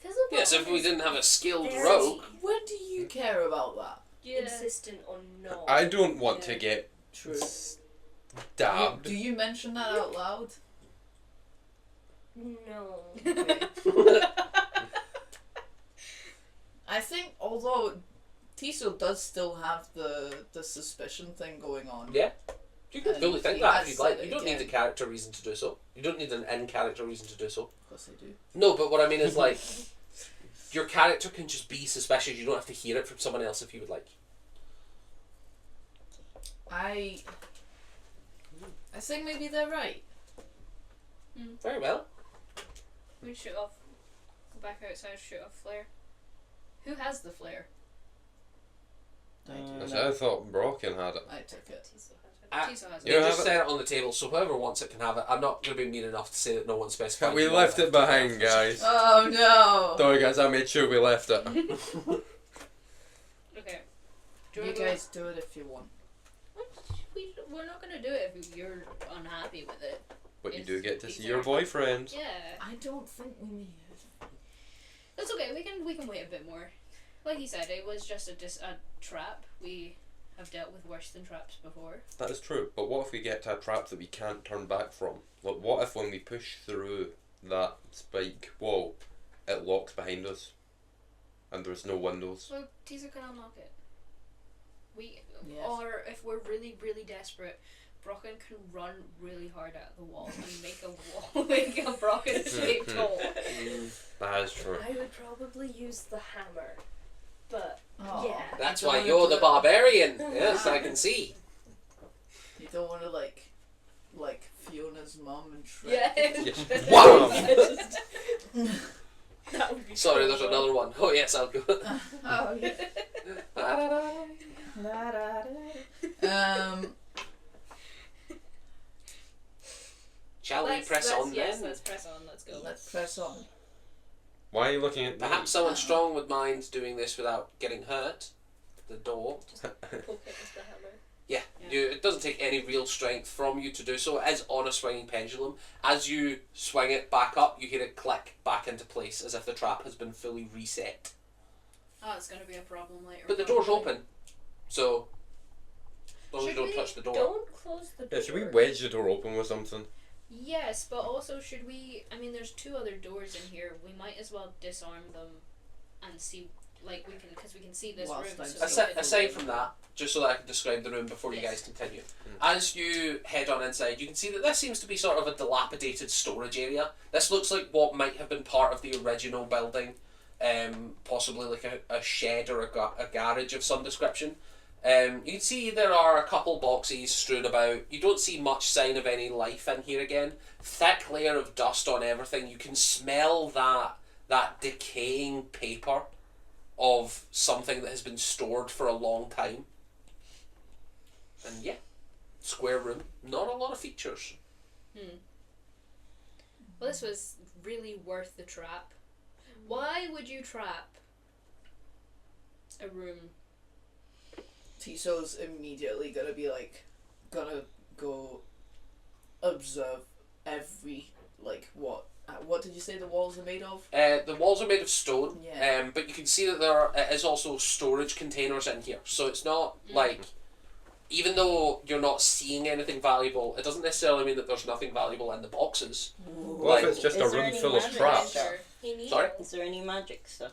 Fizzlebottom Yes, if we is didn't have a skilled very rogue. When do you care about that? insistent on not. I don't want to Yeah. get True. stabbed. Do you mention that out loud? No. Okay. I think although Tiso does still have the suspicion thing going on. Yeah. You can And fully think he that has if you'd like. said You it don't need a again. character reason to do so. You don't need an in-character reason to do so. Of course I do. No, but what I mean is like, your character can just be suspicious. You don't have to hear it from someone else if you would like. I think maybe they're right. Very well. We shoot off. Go back outside, shoot off flare. Who has the flare? I do. I thought Brocken had it. I took it. Tiso has You it. Yeah. just have set it on the table, so whoever wants it can have it. I'm not going to be mean enough to say that no one specified. We you left want it behind, guys. Oh no! Sorry guys, I made sure we left it. Okay. Do You wanna guys do it if you want. We're not gonna do it if you're unhappy with it. But you It's- do get to these see your are- boyfriend. Yeah. I don't think we need. That's okay. We can wait a bit more. Like you said, it was just a trap. We have dealt with worse than traps before. That is true, but what if we get to a trap that we can't turn back from? Like, what if when we push through that spike wall, it locks behind us, and there's no windows? Well, Tiso can unlock it. We Yes. or if we're really really desperate, Brocken can run really hard at the wall and make a wall, make a Brocken shaped hole. That is true. I would probably use the hammer, but Oh, yeah. That's You don't why wanna you're do the it. barbarian. Yes, I can see. You don't want to like Fiona's mum and Shrek. Yeah. Wow! That would be Sorry, cool, there's though. another one. Oh yes, I'll go. Oh yeah. Shall we press on yes, then? let's press on. Let's go. Let's press on. Why are you looking at me? Perhaps someone strong with mind doing this without getting hurt. The door. Poke it with the hammer. Yeah, Yeah. it doesn't take any real strength from you to do so. It is on a swinging pendulum. As you swing it back up, you hear it click back into place as if the trap has been fully reset. Oh, it's gonna be a problem later. But the door's probably. open, so as long as you Should don't we touch the door. Don't close the door. Yeah, should we wedge the door open with something? Yes, but also should we? I mean, there's two other doors in here. We might as well disarm them and see, like because we can see this Whilst room. I'm so we Aside, can- aside from that, just so that I can describe the room before you Yes. guys continue. As you head on inside, you can see that this seems to be sort of a dilapidated storage area. This looks like what might have been part of the original building, possibly like a shed or a garage of some description. You can see there are a couple boxes strewn about. You don't see much sign of any life in here again. Thick layer of dust on everything. You can smell that decaying paper of something that has been stored for a long time. And yeah, square room, not a lot of features. Well, this was really worth the trap. Why would you trap a room? Tiso's immediately gonna go observe every what did you say the walls are made of? The walls are made of stone, Yeah. but you can see that there is also storage containers in here. So it's not like, even though you're not seeing anything valuable, it doesn't necessarily mean that there's nothing valuable in the boxes. What if it's just a Is there room any full of magic traps? stuff? Sorry? Is there any magic stuff?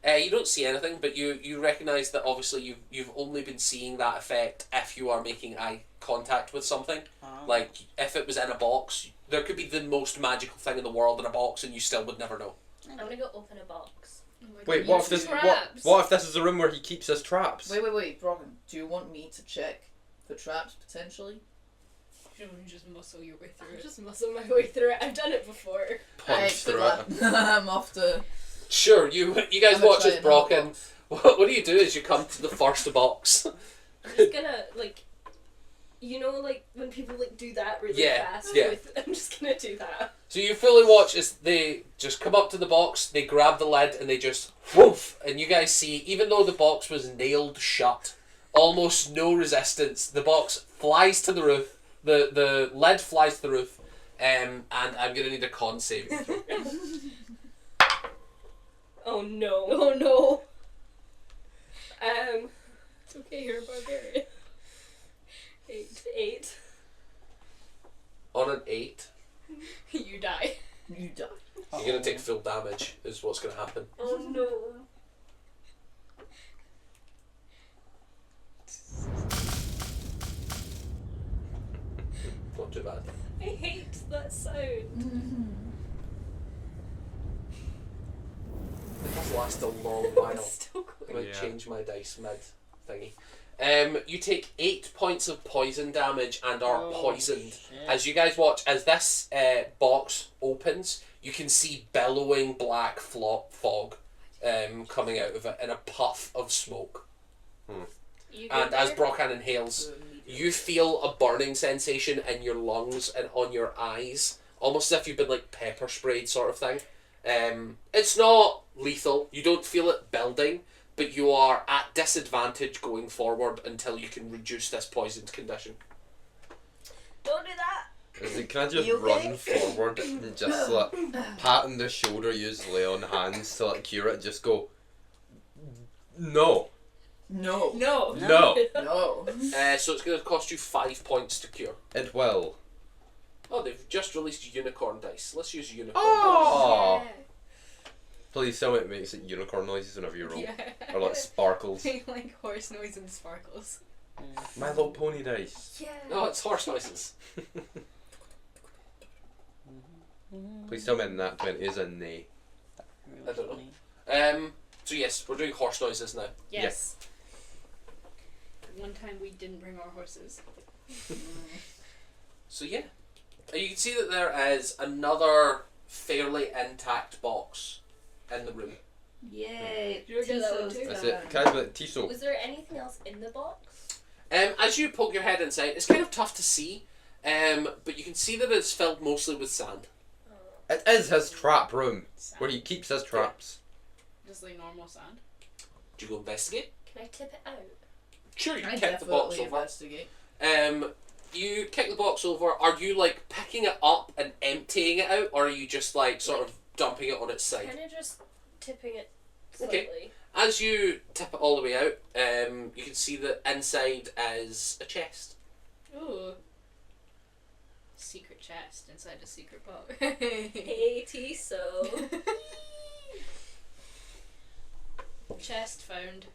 You don't see anything, but you recognise that obviously you've only been seeing that effect if you are making eye contact with something. Like, if it was in a box, there could be the most magical thing in the world in a box and you still would never know. I'm gonna go open a box. Oh my Wait, God, what use if this? traps. What if this is the room where he keeps his traps? Wait, Brogan, do you want me to check for traps potentially? You don't just muscle your way through I'll it. just muscle my way through it. I've done it before. Punch through it. I'm off to. Sure, you guys I'm gonna watch try as another Brocken. box. What do you do as you come to the first box? I'm just gonna when people do that really Yeah, fast. yeah. I'm just gonna do that. So you fully watch as they just come up to the box, they grab the lid and they just woof, and you guys see, even though the box was nailed shut, almost no resistance, the box flies to the roof, the lid flies to the roof, and I'm going to need a con saving throw. Oh no. Oh no. It's okay, you're a barbarian. 8. On an 8, You die. You die. you're going to take full damage, is what's going to happen. Oh no. too bad. I hate that sound. It does last a long while. Still I'm going. going to Yeah. change my dice mid thingy. You take 8 points of poison damage and are poisoned. As you guys watch, as this box opens, you can see billowing black fog coming out of it in a puff of smoke. You And good as there? Brockan inhales, you feel a burning sensation in your lungs and on your eyes, almost as if you've been like pepper sprayed, sort of thing. It's not lethal. You don't feel it building, but you are at disadvantage going forward until you can reduce this poisoned condition. Don't do that. Can I just You okay? run forward and just like pat on the shoulder, use lay on hands to like cure it, just go, no. No. No. No. No. So it's going to cost you 5 points to cure. It will. Oh, they've just released unicorn dice. Let's use unicorn Oh. Yeah. Please tell me it makes it unicorn noises whenever you roll. Yeah. Or like sparkles. Like horse noise and sparkles. My Little Pony dice. Yeah. dice. No, it's horse noises. Please tell me that 20 is a nay. I don't know. So yes, we're doing horse noises now. Yes. One time we didn't bring our horses. So yeah, you can see that there is another fairly intact box in the room. Yay. You're good at that Tisos. too. That's it. Can I be like, Tiso? Was there anything else in the box? As you poke your head inside, it's kind of tough to see, but you can see that it's filled mostly with sand. It is his trap room, where he keeps his traps. Just like normal sand. Do you go investigate? Can I tip it out? Sure, you I kick the definitely box over. investigate. You kick the box over. Are you like picking it up and emptying it out, or are you just like sort of dumping it on its side? Kind of just tipping it Okay. slightly. As you tip it all the way out, you can see that inside is a chest. Ooh. Secret chest inside a secret box. Hey, Tiso. Chest found.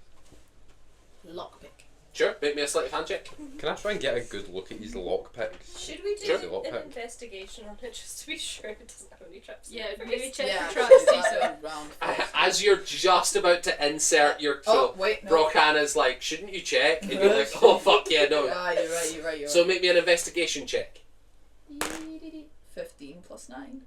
Lockpick. Sure, make me a sleight of hand check. Can I try and get a good look at his lockpicks? Should we do Sure. an Lockpick. investigation on it just to be sure it doesn't have any traps? Yeah, in it maybe first? check Yeah, for traps, that's Tiso. round As you're just about to insert your Oh, toe, wait, no. Brockan is like, shouldn't you check? And you're like, oh fuck yeah, no. Ah, you're right. So make me an investigation check. 15 plus 9.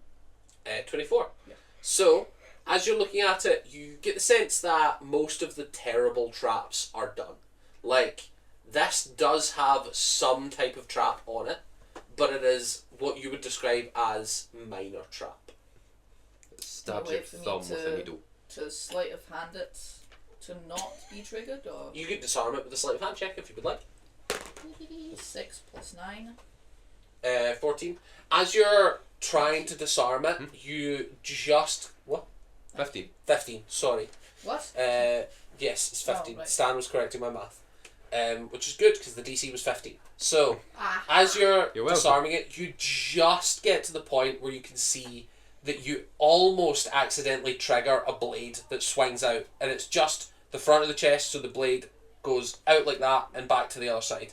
24. Yeah. So, as you're looking at it, you get the sense that most of the terrible traps are done. Like, this does have some type of trap on it, but it is what you would describe as minor trap. Stabs Wait your for me thumb with a to- needle. To sleight of hand it to not be triggered, or You could disarm it with a sleight of hand check if you would like. 6 plus 9. 14. As you're trying to disarm it, you just... What? 15. 15, sorry. What? Yes, it's 15. Oh, right. Stan was correcting my math. Which is good, because the DC was 15. So, Ah. as you're You're welcome. disarming it, you just get to the point where you can see that you almost accidentally trigger a blade that swings out, and it's just the front of the chest, so the blade goes out like that and back to the other side.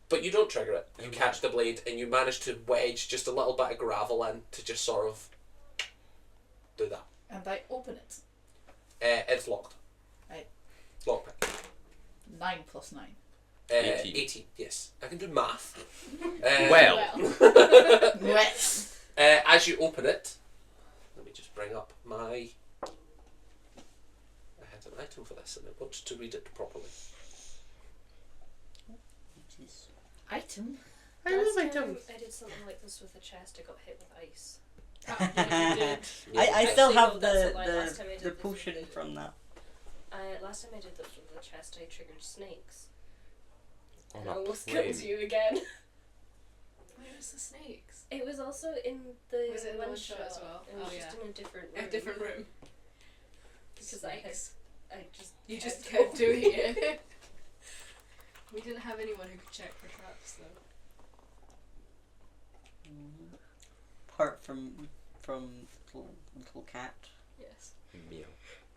But you don't trigger it. You catch the blade and you manage to wedge just a little bit of gravel in to just sort of do that. And I open it. It's locked. Right. Lockpick. 9 plus 9. 18. 18, yes. I can do math. Well. Well. As you open it, let me just bring up my... I had an item for this and I wanted to read it properly. Item. Last time I did something like this with a chest, I got hit with ice. Yeah, you did. I still Actually, have no, that's a lie. Last time I did the this potion with from that. Last time I did this with the chest, I triggered snakes. On I a almost plane. killed you again. Where's the snakes? It was also in the Was it in the one one shot shot as well? It was Oh, just yeah. in a different room. A different room. Because I just You just kept doing it. We didn't have anyone who could check for traps though. Apart from little cat. Yes. Meow.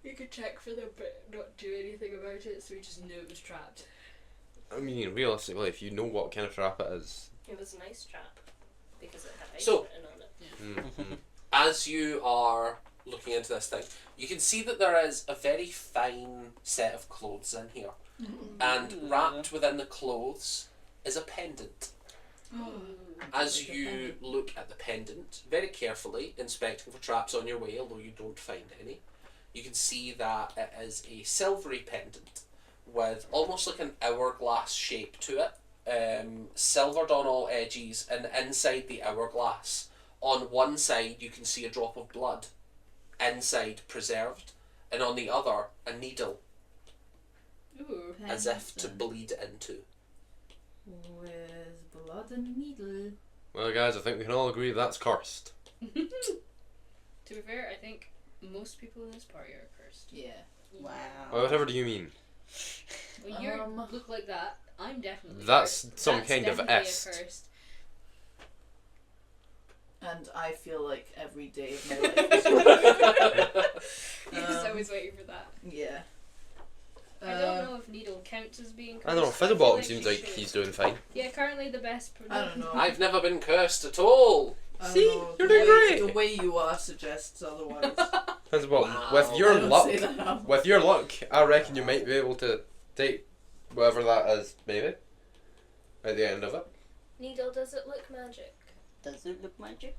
You could check for them but not do anything about it, so we just knew it was trapped. I mean, realistically, if you know what kind of trap it is, It was a nice trap because it had ice So- written on it. Mhm. As you are looking into this thing, you can see that there is a very fine set of clothes in here. And wrapped within the clothes is a pendant. As you look at the pendant very carefully, inspecting for traps on your way, although you don't find any, you can see that it is a silvery pendant with almost like an hourglass shape to it, silvered on all edges, and inside the hourglass, on one side you can see a drop of blood, inside preserved, and on the other a needle, Ooh. as if to bleed into. With blood and needle. Well, guys, I think we can all agree that's cursed. To be fair, I think most people in this party are cursed. Yeah. Wow. Well, whatever do you mean? When you look like that, I'm definitely That's cursed. some That's kind of definitely a est. cursed. And I feel like every day of my life. He was always waiting for that. Yeah. I don't know if Needle counts as being cursed. I don't know, feel Fizzlebottom like seems she like should. he's doing fine. Yeah, currently the best. I don't know. I've never been cursed at all. I don't See? know, You're the doing way, great. the way you are suggests otherwise. Fizzlebottom, Wow. with your I don't luck, say that. with your luck, I reckon you might be able to take whatever that is, maybe, at the end of it. Needle, does it look magic? Does it look magic?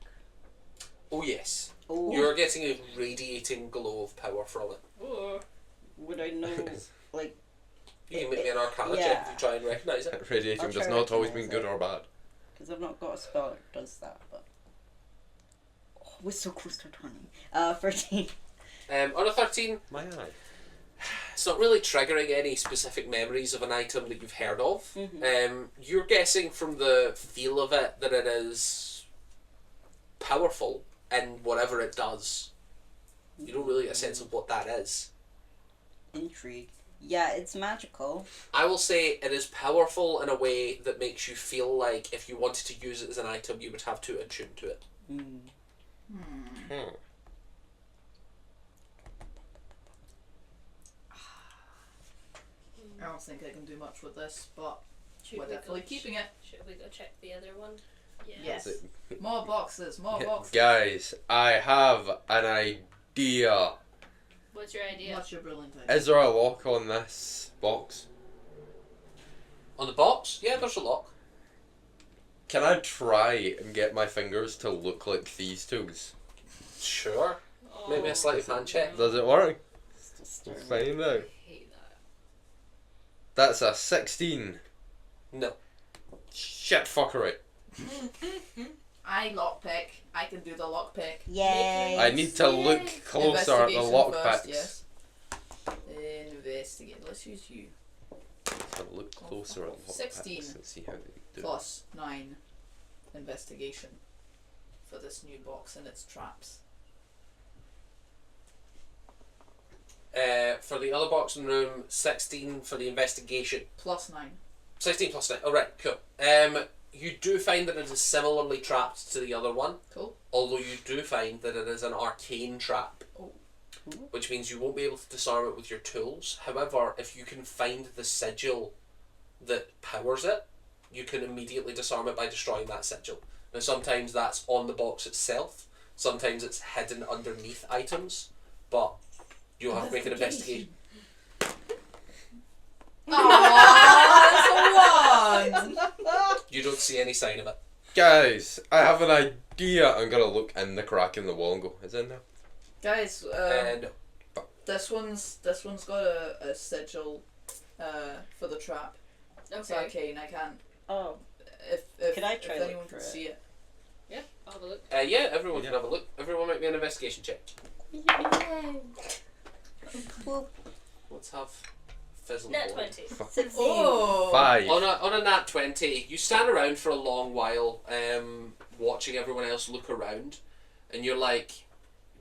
Oh yes. Oh, You're getting a radiating glow of power from it. Ooh. would I know? Like, You can make me an arcana Yeah. check if you try and recognise it. Radiating I'll does try not always recognize mean good it. or bad. because I've not got a spell that does that. But oh, we're so close to 20. 13. On a 13, My eye. it's not really triggering any specific memories of an item that you've heard of. Mhm. You're guessing from the feel of it that it is powerful in whatever it does. You don't really get a sense of what that is. Intrigue. Yeah, it's magical. I will say it is powerful in a way that makes you feel like if you wanted to use it as an item, you would have to attune to it. Mm. Hmm. I don't think I can do much with this, but Should we're we definitely go keeping it. Should we go check the other one? Yes. Is More boxes, more boxes. Guys, I have an idea. What's your idea? What's your brilliant idea? Is there a lock on this box? On the box, yeah, there's a lock. Can I try and get my fingers to look like these tools? Sure. Make me a sleight of hand check. Does it work? Still We'll stirring. find out. I hate that. That's a 16. No. Shit fuckery. I lockpick. I can do the lockpick. Yay! I need to look closer at the Investigation lockpicks. first, yes. Investigate. Let's use you. To look closer at the lockpicks 16 and see how they do. Plus 9 investigation for this new box and its traps. For the other box in the room, 16 for the investigation. Plus 9. 16 plus 9. Alright, cool. You do find that it is similarly trapped to the other one, Cool. although you do find that it is an arcane trap. Oh. Which means you won't be able to disarm it with your tools. However, if you can find the sigil that powers it, you can immediately disarm it by destroying that sigil. Now sometimes that's on the box itself, sometimes it's hidden underneath items, but you'll have to make an investigation. Aww, that's a 1! You don't see any sign of it. Guys, I have an idea. I'm gonna look in the crack in the wall and go, is it in there? Guys, And this one's got a sigil for the trap. It's Okay. arcane. I can't. Oh, If Could I try if look anyone for can it? see it. Yeah, I'll have a look. yeah, everyone Yeah. can have a look. Everyone make me an investigation check. Let's have Fizzle. Net 20. 16. Oh! 5. On a nat 20, you stand around for a long while, watching everyone else look around, and you're like,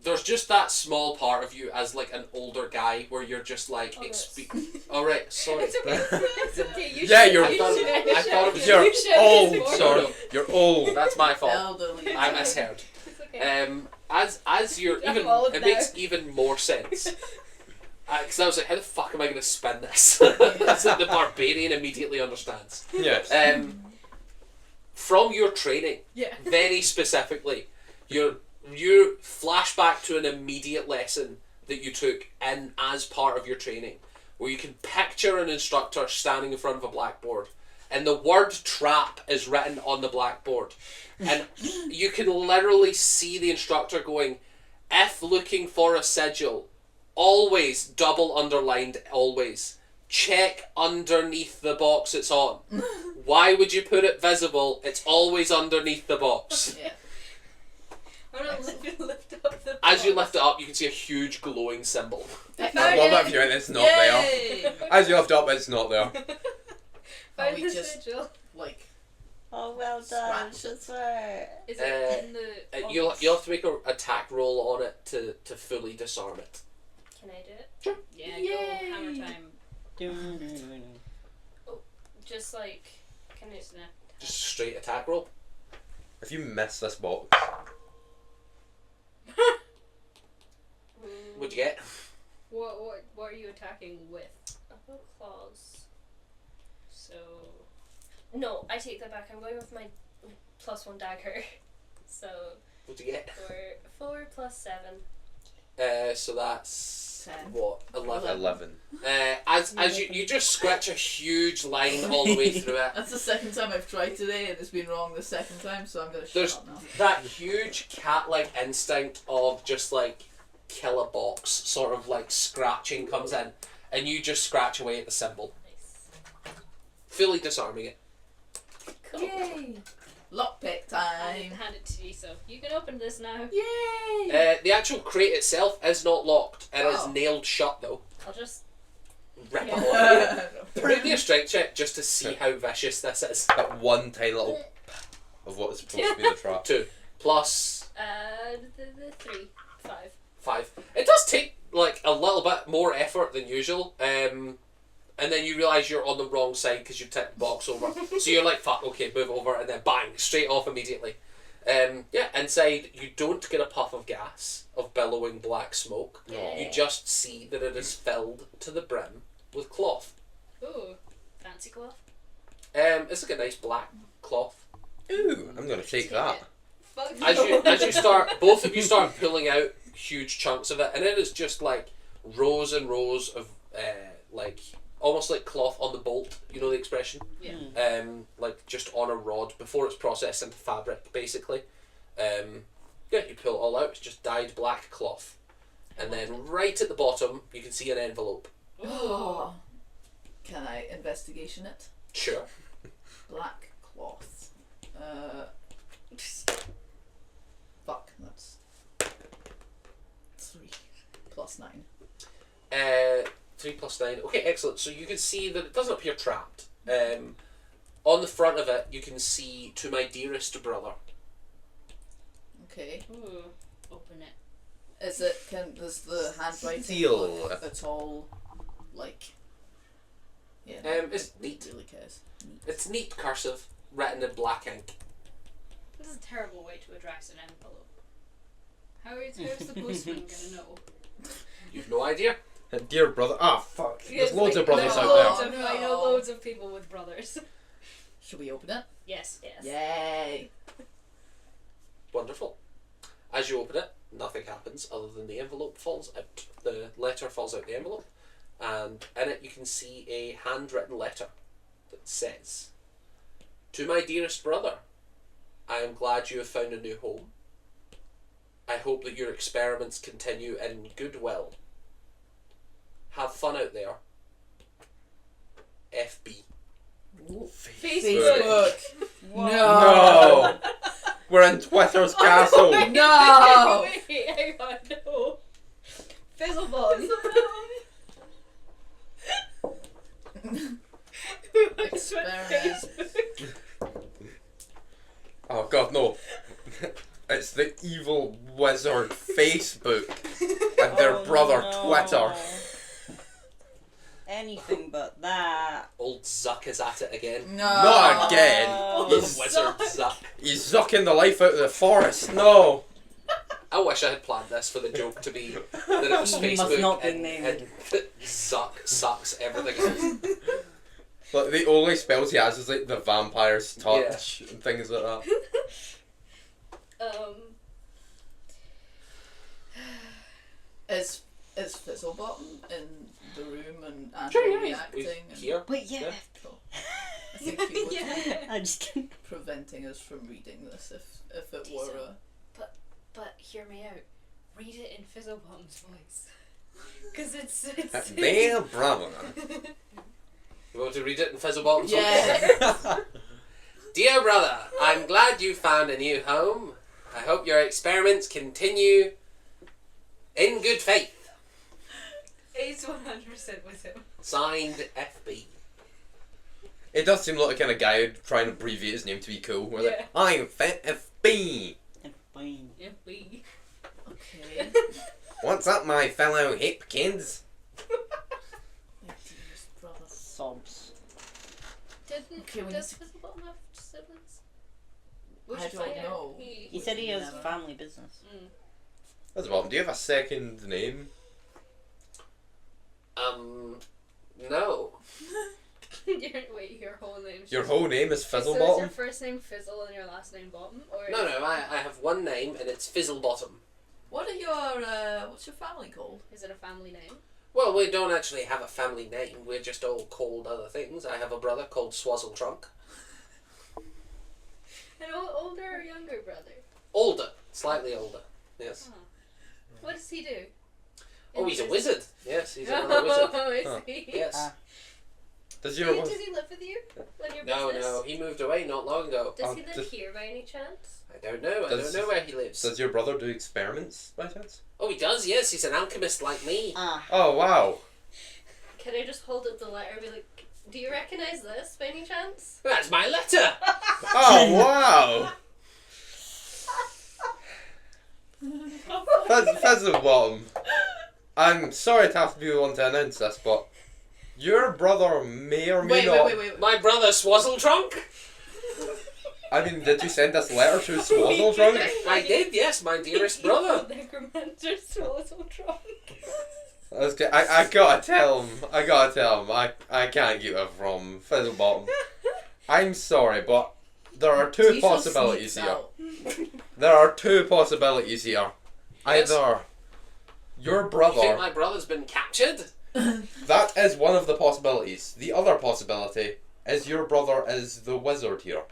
there's just that small part of you as like an older guy where you're just like, alright, sorry. It's okay. It's okay. You Yeah, should- you're- you should- I thought it was You're you should- old, it's sorry. more- You're old. That's my fault. Elderly. I misheard. It's okay. As you're I'm even, old it now. makes even more sense. Because I was like, how the fuck am I going to spin this? That's like the barbarian immediately understands. Yes. from your training, Yeah. very specifically, you flash back to an immediate lesson that you took in as part of your training, where you can picture an instructor standing in front of a blackboard, and the word trap is written on the blackboard, and you can literally see the instructor going, if looking for a sigil, always double underlined, always check underneath the box it's on. Why would you put it visible? It's always underneath the box. Yeah. I'm gonna lift up the. As you box. lift it up, you can see a huge glowing symbol. I I found love it. that viewing, it's not there. Yay! As you lift up, it's not there. Find we the just- sigil. Like, Oh, well done. Scratch. That's right. Is it in the? You'll box? have to make an attack roll on it to fully disarm it. Can I do it? Yeah, Yay. go hammer time. Just like, can I? Snap. Just a straight attack roll. If you miss this box, What'd you get? What are you attacking with? I've got claws. So. No, I take that back. I'm going with my +1 dagger. So What'd you get? 4 plus 7. So that's 10. what, 11. 11. As you just scratch a huge line all the way through it. That's the second time I've tried today, and it's been wrong the second time, so I'm gonna shut There's up now. that huge cat-like instinct of just like kill a box, sort of like scratching comes in, and you just scratch away at the symbol, Nice. fully disarming it. Cool. Yay! Lockpick I time! hand it to you, so you can open this now. Yay! The actual crate itself is not locked. It is Oh. nailed shut though. I'll just. Rip it Yeah. off. Give me a strength check just to see how vicious this is. That one tiny little of what is supposed to be the trap. 2 plus The 3. 5. 5. It does take like a little bit more effort than usual. And then you realise you're on the wrong side because you tipped the box over. So you're like, fuck, okay, move over, and then bang, straight off immediately. Yeah, inside you don't get a puff of gas, of billowing black smoke. Aw. You just see that it is filled to the brim with cloth. Ooh, fancy cloth. It's like a nice black cloth. Ooh, I'm gonna take that. Fuck As you start, both of you start pulling out huge chunks of it, and it is just like rows and rows of like almost like cloth on the bolt. You know the expression? Yeah. Like just on a rod before it's processed into fabric, basically. Yeah, you pull it all out. It's just dyed black cloth, and then right at the bottom you can see an envelope. Oh. Can I investigation it? Sure. Black cloth. Fuck, that's 3 plus 9. 3 plus 9. Okay, excellent. So you can see that it doesn't appear trapped. On the front of it, you can see "To my dearest brother." Okay. Ooh, open it. Is it, does the handwriting Seal. look at all, like, yeah. It's neat. Really cares. Neat. It's neat cursive, written in black ink. This is a terrible way to address an envelope. How's the postman gonna know? You've no idea. Dear brother. Ah, fuck. There's loads of brothers no. out there. Oh, I know no. loads of people with brothers. Should we open it? Yes. Yes. Yay! Wonderful. As you open it, nothing happens other than the envelope falls out. The letter falls out the envelope, and in it you can see a handwritten letter that says, "To my dearest brother, I am glad you have found a new home. I hope that your experiments continue in goodwill. Have fun out there. FB." Facebook! No! No! We're in Twitter's castle! No! Wait, hang on, no. Fizzlebottom. Experiment. Oh god, no. It's the evil wizard Facebook and their brother Twitter. Anything but that. Old Zuck is at it again. No! Not again. Old He's- wizard Zuck. He's zucking the life out of the forest. No! I wish I had planned this for the joke to be that it was He must Facebook not be and named. Zuck sucks everything. But the only spells he has is like the vampire's touch and things like that. Is Fizzlebottom in the room and Sure, yeah, reacting? he's And here. Wait, yeah. Cool. I think he would Yeah. I'm just kidding. preventing us from reading this if it were a. But hear me out. Read it in Fizzlebottom's voice. Because it's Dear brother. You want to read it in Fizzlebottom's Yeah. Dear brother, I'm glad you found a new home. I hope your experiments continue in good faith. It's 100% with him. Signed, FB. It does seem like the kind of guy who'd try and abbreviate his name to be cool. Where Yeah. like, I'm FB. Fine. Yeah, we. Okay. What's up, my fellow hip kids? My dearest brother. Sobs. Okay, we Does need Fizzlebottom have siblings? I don't know. He said he has Never. family business. That's bottom. Do you have a second name? No. Wait, your whole name. Your whole name is So is your Fizzlebottom? first name Fizzle and your last name Bottom, or No, I have one name and it's Fizzlebottom. What are your what's your family called? is it a family name? Well, we don't actually have a family name. We're just all called other things. I have a brother called Swazzletrunk. An older or younger brother? Older. Slightly older. Yes. What does he do? Oh, he's a wizard. Yes, he's a wizard. Oh, is Huh. he? Yes. Does Does your he live with you? When your No, business? no, he moved away not long ago. Does Oh, he live does- here by any chance? I don't know. I Does- don't know where he lives. does your brother do experiments by chance? Oh, he does. Yes, he's an alchemist like me. Oh wow. Can I just hold up the letter and be like, do you recognize this by any chance? That's my letter. Oh wow. Fizzlebottom. I'm sorry to have to be the one to announce this, but your brother may or may not. Wait. My brother Swazzletrunk. I mean, did you send this letter to Swazzletrunk? I did. Yes, my dearest brother. Necromancer Swazzletrunk. I gotta tell him. I can't keep it from Fizzlebottom. I'm sorry, but there are two Diesel possibilities sneaks here. out. There are two possibilities here. Yes. Either your You think brother. my brother's been captured? That is one of the possibilities. The other possibility is your brother is the wizard here.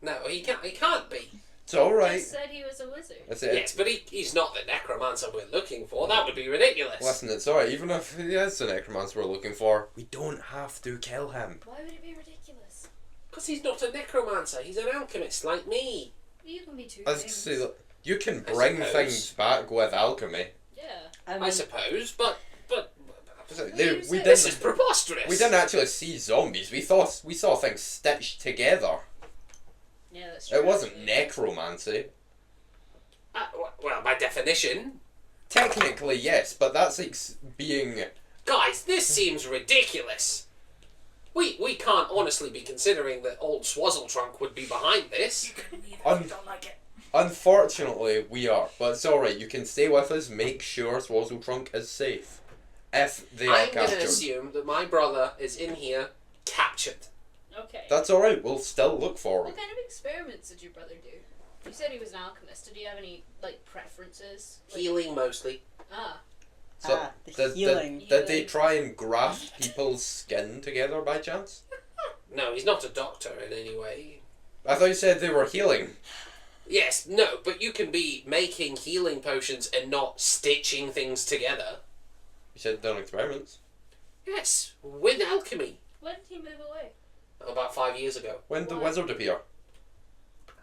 No, he can't be. It's alright. Just said he was a wizard. That's it. Yes, but he's not the necromancer we're looking for. That would be ridiculous. Listen, it's alright. Even if he is the necromancer we're looking for, we don't have to kill him. Why would it be ridiculous? Because he's not a necromancer. He's an alchemist like me. You can be two Let's things. see. Look, you can I bring suppose. things back with alchemy. Yeah. I suppose, but We this is didn't. preposterous. We didn't actually see zombies. We saw things stitched together. Yeah, that's true. It wasn't necromancy. Well, by definition. Technically, yes, but that's like being. Guys, this seems ridiculous. We can't honestly be considering that old Swazzletrunk would be behind this. Un- Unfortunately, we are. But it's alright, you can stay with us, make sure Swazzletrunk is safe. If they are I'm going to captured. assume that my brother is in here, captured. Okay. That's alright, we'll still look for him. What kind of experiments did your brother do? You said he was an alchemist. Did he have any, like, preferences? Like, Healing mostly. So, the healing. Did they try and graft people's skin together by chance? No, he's not a doctor in any way. I thought you said they were healing. Yes, no, but you can be making healing potions and not stitching things together. You said done experiments. Yes, with alchemy. when did he move away? About 5 years ago. When did the Why? wizard appear?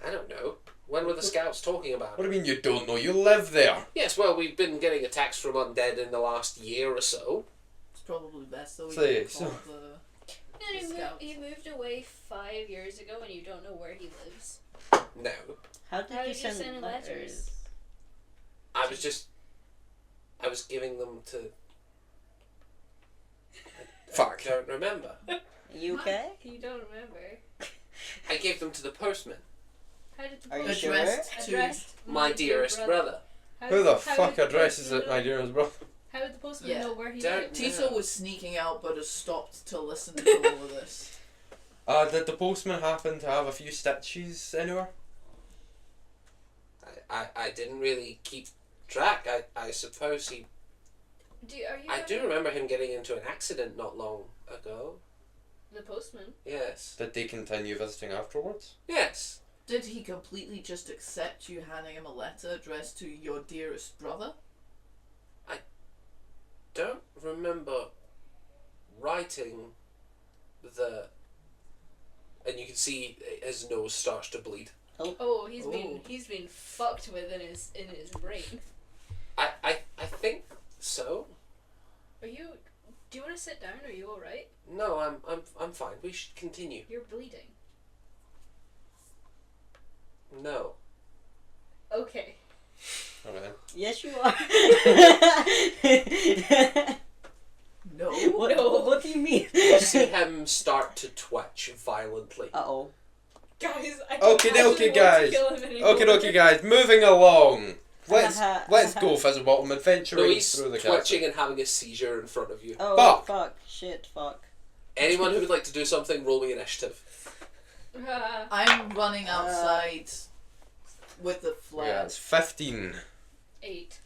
I don't know. When were the scouts talking about What it? do you mean you don't know? You live there. Yes, well, we've been getting attacks from undead in the last year or so. It's probably best though. Say, You so- call the And he Scouts. moved away 5 years ago and you don't know where he lives. No. How did How you did you send send letters? I was giving them to... Fuck. I don't remember. Are you okay? You don't remember. I gave them to the postman. How did the Are you post- sure? addressed to addressed My dear dearest brother. How Who the how fuck did addresses you it, know- my dearest brother? How would the postman Yeah. know where he Don't- lived? Tiso was sneaking out but has stopped to listen to all of this. Did the postman happen to have a few stitches anywhere? I didn't really keep track. I suppose he. I do remember him getting into an accident not long ago. The postman. Yes. Did they continue visiting afterwards? Yes. Did he completely just accept you handing him a letter addressed to your dearest brother? Don't remember writing the. And you can see his nose starts to bleed. Oh, he's been fucked with in his brain. I think so. Are you? Do you want to sit down? Are you all right? No, I'm fine. We should continue. You're bleeding. No. Okay. Okay. Yes, you are. No. What do you mean? You see him start to twitch violently. Uh-oh. Guys, I Okay, don't okay, actually want to guys. kill him anymore. Okay, guys, moving along. Let's go, Fizzlebottom, adventuring No, he's through the castle. twitching and having a seizure in front of you. Oh, Fuck. fuck. Shit, fuck. Anyone who would like to do something, roll me initiative. I'm running outside with the flag. Yeah, it's 15. 8.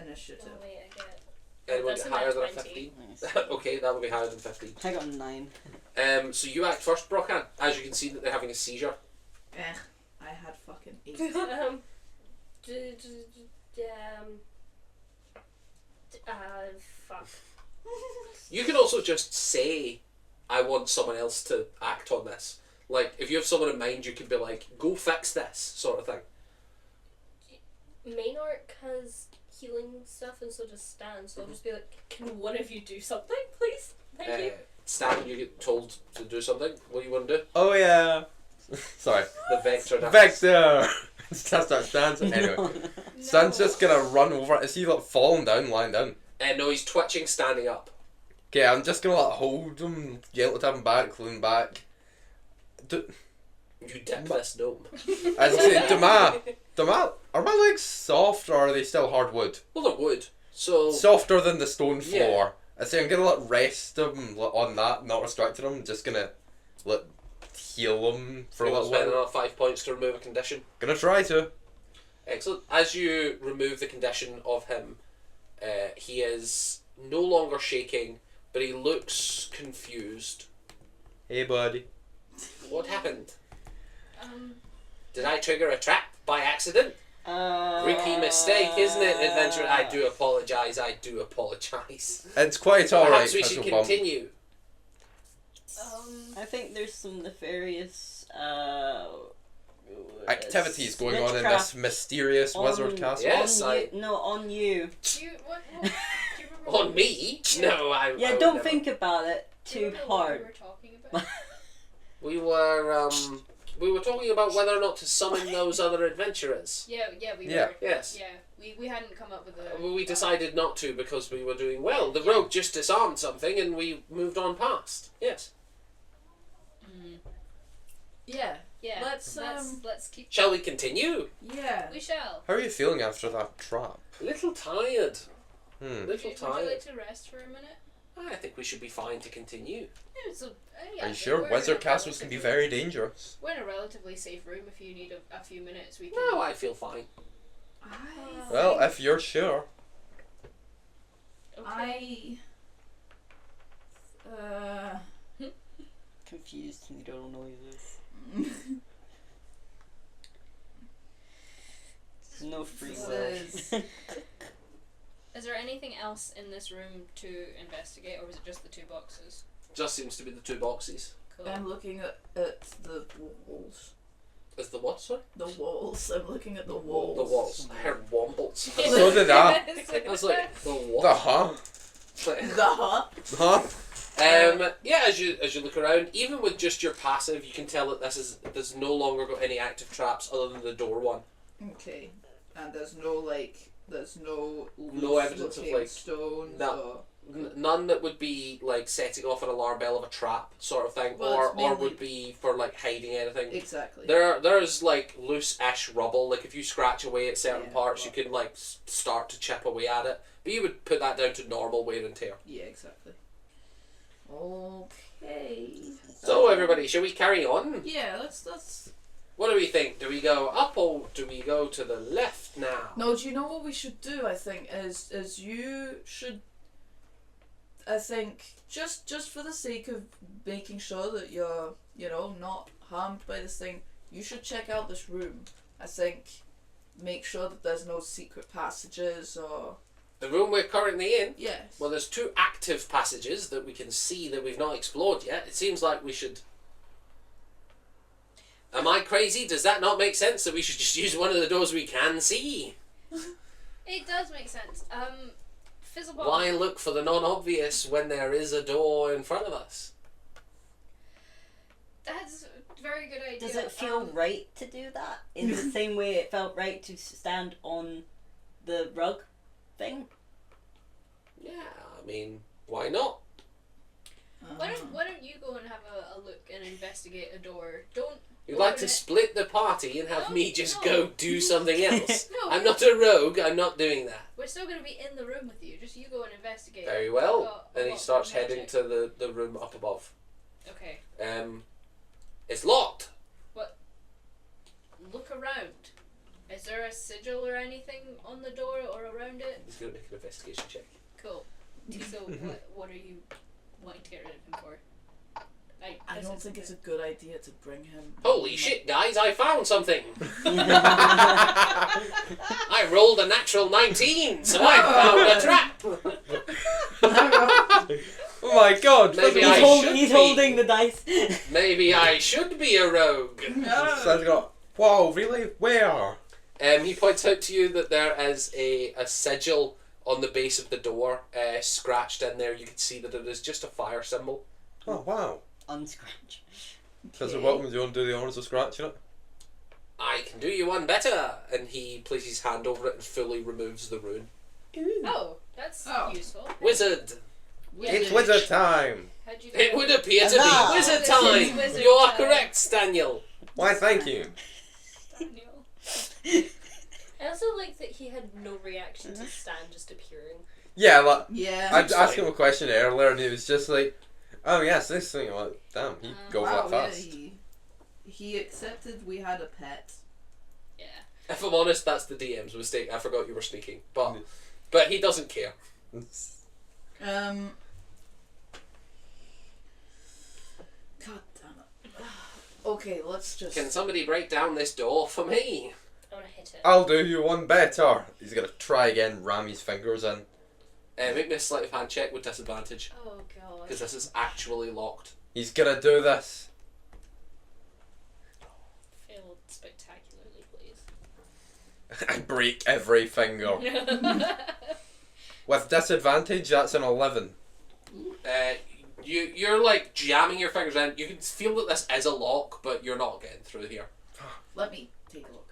Initiative. Oh, wait, I get. Anyone That's get a higher than a nat 20. 15? Nice. Okay, that will be higher than 15. I got a 9. So you act first, Brocan, as you can see that they're having a seizure. I had fucking 8. Fuck. You can also just say, I want someone else to act on this. Like, if you have someone in mind, you could be like, go fix this, sort of thing. Maynark has healing stuff and so does Stan, so I'll just be like, can one of you do something, please? Thank you. Stan, you get told to do something. What do you want to do? Oh, yeah. Sorry. The Vector dance. Vector! Stan starts dancing. Anyway. No. Stan's just gonna run over. Is he like falling down, lying down? No, he's twitching, standing up. Okay, I'm just gonna like hold him, yell at him back, lean back. You dip this gnome. As I say, are my legs soft or are they still hardwood? Well, they're wood. So, Softer than the stone Yeah. floor. I say I'm gonna like rest him like, on that, not restricting him. Just gonna like heal him for a you want little to spend while. another 5 points to remove a condition. Gonna try to. Excellent. As you remove the condition of him, he is no longer shaking, but he looks confused. Hey, buddy. What happened? Did I trigger a trap by accident? Rookie mistake, isn't it, adventurer? I do apologise. It's quite alright. Perhaps we should Fizzlebottom. continue. I think there's some nefarious Activities going on in witchcraft this mysterious wizard castle. Yes, on you. No, on you. Do you remember On me? No, I Yeah, would don't never. think about it do you too remember what hard. we were talking about? We were talking about whether or not to summon those other adventurers. yeah, we Yeah. were. Yes. Yeah, we hadn't come up with a. Well, we decided not to because we were doing well. The rogue just disarmed something and we moved on past. Yes. Yeah. Yeah. Let's keep. Shall we continue? Yeah. We shall. How are you feeling after that trap? A little tired. Hmm. Little Would you tired. like to rest for a minute? I think we should be fine to continue. Yeah, so, Are you sure? Wizard castles can be very dangerous. We're in a relatively safe room. If you need a few minutes, we can. No, I feel fine. Well, if you're sure. Okay. Confused and you don't know this. There's no free will. This Is there anything else in this room to investigate, or was it just the 2 boxes? Just seems to be the 2 boxes. Cool. I'm looking at the walls. Is the what, sorry? The walls. I'm looking at the walls. The walls. I heard wombles. So did I. I was like, the what? The huh? The Huh? Yeah, as you look around, even with just your passive, you can tell that there's no longer got any active traps other than the door one. Okay. And there's no No evidence of, loose-looking like- stones No. or none that would be like setting off an alarm bell of a trap sort of thing, Well, or it's mainly- would be for like hiding anything. Exactly. There's like loose-ish rubble. Like if you scratch away at certain Yeah, parts, you well. can like start to chip away at it. But you would put that down to normal wear and tear. Yeah, exactly. Okay. So everybody, shall we carry on? Yeah, let's. What do we think? Do we go up or do we go to the left now? No, do you know what we should do? I think is you should. I think just for the sake of making sure that you're not harmed by this thing, you should check out this room. I think make sure that there's no secret passages or The room we're currently in. yes. Well, there's 2 active passages that we can see that we've not explored yet. It seems like we should. Am I crazy? Does that not make sense that we should just use one of the doors we can see? It does make sense. Fizzlebottom. Why look for the non-obvious when there is a door in front of us? That's a very good idea. Does it feel right to do that? In the same way it felt right to stand on the rug thing? Yeah, I mean, why not? Why don't you go and have a look and investigate a door? Don't. You'd like open to it. split the party and have No, me just no. go do something else. No, I'm not a rogue, I'm not doing that. We're still going to be in the room with you. Just you go and investigate. Very I've well. got a And he lot starts of magic. heading to the room up above. Okay. It's locked. Look around. Is there a sigil or anything on the door or around it? He's going to make an investigation check. Cool. So what are you wanting to get rid of him for? I don't think it's a good idea to bring him. Holy shit, guys, I found something! I rolled a natural 19, so I found a trap! Oh my god! Maybe Fizzle- I should He's be. holding the dice. Maybe I should be a rogue. Sounds got. Whoa, really? Where? He points out to you that there is a sigil on the base of the door, scratched in there. You can see that it is just a fire symbol. Oh wow. Unscratch. Fizzle Bottom, do you want to do the honours of scratching it? I can do you one better. And he places his hand over it and fully removes the rune. Oh, that's Oh. useful. Wizard! It's wizard time! How'd you do It that? would appear to Huzzah! be wizard This time! is wizard You are time. correct, Daniel. Why, thank you. Daniel. I also like that he had no reaction to Stan just appearing. Yeah, like, Yeah. I asked him a question earlier and he was just like, oh yes, this thing. I'm like, damn, he goes Wow, that fast. yeah, he accepted we had a pet. Yeah. If I'm honest, that's the DM's mistake. I forgot you were sneaking. But he doesn't care. God damn it. Okay, let's just. Can somebody break down this door for me? I want to hit it. I'll do you one better. He's gonna try again, ram his fingers in. Make me a sleight of hand check with disadvantage. Oh god. Because this is actually locked. He's gonna do this. Failed spectacularly, please. I break every finger. With disadvantage, that's an 11. You're like jamming your fingers in. You can feel that this is a lock, but you're not getting through here. Let me take a look.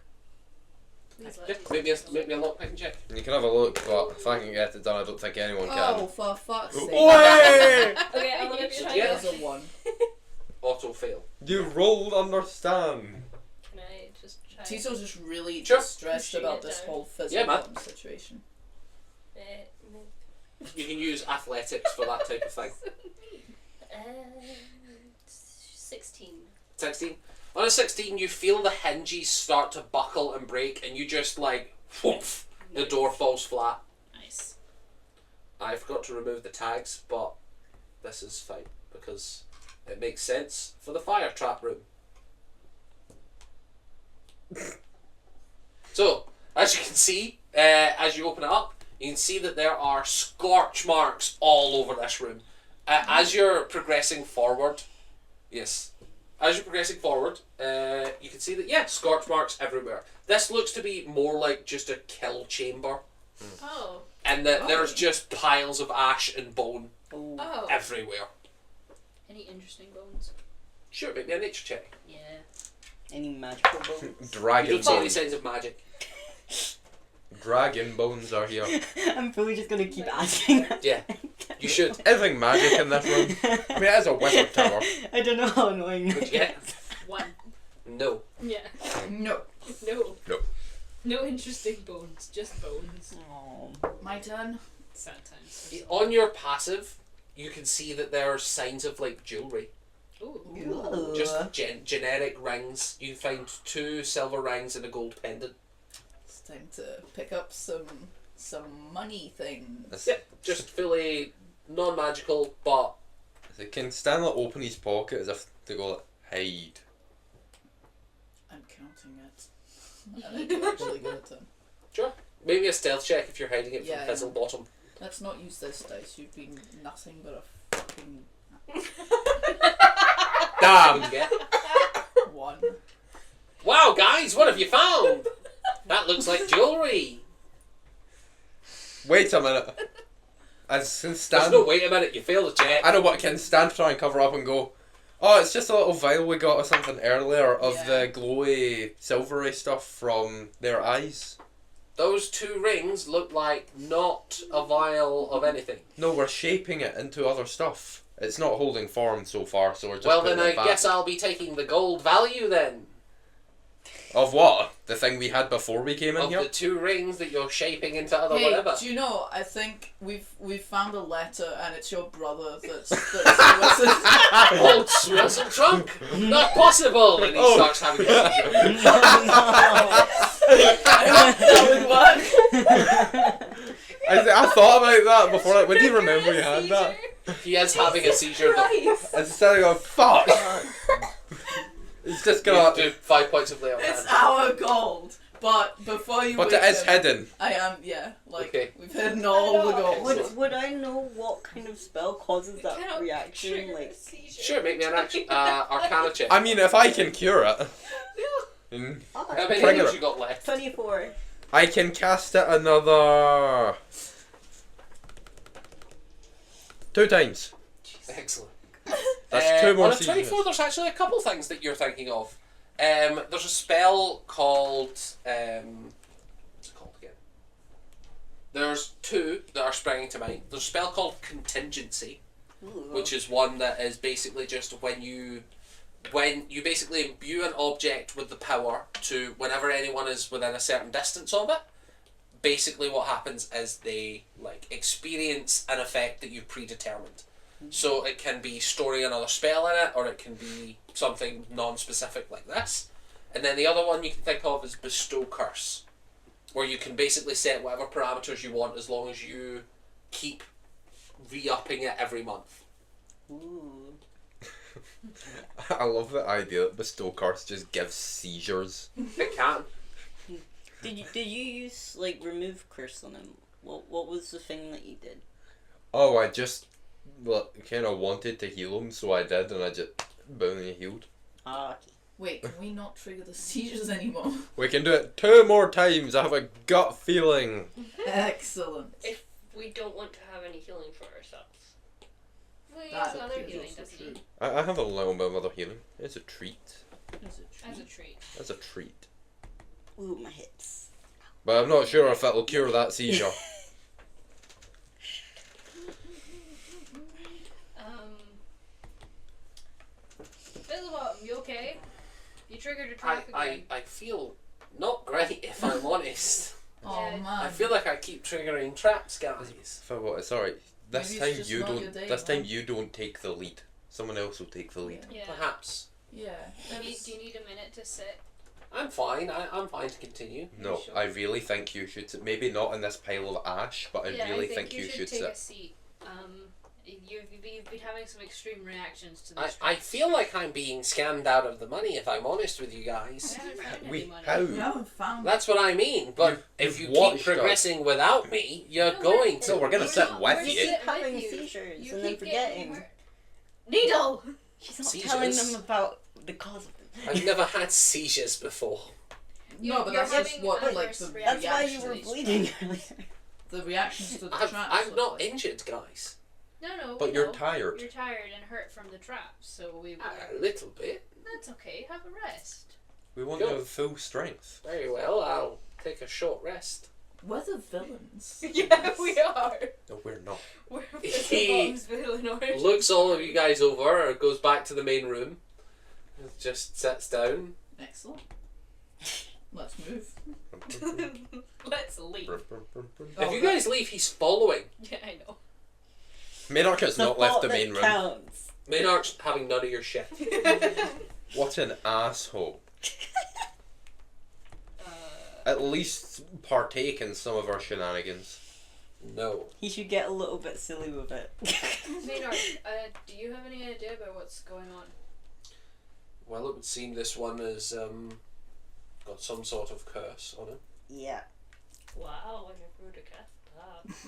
Please let Just me make me a lock picking check. You can have a look, but if I can get it done, I don't think anyone Oh, can. for fuck's sake. Oi! Okay, I'm gonna try Yeah. There's a 1. Auto fail. You rolled understand. Can I just try? Tiso's just really Sure. distressed Pushing about it this down. whole Yeah, man. Fizzlebottom situation. You can use athletics for that type of thing. 16. 16. On a 16, you feel the hinges start to buckle and break, and you just like, whoomph, the door falls flat. Nice. I forgot to remove the tags, but this is fine because it makes sense for the fire trap room. So, as you can see, as you open it up, you can see that there are scorch marks all over this room. As you're progressing forward, yes, as you're progressing forward, you can see that, yeah, scorch marks everywhere. This looks to be more like just a kill chamber, Oh. and that there's just piles of ash and bone Oh. everywhere. Any interesting bones? Sure, make me a nature check. Yeah. Any magical bones? You Dragon don't see any bone. signs of magic. Dragon bones are here. I'm probably just gonna keep asking. Yeah, you should. Anything magic in this room? I mean, it is a wizard tower. I don't know how annoying Would that you get? One. No. Yeah. No. No. No. No interesting bones. Just bones. Oh. My turn. Sad times. On your passive, you can see that there are signs of like jewelry. Ooh. Ooh. Just generic rings. You find 2 silver rings and a gold pendant. It's time to pick up some money things. This- Yep, just fully non-magical, but So can Stanley open his pocket as if to go like, hide? I'm counting it. And I do actually get it then. sure. Maybe a stealth check if you're hiding it Yeah, from yeah. Fizzlebottom. Let's not use this dice. You've been nothing but a fucking Damn! You get? 1. Wow, guys, what have you found? That looks like jewelry. Wait a minute. As can Stan, There's no wait a minute. You failed the check. I know what can Stan try and cover up and go. Oh, it's just a little vial we got or something earlier of Yeah. the glowy, silvery stuff from their eyes. Those 2 rings look like not a vial of anything. No, we're shaping it into other stuff. It's not holding form so far, so we're just Well, putting then it I back. guess I'll be taking the gold value then. Of what? The thing we had before we came in Of here? the 2 rings that you're shaping into other Hey, whatever. do you know? I think we've found a letter, and it's your brother that's solicitous. Old Swizzle Trunk? Not possible! And he Oh. starts having a seizure. That would work. I thought about that before. Like, when do you remember you had that? He is having a seizure. Christ. Instead of going, fuck! It's just gonna. Do 5 points of lay on It's hand. our gold. But before you But wake it is up, hidden. I am, yeah. Like, Okay. we've hidden all the gold. Would I know what kind of spell causes that Cannot reaction? trigger a Like, seizure. Sure, make me an action. Arcana check. I mean, if I can cure it. Mm, How oh, many Trigger hits it. you got left? 24. I can cast it another 2 times. Excellent. That's 2 more On a seasons. 24, there's actually a couple things that you're thinking of. There's a spell called... what's it called again? There's 2 that are springing to mind. There's a spell called Contingency, which is one that is basically just when you basically imbue an object with the power to, whenever anyone is within a certain distance of it, basically what happens is they like experience an effect that you've predetermined. So it can be storing another spell in it, or it can be something non-specific like this. And then the other one you can think of is Bestow Curse, where you can basically set whatever parameters you want as long as you keep re-upping it every month. Ooh. I love the idea that Bestow Curse just gives seizures. It can. Did you use like remove curse on him? What was the thing that you did? Oh, I just kind of wanted to heal him, so I did, and I just boom, he healed. Ah, okay. Wait, can we not trigger the seizures anymore? We can do it 2 more times. I have a gut feeling. Excellent. If we don't want to have any healing for ourselves. Well, he That has other appears healing, also doesn't true. he? I have a little bit of other healing. It's a treat. Is it true? As a treat. It's a treat. Ooh, my hips. But I'm not sure if it'll cure that seizure. Fizzlebottom, you okay? You triggered a trap again. I feel not great, if I'm honest. Oh Yeah. man. I feel like I keep triggering traps, guys. For what? It's alright. This Maybe it's time just you not don't. your day, This time man. you don't take the lead. Someone else will take the lead. Yeah. Perhaps. Yeah. Do you need a minute to sit? I'm fine. I'm fine to continue. No, Sure. I really think you should. Maybe not in this pile of ash, but I really think you should take sit. a seat. You've been having some extreme reactions to I this. feel like I'm being scammed out of the money, if I'm honest with you guys. I haven't found We any money. how? We haven't found. That's what I mean. But if you You've keep watched progressing without me, you're No, going to. No, we're gonna We're sit not- with we're you. sitting Having with you. seizures You and then keep forgetting. getting Needle! She's not Seizures? telling them about the cause of them. I've never had seizures before. No, but You're that's just having what like adverse the reactions. That's why you reaction were to these bleeding traps. earlier. The reactions to the I'm traps. not look like. injured, guys. No, But we you're know. tired. You're tired and hurt from the traps, so we. A little bit. That's okay. Have a rest. We want Go. to have full strength. Very well. I'll take a short rest. We're the villains. Yeah, we are. No, we're not. We're He Fizzlebottom's villain origin. looks all of you guys over, goes back to the main room, just sits down. Excellent. Let's move. Let's leave. If you guys leave, he's following. Yeah, I know. Maynark has not left the main room. Counts. Maynard's having none of your shit. What an asshole. Uh, At least partake in some of our shenanigans. No. He should get a little bit silly with it. Maynard, do you have any idea about what's going on? Well, it would seem this one has got some sort of curse on him. Yeah. Wow, I never would have guessed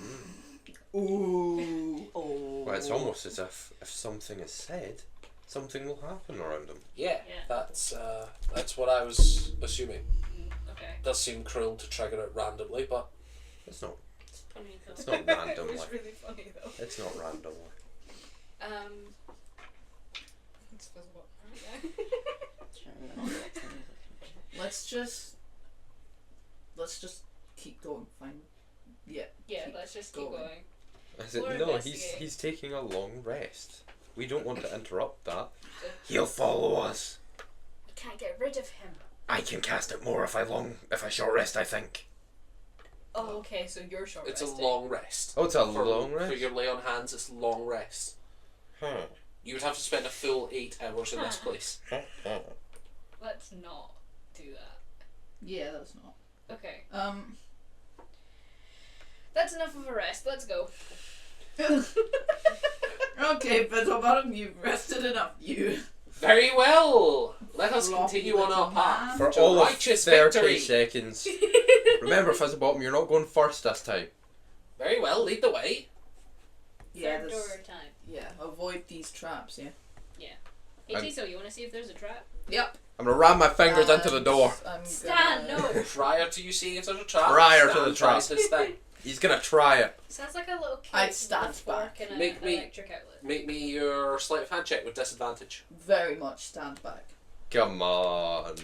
that. Ooh. Oh. Well, it's almost as if something is said, something will happen around him. Yeah, Yeah. that's what I was assuming. Okay. Does seem cruel to trigger it randomly, but It's not. It's funny though. It's not It randomly. was really funny though. It's not randomly. It's Fizzlebottom. Let's just keep going. Fine. Yeah. Yeah, let's just keep going. going. I said, We're no, he's investigating. taking a long rest. We don't want to interrupt that. He'll follow us. We can't get rid of him. I can cast it more if I short rest, I think. Oh, okay, so you're short it's a resting. long rest. Oh, it's a For- long For rest? your lay on hands, it's long rest. Huh. You would have to spend a full 8 hours in this place. Let's not do that. Yeah, that's not. Okay. That's Enough of a rest. Let's go. Okay, Fizzlebottom, you've rested enough. You. Very well. Let us Floppy continue on our little path man. For to all of righteous 30 victory. seconds. Remember, Fizzlebottom, you're not going first this time. Very well. Lead the way. Yeah. Third this- door time. Yeah. Avoid these traps. Yeah. Hey, I'm- Tiso, you want to see if there's a trap? Yep. I'm gonna ram my fingers into the door. I'm Stan, gonna- no. Prior to you seeing if there's a trap. Prior to Stan the trap. tries his thing. He's gonna try it. Sounds like a little kid I'd with stand a fork back. and Make an me- electric outlet. Make me your sleight of hand check with disadvantage. Very much stand back. Come on.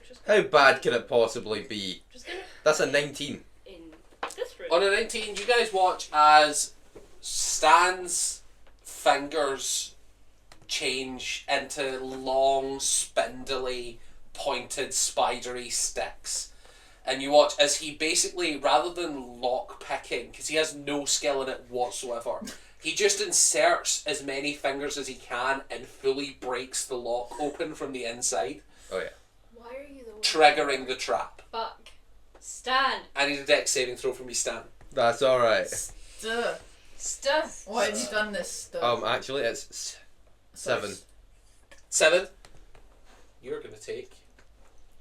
Just How bad can it possibly be? Just gonna That's a 19. in this room. On a 19, you guys watch as Stan's fingers change into long, spindly, pointed, spidery sticks. And you watch as he basically, rather than lock picking, because he has no skill in it whatsoever, he just inserts as many fingers as he can and fully breaks the lock open from the inside, Why are you the one? triggering the trap. Fuck. Stan. I need a dex saving throw from you, Stan. That's alright. Stuff. Stuff. Why have you done this stuff? Actually, it's 7. 7. You're going to take...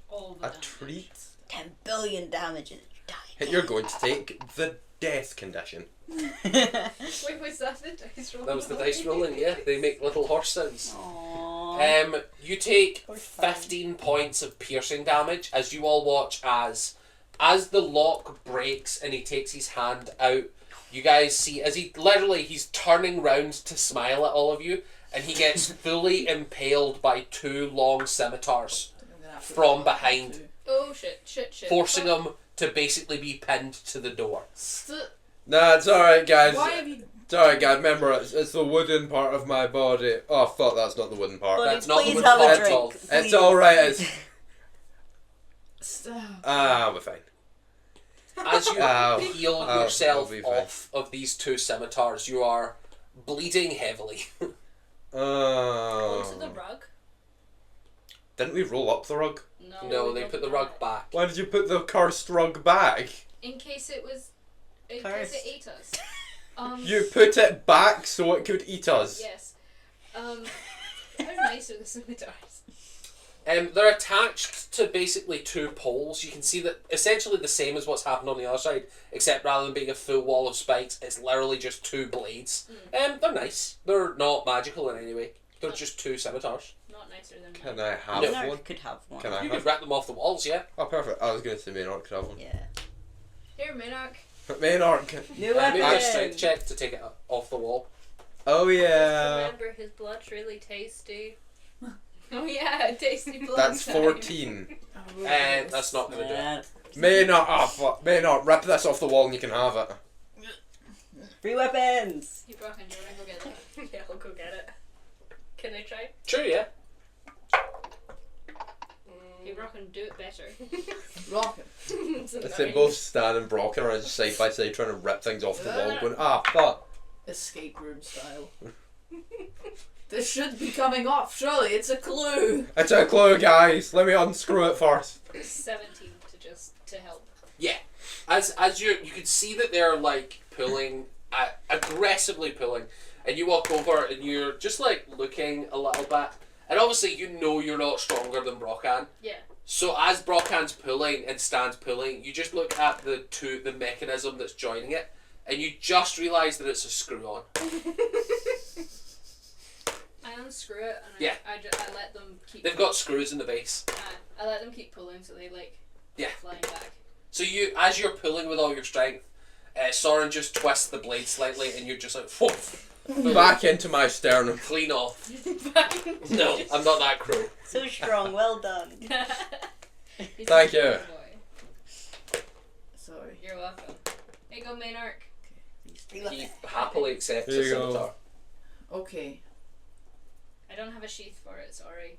All the A damage. treat. 10 billion damage and you die. You're going to take the death condition. Wait, was that the dice roll? That was the dice rolling, yeah. They make little horse sounds. Aww. You take Or fun. 15 points of piercing damage as you all watch as the lock breaks and he takes his hand out. You guys see as he's turning round to smile at all of you, and he gets fully impaled by 2 long scimitars, I'm gonna have to from roll behind. too. Oh shit. forcing Fuck. him to basically be pinned to the door. Nah, it's alright, guys. Why have you? It's alright, guys. Remember, it's the wooden part of my body. Oh, fuck, that's not the wooden part. Buddy, That's not the please good have a part at drink. all. It's please. alright. It's Stop. we're fine. As you peel I'll yourself be fine. off of these 2 scimitars, you are bleeding heavily. Onto the rug. Didn't we roll up the rug? No, we they don't put the do rug that. back. Why did you put the cursed rug back? In case it was. In Cursed. case it ate us. You put it back so it could eat us. Yes. How nice are the scimitars? They're attached to basically 2 poles. You can see that essentially the same as what's happened on the other side, except rather than being a full wall of spikes, it's literally just 2 blades. They're nice. They're not magical in any way. They're just 2 scimitars. Not nicer than Can mine. I have Maynark one? could have one. Can I You have? could rip them off the walls, yeah. Oh, perfect. I was going to say Maynark could have one. Yeah. Here, Maynark. Maynark. New Make a weapon. strength check to take it off the wall. Oh yeah. Remember, his blood's really tasty. Oh yeah, tasty blood. That's time. 14. That's not going to do it. Maynark, fuck. Maynark, rip this off the wall and you can have it. Free weapons! You broken, you're gonna go get it. Yeah, I'll go get it. Can I try? Sure, yeah. You broken, do it better. Rocket. It's They annoying. both stand and Brocken are side by side trying to rip things off the wall going, fuck. Escape room style. This should be coming off, surely. It's a clue. It's a clue, guys. Let me unscrew it first. 17 to help. As you can see that they're like pulling, aggressively pulling, and you walk over and you're just like looking a little bit, and obviously you know you're not stronger than Brocan. Yeah. So as Brocan's pulling and Stan's pulling, you just look at the mechanism that's joining it, and you just realise that it's a screw on. I unscrew it and Yeah. I let them keep. They've got screws in the base. I let them keep pulling so they like. Yeah. Flying back. So as you're pulling with all your strength, Soren just twists the blade slightly, and you're just like, whoof, Back into my sternum. clean off. Back into No, I'm not that cruel. So strong, well done. He's Thank a you. good boy. Sorry. You're welcome. Here you go, Maynark. He happily accepts Here a you go. scimitar. Okay. I don't have a sheath for it, sorry.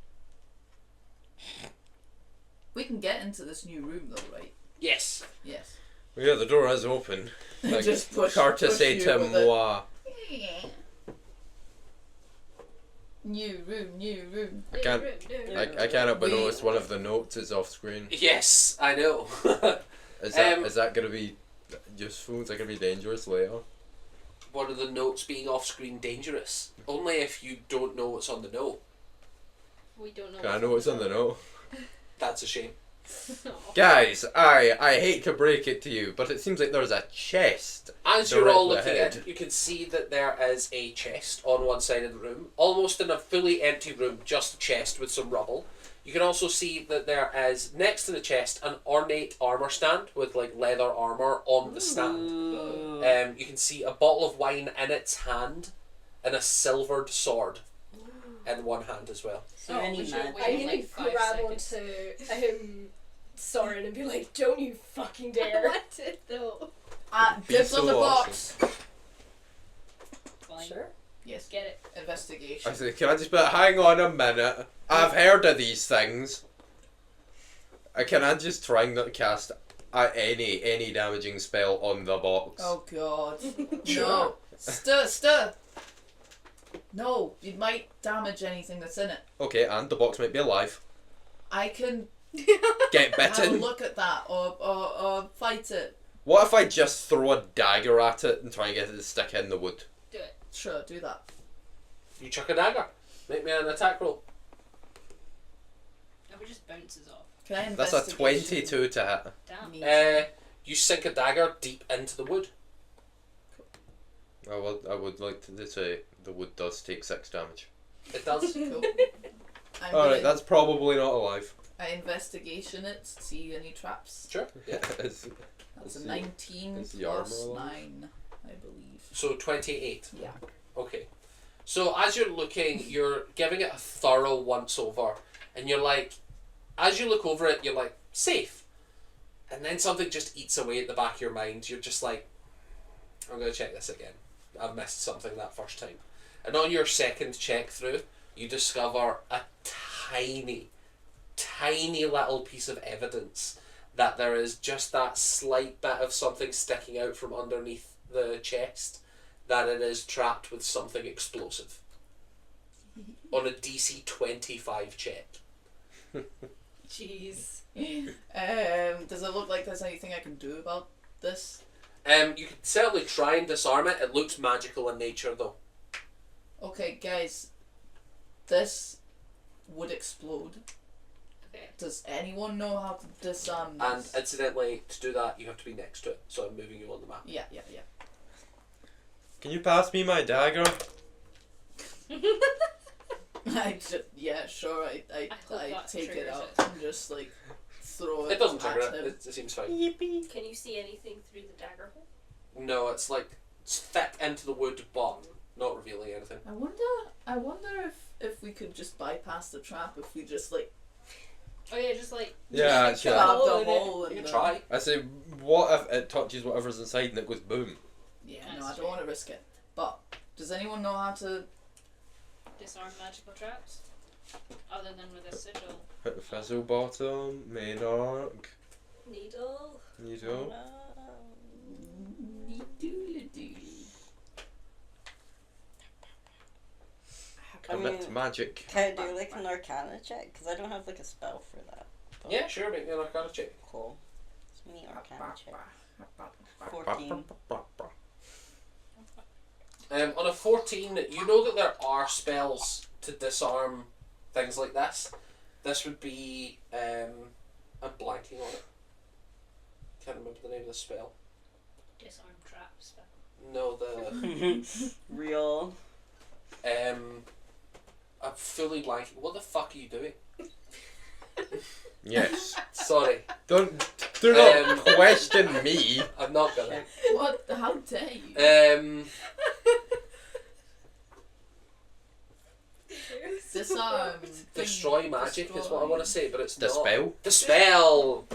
We can get into this new room though, right? Yes. Yes. Yeah, the door is open. Like, Just push courtesy you to with it. moi. New room, new room. I can't- I can't help but We- notice one of the notes is off screen. Yes, I know. Is Um, that going to be useful? Is that going to be dangerous later? One of the notes being off-screen dangerous. Only if you don't know what's on the note. We don't know. Can I know what's on the note? That's a shame. Guys, I hate to break it to you, but it seems like there's a chest. As you're all directly looking ahead. in, you can see that there is a chest on one side of the room, almost in a fully empty room, just a chest with some rubble. You can also see that there is, next to the chest, an ornate armour stand with like leather armour on the stand. You can see a bottle of wine in its hand and a silvered sword in one hand as well. So any we should man. wait I'm gonna like 5 grab seconds. onto Soren and be like, don't you fucking dare. What it though? Dibs on the so box. Fine. Sure. Yes. Get it. Investigation. I said, can I just be like, hang on a minute. I've heard of these things. Can I just try and not cast any damaging spell on the box? Oh god. Sure. No. Stir. No, you might damage anything that's in it. Okay, and the box might be alive. I can Get have a bitten. look at that or fight it. What if I just throw a dagger at it and try and get it to stick in the wood? Do it. Sure, do that. You chuck a dagger. Make me an attack roll. No, it just bounces off. Can I That's a investigation 22 to hit. Damn. me? You sink a dagger deep into the wood. I would like to say the wood does take 6 damage. It does. Cool. I'm Alright, gonna- that's probably not alive. I investigation it, see any traps. Sure. Yeah. It's- That's Is a the- 19 is the armor plus alive? 9, I believe. So 28. Yeah. Okay. So as you're looking, you're giving it a thorough once over, and you're like, as you look over it, you're like, safe. And then something just eats away at the back of your mind. You're just like, I'm going to check this again. I've missed something that first time. And on your second check through, you discover a tiny little piece of evidence that there is just that slight bit of something sticking out from underneath the chest, that it is trapped with something explosive. On a DC 25 check. Jeez. Does it look like there's anything I can do about this? You could certainly try and disarm it. It looks magical in nature though. Okay, guys. This would explode. Okay. Does anyone know how to disarm And this? incidentally, to do that, you have to be next to it. So I'm moving you on the map. Yeah. Can you pass me my dagger? I just, yeah, sure. I hope I that take it triggers out it. and just like throw it. It doesn't at trigger it. him. It seems fine. Can you see anything through the dagger hole? No, it's like it's thick into the wood, but not revealing anything. I wonder if we could just bypass the trap if we just like Oh yeah, just like Yeah, just actually. cut a Carved hole a in hole You in can the- try. I say, what if it touches whatever's inside and it goes boom? Yeah, no, I That's don't want to risk it. But does anyone know how to? disarm magical traps, other than with a sigil. Fizzlebottom, Maynark, Needle. Needle. I Commit mean, magic. can I do like an Arcana check? Because I don't have like a spell for that. But Yeah, sure, make me an Arcana check. Cool. It's me Arcana check. 14. On a 14, you know that there are spells to disarm things like this. This would be, I'm blanking on it. Can't remember the name of the spell. Disarm traps. No, the, Real. I'm fully blanking. What the fuck are you doing? Yes. Sorry, Do not question me. I'm not gonna. What? How dare you? Disarm. Destroy magic is what I want to say, but it's The not. spell? The spell!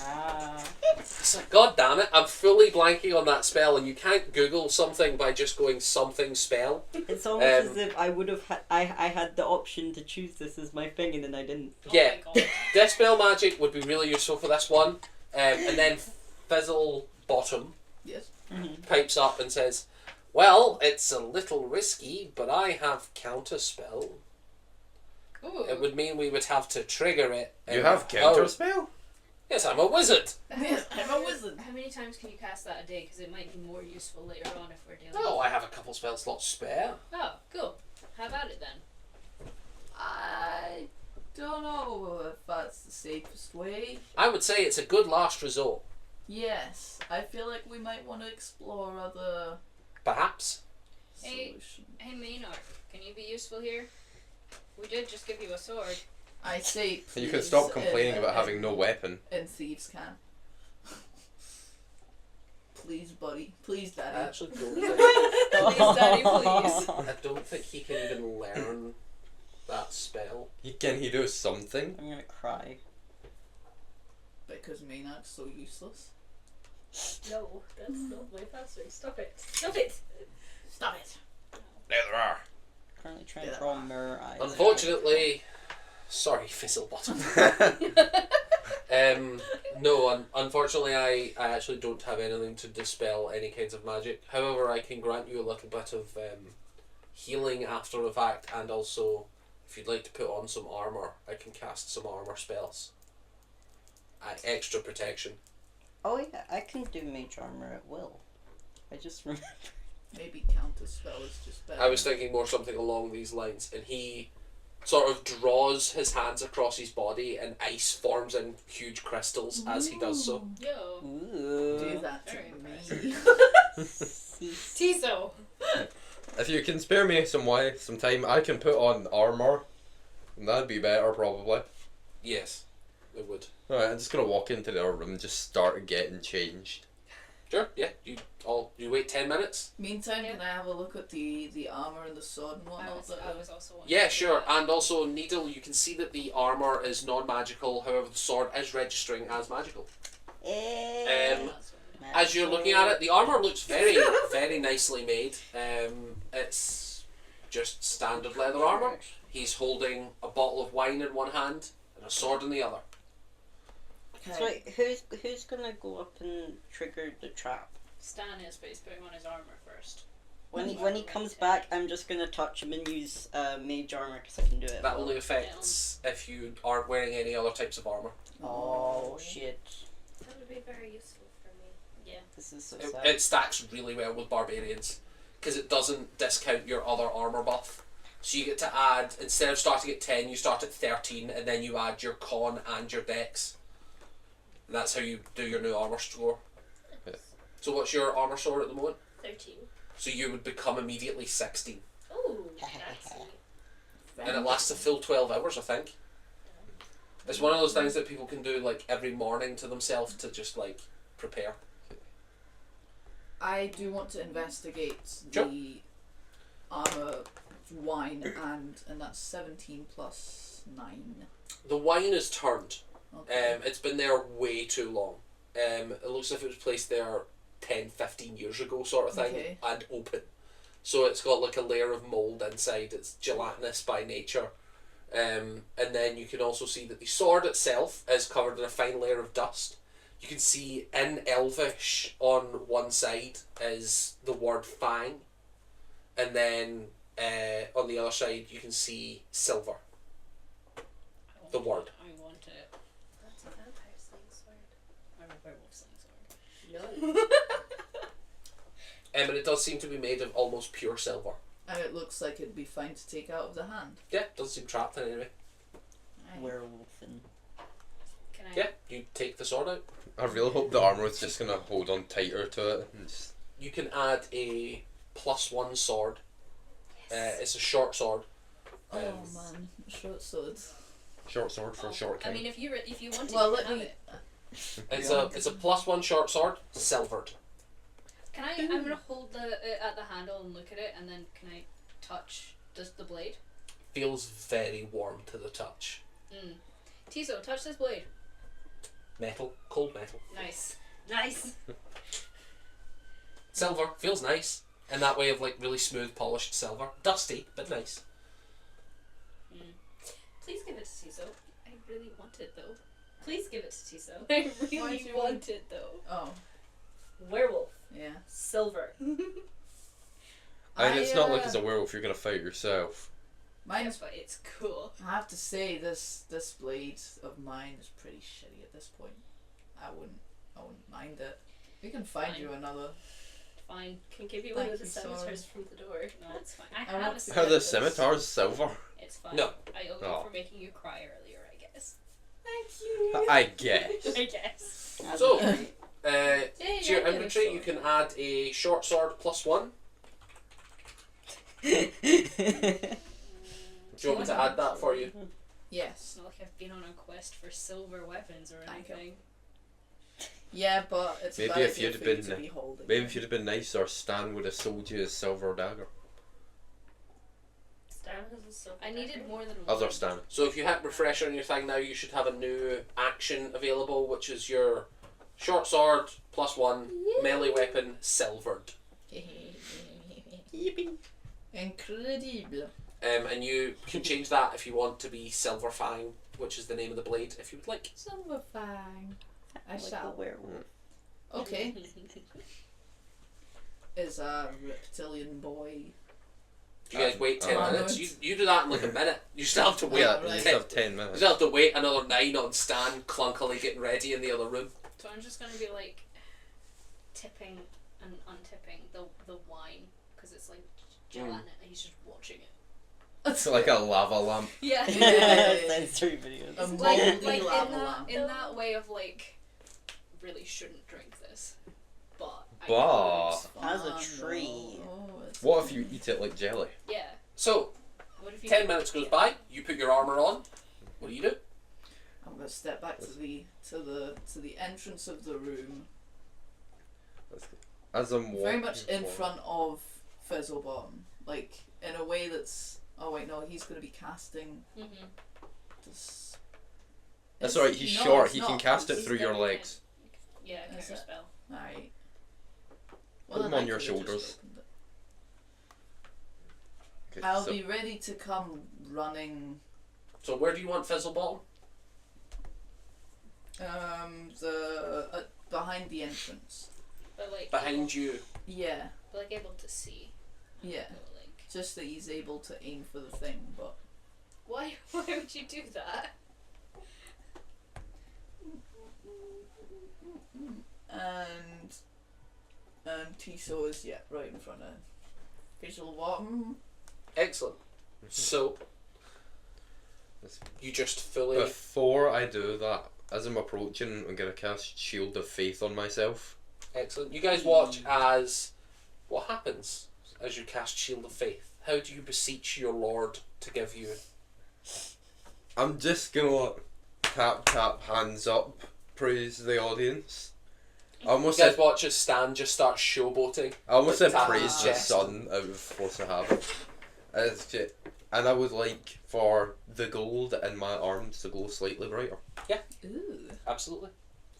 Ah. So, God damn it, I'm fully blanking on that spell, and you can't Google something by just going something spell. It's almost as if I would have I had the option to choose this as my thing and then I didn't. Yeah. Oh my god. Dispel magic would be really useful for this one. And then Fizzlebottom Yes. pipes up and says, well, it's a little risky, but I have counterspell. Ooh. It would mean we would have to trigger it. You have counterspell? Yes, I'm a wizard. Yes, I'm a wizard. How many times can you cast that a day? Because it might be more useful later on if we're dealing. Oh, I have a couple spell slots spare. Oh, cool. How about it then? I don't know if that's the safest way. I would say it's a good last resort. Yes, I feel like we might want to explore other Perhaps. Hey. solutions. Hey Maynark, can you be useful here? We did just give you a sword. I say please. You can stop complaining about having no weapon. And thieves can. Please, buddy. Please, I daddy. actually don't think, Please, daddy, please. I don't think he can even learn that spell. Can he do something? I'm gonna cry. Because Maynard's so useless. No, that's not my password. Stop it. Stop it. Stop it. There they are. Currently trying to draw mirror eyes. Unfortunately, sorry, Fizzlebottom. No, unfortunately, I actually don't have anything to dispel any kinds of magic. However, I can grant you a little bit of healing after the fact, and also, if you'd like to put on some armor, I can cast some armor spells. Extra protection. Oh yeah, I can do mage armor at will. I just remember. Maybe counter spell is just better. I was thinking more something along these lines, and he sort of draws his hands across his body, and ice forms in huge crystals as he does so. Yo. Ooh. Do that to Very me. Tiso. If you can spare me some time, I can put on armor. And that'd be better, probably. Yes, it would. Alright, I'm just gonna walk into the other room and just start getting changed. Sure, yeah. You wait 10 minutes? Meantime, Yeah. can I have a look at the armor and the sword and whatnot? I was also wondering. Yeah, sure. And also, Needle, you can see that the armour is non-magical, however the sword is registering as magical. As you're looking at it, the armour looks very, very nicely made. It's just standard leather armour. He's holding a bottle of wine in one hand and a sword in the other. Okay. So wait, who's gonna go up and trigger the trap? Stan is, but he's putting on his armor first. When he comes back, I'm just gonna touch him and use mage armor because I can do it. That only affects if you aren't wearing any other types of armour. Oh shit! That would be very useful for me. Yeah. This is so It, sad. it stacks really well with barbarians because it doesn't discount your other armour buff. So you get to add, instead of starting at 10, you start at 13, and then you add your con and your dex. And that's how you do your new armour score. Yeah. So what's your armour score at the moment? 13. So you would become immediately 16. Ooh, that's neat. And it lasts a full 12 hours, I think. It's one of those things that people can do like every morning to themselves to just like prepare. I do want to investigate Sure. the armor wine and that's 17 plus 9. The wine is turned. Okay. It's been there way too long. It looks like it was placed there 10, 15 years ago sort of thing, Okay. and open. So it's got like a layer of mould inside. It's gelatinous by nature. And then you can also see that the sword itself is covered in a fine layer of dust. You can see in Elvish on one side is the word fang, and then on the other side you can see silver. The word. I want it. That's a vampire sling sword. I'm a werewolf sling sword. No. And it does seem to be made of almost pure silver. And it looks like it'd be fine to take out of the hand. Yeah, doesn't seem trapped in any way. Werewolf and Can I? Yeah, you take the sword out. I really hope the armor is just gonna hold on tighter to it. And just... You can add a +1 sword. It's a short sword. Oh man, short swords. Short sword for a short I king. mean, if you wanted, Well, you let can have me. it. It's a +1 short sword, silvered. Can I? I'm gonna hold the at the handle and look at it, and then can I touch the blade? Feels very warm to the touch. Tiso, touch this blade. Metal, cold metal. Nice. Nice. Silver, feels nice. In that way of like really smooth, polished silver. Dusty, but nice. Please give it to Tiso. I really want it though. Please give it to Tiso. I Why really do you want it though. Oh, Werewolf. yeah. Silver. I mean, it's not like uh, it's a werewolf. You're gonna fight yourself. Mine's. But it's cool. I have to say this blade of mine is pretty shitty at this point. I wouldn't mind it. We can find Fine. you another. Fine. Can give you Thank one of the you, sorry. scimitars from the door. No, it's fine. I I have want a to- Are the scimitar. scimitars silver? It's fine. No. I owe you Oh. for making you cry earlier, I guess. Thank you. I guess. I guess. So, Hey, to your I get a inventory, you sword. can add a short sword +1. Do you want me to add that for you? Yes. It's not like I've been on a quest for silver weapons or Thank you. anything. Yeah, but it's Maybe a bad if idea you'd for you been- to be holding. Maybe if you'd have been nicer, Stan would have sold you a silver dagger. Stan has a silver I needed dagger. more than one. Other Stan. So if you hit refresh on your thing now, you should have a new action available, which is your short sword +1 melee weapon silvered. Incredible. And you can change that if you want to be Silver Fang, which is the name of the blade, if you would like. Silver Fang. I like a shall. werewolf. Okay. Is a reptilian boy. Do you guys wait 10 Alright. minutes? You do that in like a minute. You still have to wait. Yeah, right. you 10 still have 10 You minutes. still have to wait another 9 on Stan clunkily getting ready in the other room. So I'm just gonna be like tipping and untipping the wine because it's like gelatin and he's just watching it. It's like a lava lamp. Yeah. Sensory videos. A like moldy in lava that lamp. in that way of like really shouldn't drink this, but I Bah. could. As a Oh, tree. no. It's What if you eat it like jelly? Yeah. So, What if you 10 minutes goes by, you put your armour on. What do you do? I'm gonna step back to the entrance of the room, As I'm walking. very much in front of Fizzlebottom, like in a way that's. Oh wait, no, he's gonna be casting Mm-hmm. this. That's Is alright, he? he's No, short, it's he not. can cast it He's through your got- legs. Yeah, Is counter it? spell. Alright. Put them then on I your could've just shoulders. opened it. Okay, I'll so be ready to come running. So where do you want Fizzlebottom? Behind the entrance. But like Behind you. Yeah, but like able to see. yeah. But, like Just that he's able to aim for the thing, but why would you do that? and Tiso is right in front of Fizzlebottom. Excellent. So, you just fully... before I do that, as I'm approaching, I'm gonna cast Shield of Faith on myself. Excellent. You guys watch as... What happens as you cast Shield of Faith? How do you beseech your lord to give you... I'm just gonna tap, hands up, praise the audience. I almost You guys said, watch as Stan just starts showboating. I almost said Tap praise his the chest. sun out of force of habit. And I would like for the gold in my arms to glow slightly brighter. Ooh. Absolutely.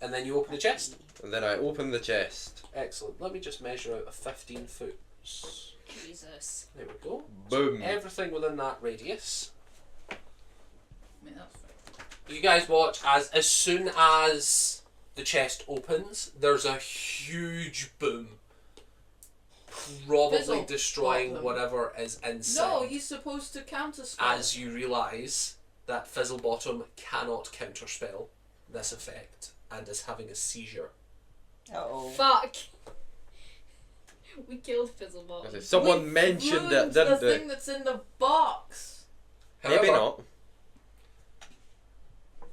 And then you open the chest. And then I open the chest. Excellent. Let me just measure out a 15 foot. Jesus. There we go. Boom. Everything within that radius. I mean, that's fair. You guys watch as soon as the chest opens, there's a huge boom. Probably Fizzle destroying bottom. whatever is inside. No, you're supposed to counterspell. As you realise that Fizzlebottom cannot counterspell this effect and is having a seizure. Uh-oh. Fuck. We killed Fizzlebottom. If someone We mentioned it, ruined didn't the they? thing that's in the box. Maybe However, not.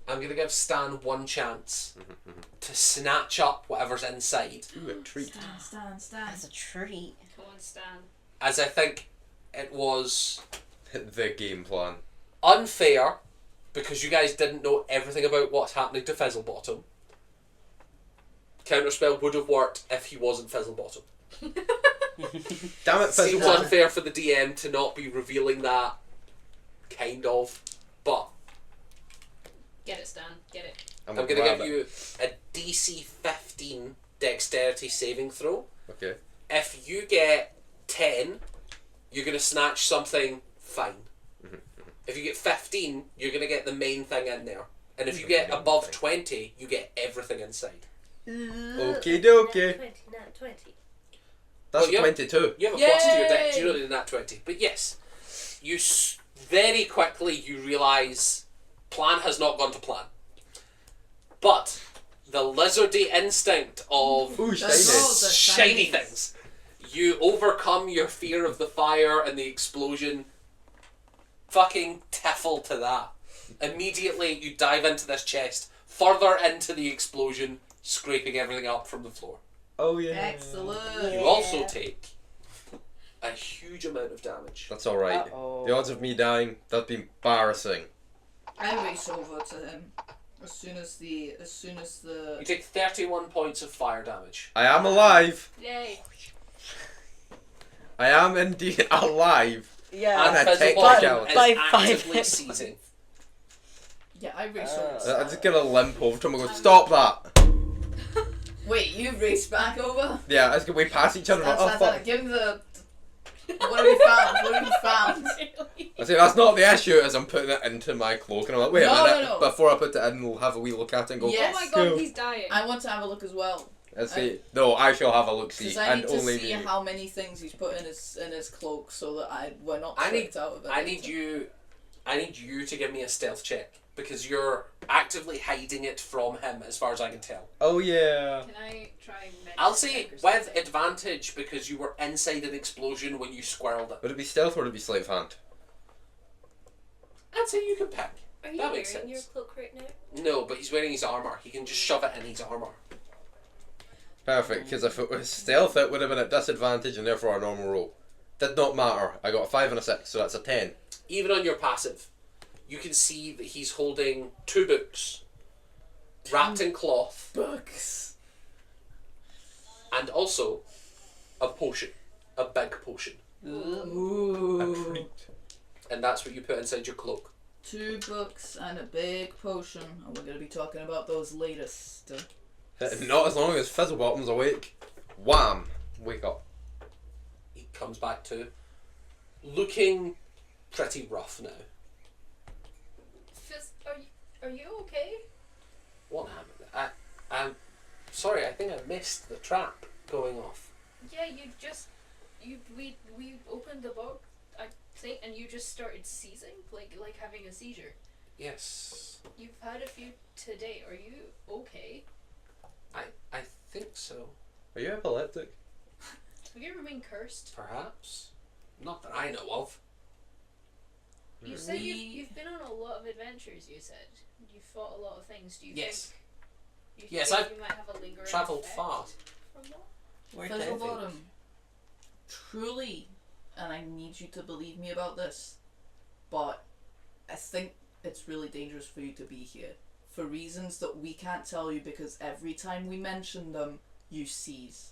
I'm going to give Stan one chance to snatch up whatever's inside, Ooh, a treat. Stan. That's a treat. Come on, Stan. as I think it was The game plan. unfair because you guys didn't know everything about what's happening to Fizzlebottom. Counterspell would have worked if he wasn't Fizzlebottom. Damn it, Seems Fizzlebottom. unfair for the DM to not be revealing that, kind of, but Get it, Stan. Get it. I'm going to grab give it. you a DC 15 dexterity saving throw. Okay. If you get 10, you're going to snatch something fine. If you get 15, you're going to get the main thing in there. And if you get above 20, you get everything inside. Okie dokie. 20, not 20. That's Well, yeah. 22. You have a plus to your Yay! dex, you don't need that 20. But yes, you very quickly you realise plan has not gone to plan. But the lizardy instinct of Ooh, That's shiny. all the shiny shinies. things. You overcome your fear of the fire and the explosion. Fucking tiffle to that. Immediately you dive into this chest, further into the explosion, scraping everything up from the floor. Oh yeah. Excellent. You also take a huge amount of damage. That's alright. Uh-oh. The odds of me dying, that'd be embarrassing. I race over to him as soon as You the take 31 points of fire damage. I am alive. Yay. I am indeed alive. Yeah. And And a Fizzlebottom technicality. is By 5 actively hit seizing. points. yeah. I race Uh, over. I'm just gonna limp over to him and go, stop that. Wait, you race back over? Yeah, it's we pass each other. Oh fuck. Give him the. What have you found? What have you found? I say that's not the issue. As I'm putting it into my cloak, and I'm like, wait No, a minute. no. Before I put it in, we'll have a wee look at it and go. Yes. Oh my god, Go. he's dying. I want to have a look as well. I say no. I shall have a look see, Because I and need to only see me. how many things he's put in his cloak so that we're not I need- tricked out of it. I need you to give me a stealth check because you're actively hiding it from him as far as I can tell. Oh yeah. Can I try and mention I'll say check or with something? advantage because you were inside an explosion when you squirreled it. Would it be stealth or would it be sleight of hand? I'd say you can pick. Are you That wearing makes your sense. cloak right now? No, but he's wearing his armour. He can just shove it in his armour. Perfect. Because if it was stealth, it would have been at disadvantage and therefore a normal roll. Did not matter. I got a 5 and a 6, so that's a 10. Even on your passive, you can see that he's holding 2 books wrapped in cloth books. and also a potion. A big potion. Ooh. And that's what you put inside your cloak. 2 books and a big potion, and we're gonna be talking about those latest. Not as long as Fizzlebottom's awake. Wham! Wake up. He comes back to looking pretty rough now. Fizz, are you okay? What happened? I'm sorry, I think I missed the trap going off. Yeah, we opened the box, I think, and you just started seizing, like having a seizure. Yes, You've had a few today. Are you okay? I think so. Are you epileptic? Have you ever been cursed? Perhaps. Not that I know of. You said We- you've been on a lot of adventures. You said you fought a lot of things. Do you Yes. think? You Yes, think I've you might have a lingering Travelled effect far. from that? Where did I think? Fizzlebottom, truly, and I need you to believe me about this, but I think it's really dangerous for you to be here. For reasons that we can't tell you because every time we mention them, you seize.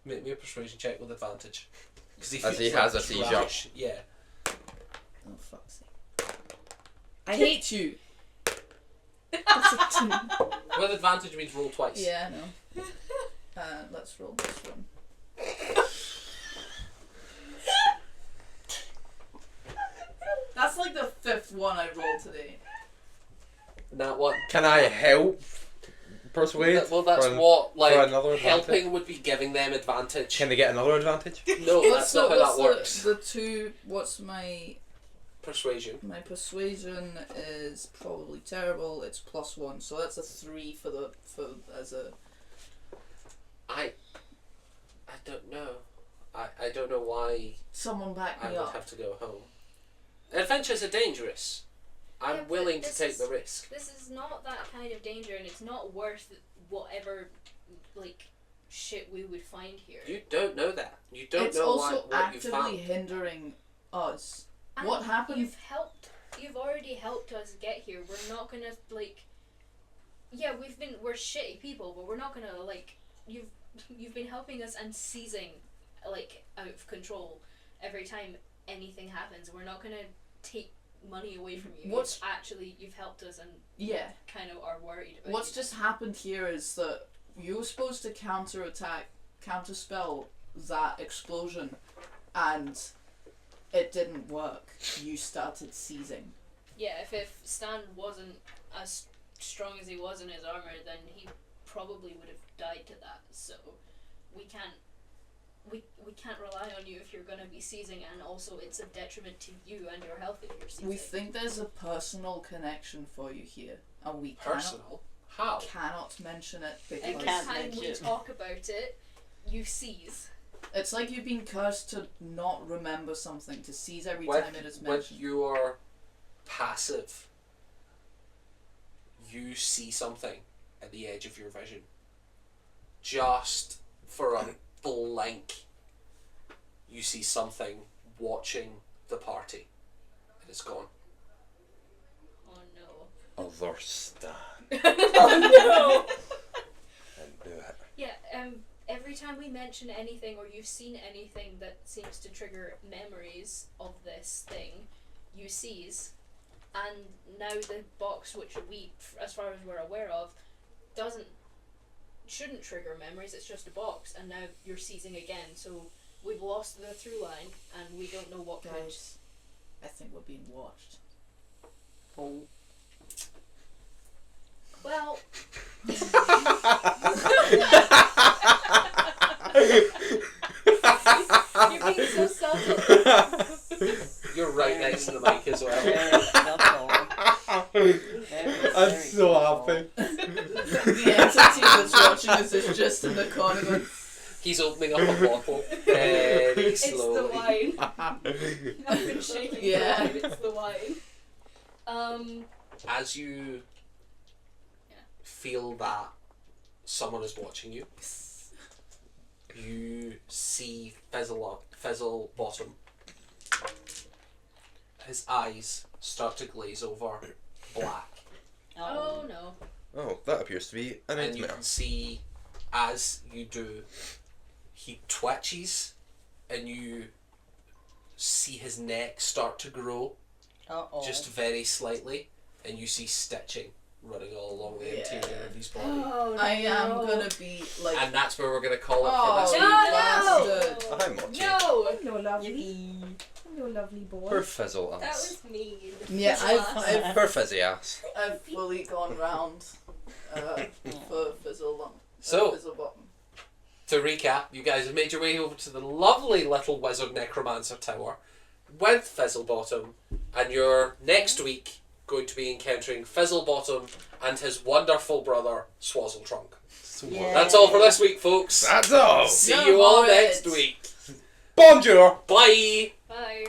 Make me a persuasion check with advantage. Because As he has a seizure. trash. Yeah. Oh, fuck's sake. I hate you. That's a 2. With advantage means roll twice. Yeah, I know. Let's roll this one. That's like the 5th one I rolled today. That one. Can I help persuade? Well, that's for what, like, another advantage? helping would be giving them advantage. Can they get another advantage? No, that's not how that works. The 2, what's my Persuasion. persuasion is probably terrible. It's +1, so that's a 3 as a. I don't know. I don't know why Someone back I me would up. have to go home. Adventures are dangerous. I'm Yeah, but willing to this take is- the risk. This is not that kind of danger, and it's not worth whatever, like, shit we would find here. You don't know that. You don't It's know also what you actively found. hindering us. And What happened? You've already helped us get here. We're not gonna, like, yeah, we're shitty people, but we're not gonna, like, you've been helping us and seizing, like, out of control every time anything happens. We're not gonna take money away from you. What's- Actually, you've helped us and Yeah. kind of are worried about What's you. just happened here is that you were supposed to counterspell that explosion, and it didn't work. You started seizing. Yeah, if Stan wasn't as strong as he was in his armor, then he probably would have died to that. So we can't rely on you if you're gonna be seizing, and also it's a detriment to you and your health if you're seizing. We think there's a personal connection for you here, and we Personal? How? cannot mention it Every because can't time we mention. talk about it, you seize. it's like you've been cursed to not remember something, to seize every With, time it is with mentioned. your passive, you see something at the edge of your vision. Just for a blink, you see something watching the party, and it's gone. Oh no. Other Stan. Oh no! And do it. Yeah, every time we mention anything or you've seen anything that seems to trigger memories of this thing, you seize. And now the box, which we, as far as we're aware of, shouldn't trigger memories, it's just a box, and now you're seizing again, so we've lost the through line, and we don't know what could. Guys, I think we're being watched. Oh. Well, you're being so selfish. You're right next to the mic as well. Very subtle. I'm so happy. The entity that's watching us is just in the corner going, He's opening up a bottle very It's the slowly. wine. I've been shaking Yeah. the wine. It's the wine. As you feel that someone is watching you, you see Fizzlebottom. His eyes start to glaze over black. Oh no. Oh, that appears to be a And you nightmare. can see, as you do, he twitches, and you see his neck start to grow, Uh-oh. just very slightly, and you see stitching running all along the Yeah. interior of his body. Oh, I am gonna be like, And that's where we're going to call it oh, for this you week. bastard. Hi, Mochi. No! Hello, lovely. Hello, lovely boy. Poor fizzle That ass. was mean. Yeah, I've Poor fizzy ass. fully gone round for Fizzlebottom. So, Fizzlebottom. to recap, you guys have made your way over to the lovely little wizard necromancer tower with Fizzlebottom, and you're next week going to be encountering Fizzlebottom and his wonderful brother Swazzletrunk. Yeah. That's all for this week, folks. That's all. See No you all more next it. week. Bonjour. Bye. Bye.